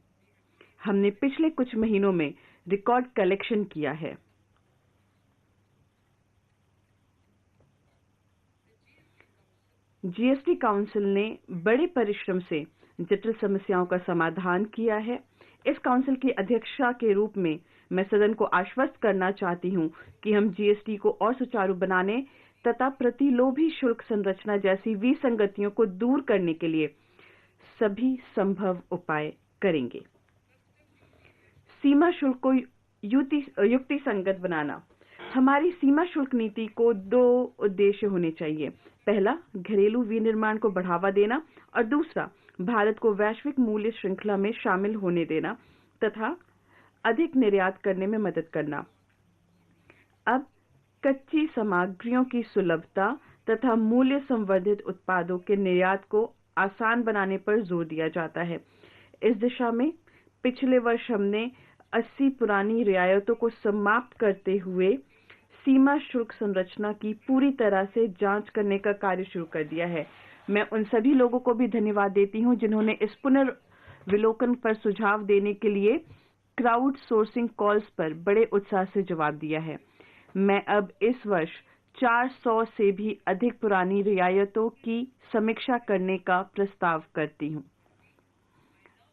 हमने पिछले कुछ महीनों में रिकॉर्ड कलेक्शन किया है। जीएसटी काउंसिल ने बड़े परिश्रम से जटिल समस्याओं का समाधान किया है। इस काउंसिल की अध्यक्षा के रूप में मैं सदन को आश्वस्त करना चाहती हूं कि हम जीएसटी को और सुचारू बनाने तथा प्रतिलोभी शुल्क संरचना जैसी विसंगतियों को दूर करने के लिए सभी संभव उपाय करेंगे। सीमा शुल्क को युक्ति संगत बनाना। हमारी सीमा शुल्क नीति को 2 उद्देश्य होने चाहिए। पहला, घरेलू विनिर्माण को बढ़ावा देना और दूसरा, भारत को वैश्विक मूल्य श्रृंखला में शामिल होने देना तथा अधिक निर्यात करने में मदद करना। अब कच्ची सामग्रियों की सुलभता तथा मूल्य संवर्धित उत्पादों के निर्यात को आसान बनाने पर जोर दिया जाता है। इस दिशा में पिछले वर्ष हमने 80 पुरानी रियायतों को समाप्त करते हुए सीमा शुल्क संरचना की पूरी तरह से जांच करने का कार्य शुरू कर दिया है। मैं उन सभी लोगों को भी धन्यवाद देती हूं जिन्होंने इस पुनर्विलोकन पर सुझाव देने के लिए क्राउड सोर्सिंग कॉल्स पर बड़े उत्साह से जवाब दिया है। मैं अब इस वर्ष 400 से भी अधिक पुरानी रियायतों की समीक्षा करने का प्रस्ताव करती हूं।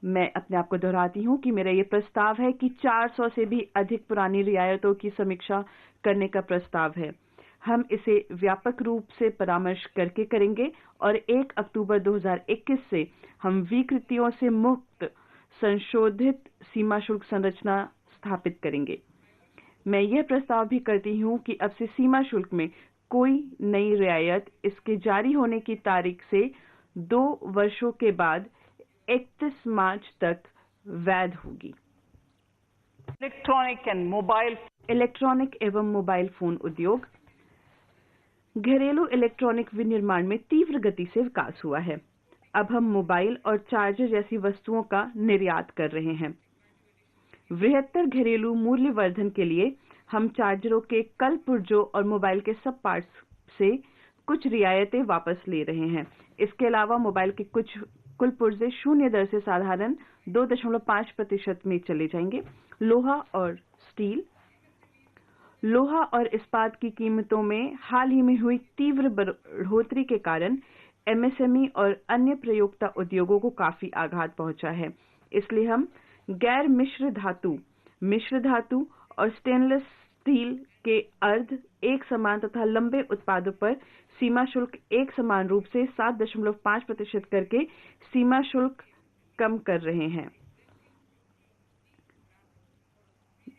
मैं अपने आप को दोहराती हूं कि मेरा ये प्रस्ताव है कि 400 से भी अधिक पुरानी रियायतों की समीक्षा करने का प्रस्ताव है। हम इसे व्यापक रूप से परामर्श करके करेंगे और 1 अक्टूबर 2021 से हम विकृतियों से मुक्त संशोधित सीमा शुल्क संरचना स्थापित करेंगे। मैं यह प्रस्ताव भी करती हूं कि अब से सीमा शुल्क में कोई नई रियायत इसके जारी होने की तारीख से 2 वर्षों के बाद 31 मार्च तक वैध होगी। इलेक्ट्रॉनिक एवं मोबाइल फोन उद्योग। घरेलू इलेक्ट्रॉनिक विनिर्माण में तीव्र गति से विकास हुआ है। अब हम मोबाइल और चार्जर जैसी वस्तुओं का निर्यात कर रहे हैं। बृहत्तर घरेलू मूल्यवर्धन के लिए हम चार्जरों के कल पुर्जों और मोबाइल के सब पार्ट्स से कुछ रियायतें वापस ले रहे हैं। इसके अलावा मोबाइल के कुछ कुल पुर्जे शून्य दर से साधारण 2.5% में चले जाएंगे। लोहा और इस्पात की कीमतों में हाल ही में हुई तीव्र बढ़ोतरी के कारण एमएसएमई और अन्य प्रयोक्ता उद्योगों को काफी आघात पहुंचा है। इसलिए हम गैर मिश्र धातु और स्टेनलेस स्टील के अर्ध एक समान तथा लंबे उत्पादों पर सीमा शुल्क एक समान रूप से 7.5% करके सीमा शुल्क कम कर रहे हैं।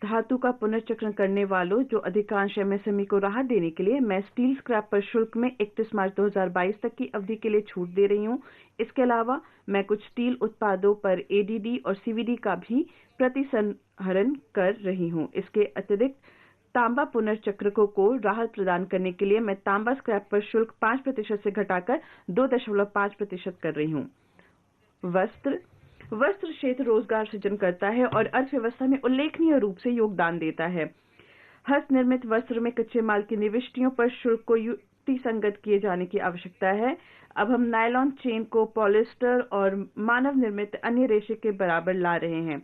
धातु का पुनर्चक्रण करने वालों जो अधिकांश एमएसएमई को राहत देने के लिए मैं स्टील स्क्रैप पर शुल्क में 31 मार्च 2022 तक की अवधि के लिए छूट दे रही हूं। इसके अलावा मैं कुछ स्टील उत्पादों पर एडीडी और सीवीडी का भी प्रतिसंहरण कर रही हूं। इसके अतिरिक्त तांबा पुनर्चक्रकों को राहत प्रदान करने के लिए मैं तांबा स्क्रैप पर शुल्क 5% से घटाकर 2.5% कर रही हूं। वस्त्र क्षेत्र रोजगार सृजन करता है और अर्थव्यवस्था में उल्लेखनीय रूप से योगदान देता है। हस्तनिर्मित वस्त्र में कच्चे माल की निविष्टियों पर शुल्क को युक्तिसंगत किए जाने की आवश्यकता है। अब हम नायलॉन चेन को पॉलिएस्टर और मानव निर्मित अन्य रेशे के बराबर ला रहे हैं।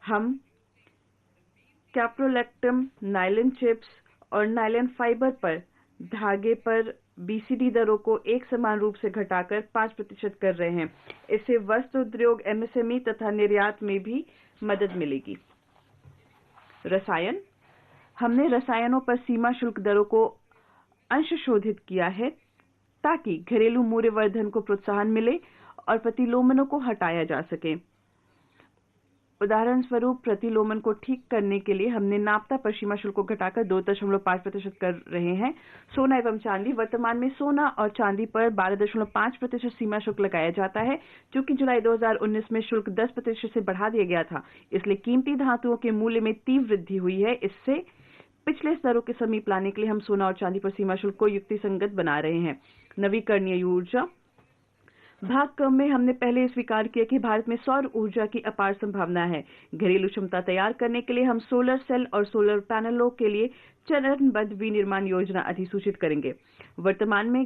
हम कैप्रोलैक्टम, नायलॉन चिप्स और नायलॉन फाइबर पर धागे पर बीसीडी दरों को एक समान रूप से घटाकर 5% कर रहे हैं। इससे वस्त्र उद्योग, एमएसएमई तथा निर्यात में भी मदद मिलेगी। रसायन, हमने रसायनों पर सीमा शुल्क दरों को अंशशोधित किया है ताकि घरेलू मूल्यवर्धन को प्रोत्साहन मिले और प्रतिलोमनों को हटाया जा सके। उदाहरण स्वरूप प्रतिलोमन को ठीक करने के लिए हमने नाफ्ता पर सीमा शुल्क को घटाकर 2.5% कर रहे हैं। सोना एवं चांदी, वर्तमान में सोना और चांदी पर 12.5% सीमा शुल्क लगाया जाता है। चूंकि जुलाई 2019 में शुल्क 10% से बढ़ा दिया गया था, इसलिए कीमती धातुओं के मूल्य में तीव्र वृद्धि हुई है। इससे पिछले स्तरों के समीप लाने के लिए हम सोना और चांदी पर सीमा शुल्क को युक्तिसंगत बना रहे हैं। नवीकरणीय ऊर्जा, भाग क्रम में हमने पहले स्वीकार किया कि भारत में सौर ऊर्जा की अपार संभावना है। घरेलू क्षमता तैयार करने के लिए हम सोलर सेल और सोलर पैनलों के लिए चरणबद्ध विनिर्माण योजना अधिसूचित करेंगे। वर्तमान में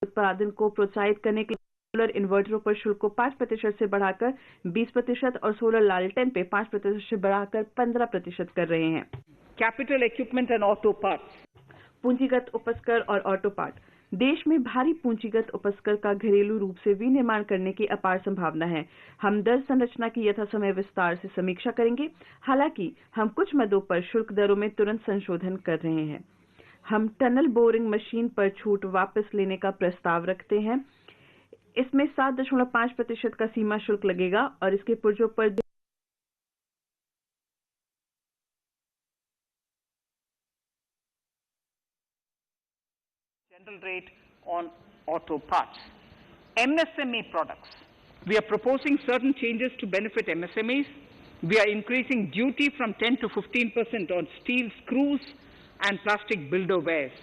उत्पादन को प्रोत्साहित करने के लिए सोलर इन्वर्टरों पर शुल्क को 5% से बढ़ाकर 20% और सोलर लालटेन पे 5% से बढ़ाकर 15% कर रहे हैं। Capital equipment and auto parts. पूंजीगत उपस्कर और ऑटो पार्ट, देश में भारी पूंजीगत उपस्कर का घरेलू रूप से विनिर्माण करने की अपार संभावना है। हम दर संरचना की यथासमय विस्तार से समीक्षा करेंगे। हालांकि हम कुछ मदों पर शुल्क दरों में तुरंत संशोधन कर रहे हैं। हम टनल बोरिंग मशीन पर छूट वापस लेने का प्रस्ताव रखते हैं। इसमें 7.5% का सीमा शुल्क लगेगा और इसके पुर्जों पर General rate on auto parts. MSME products. We are proposing certain changes to benefit MSMEs. We are increasing duty from 10 to 15% on steel screws and plastic builderwares.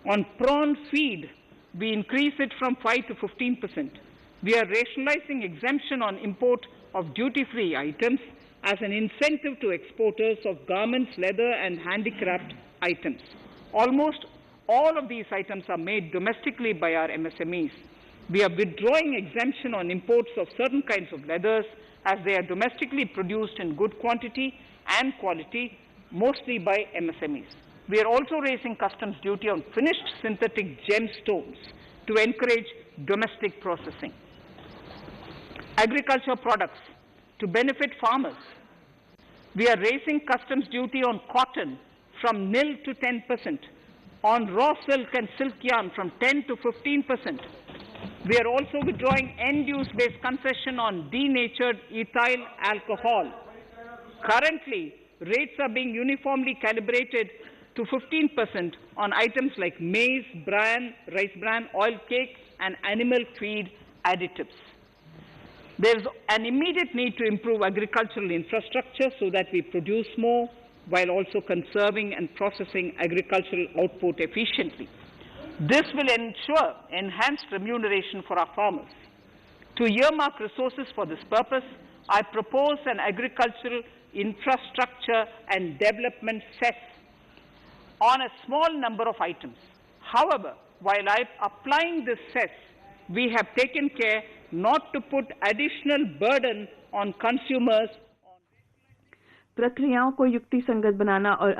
On prawn feed, we increase it from 5 to 15%. We are rationalizing exemption on import of duty-free items as an incentive to exporters of garments, leather and handicraft items. Almost all of these items are made domestically by our MSMEs. We are withdrawing exemption on imports of certain kinds of leathers as they are domestically produced in good quantity and quality, mostly by MSMEs. We are also raising customs duty on finished synthetic gemstones to encourage domestic processing. Agriculture products to benefit farmers. We are raising customs duty on cotton from nil to 10%. On raw silk and silk yarn from 10 to 15%. We are also withdrawing end-use based concession on denatured ethyl alcohol. Currently, rates are being uniformly calibrated to 15% on items like maize, bran, rice bran, oil cake and animal feed additives. There is an immediate need to improve agricultural infrastructure so that we produce more while also conserving and processing agricultural output efficiently. This will ensure enhanced remuneration for our farmers. To earmark resources for this purpose, I propose an agricultural infrastructure and development cess on a small number of items. However, while I'm applying this cess, we have taken care not to put additional burden on consumers. प्रक्रियाओं को युक्ति संगत बनाना और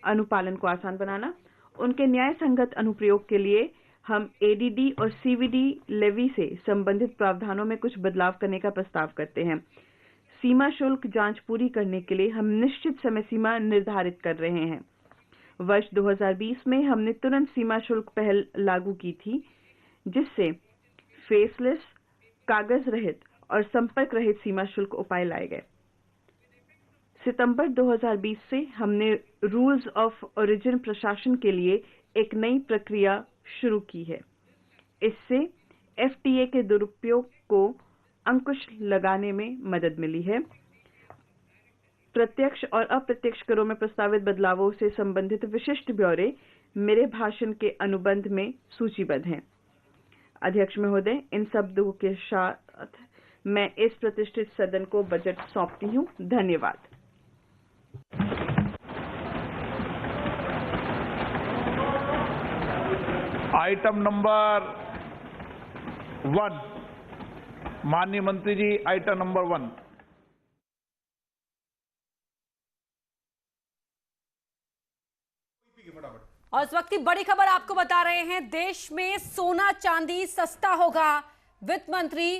अनुपालन को आसान बनाना। उनके न्याय संगत अनुप्रयोग के लिए हम एडीडी और सीवीडी लेवी से संबंधित प्रावधानों में कुछ बदलाव करने का प्रस्ताव करते हैं। सीमा शुल्क जांच पूरी करने के लिए हम निश्चित समय सीमा निर्धारित कर रहे हैं। वर्ष 2020 में हमने तुरंत सीमा शुल्क पहल लागू की थी, जिससे फेसलेस, कागज रहित और संपर्क रहित सीमा शुल्क उपाय लाए गए। सितंबर 2020 से हमने रूल्स ऑफ ओरिजिन प्रशासन के लिए एक नई प्रक्रिया शुरू की है। इससे एफटीए के दुरुपयोग को अंकुश लगाने में मदद मिली है। प्रत्यक्ष और अप्रत्यक्ष करों में प्रस्तावित बदलावों से संबंधित विशिष्ट ब्यौरे मेरे भाषण के अनुबंध में सूचीबद्ध हैं। अध्यक्ष महोदय, इन शब्दों के साथ मैं इस प्रतिष्ठित सदन को बजट सौंपती हूँ। धन्यवाद। आइटम नंबर 1, माननीय मंत्री जी, आइटम नंबर 1। और इस वक्त की बड़ी खबर आपको बता रहे हैं, देश में सोना चांदी सस्ता होगा। वित्त मंत्री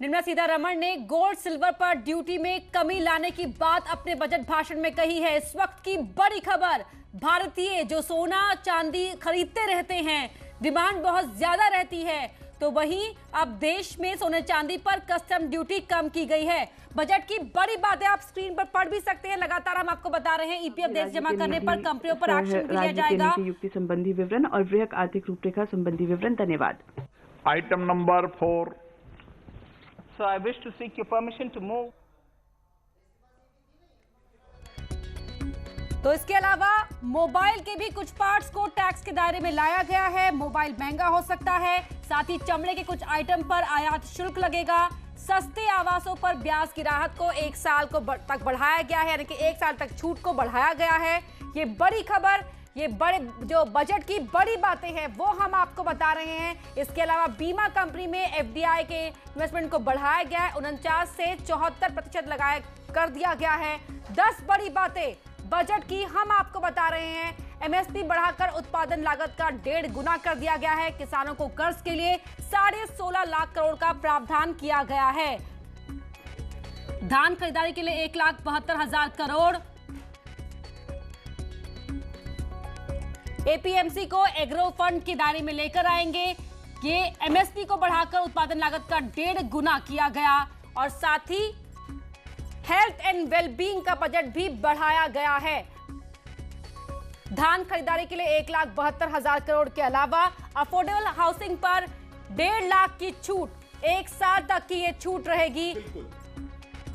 निर्मला सीतारमण ने गोल्ड सिल्वर पर ड्यूटी में कमी लाने की बात अपने बजट भाषण में कही है। इस वक्त की बड़ी खबर, भारतीय जो सोना चांदी खरीदते रहते हैं, डिमांड बहुत ज्यादा रहती है, तो वहीं अब देश में सोने चांदी पर कस्टम ड्यूटी कम की गई है। बजट की बड़ी बातें आप स्क्रीन पर पढ़ भी सकते हैं। लगातार हम आपको बता रहे हैं, ईपीएफ देश जमा करने पर कंपनियों पर एक्शन भी लिया जाएगा। युक्ति संबंधी विवरण और वृहत आर्थिक रूपरेखा संबंधी विवरण। धन्यवाद। Item number 4। So I wish to seek your permission to move. तो इसके अलावा मोबाइल के भी कुछ पार्ट्स को टैक्स के दायरे में लाया गया है। मोबाइल महंगा हो सकता है, साथ ही चमड़े के कुछ आइटम पर आयात शुल्क लगेगा। सस्ते आवासों पर ब्याज की राहत को 1 साल तक बढ़ाया गया है, यानी कि 1 साल तक छूट को बढ़ाया गया है। ये बड़ी खबर, ये बड़े जो बजट की बड़ी बातें हैं वो हम आपको बता रहे हैं। इसके अलावा बीमा कंपनी में एफडीआई के इन्वेस्टमेंट को बढ़ाया गया है, 49 से 74% लगाया कर दिया गया है। 10 बड़ी बातें बजट की हम आपको बता रहे हैं। एमएसपी बढ़ाकर उत्पादन लागत का 1.5 गुना कर दिया गया है। किसानों को कर्ज के लिए 16.5 लाख करोड़ का प्रावधान किया गया है। धान खरीदारी के लिए 1,72,000 करोड़। एपीएमसी को एग्रो फंड के दायरे में लेकर आएंगे। ये एमएसपी को बढ़ाकर उत्पादन लागत का 1.5 गुना किया गया और साथ ही हेल्थ एंड वेलबींग का बजट भी बढ़ाया गया है। धान खरीदारी के लिए 1,72,000 करोड़ के अलावा अफोर्डेबल हाउसिंग पर 1.5 लाख की छूट, 1 साल तक की ये छूट रहेगी।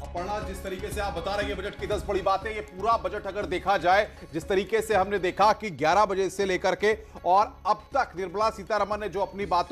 अपर्णा, जिस तरीके से आप बता रहे हैं बजट की 10 बड़ी बातें, ये पूरा बजट अगर देखा जाए, जिस तरीके से हमने देखा कि 11 बजे से लेकर के और अब तक निर्मला सीतारमण ने जो अपनी बातों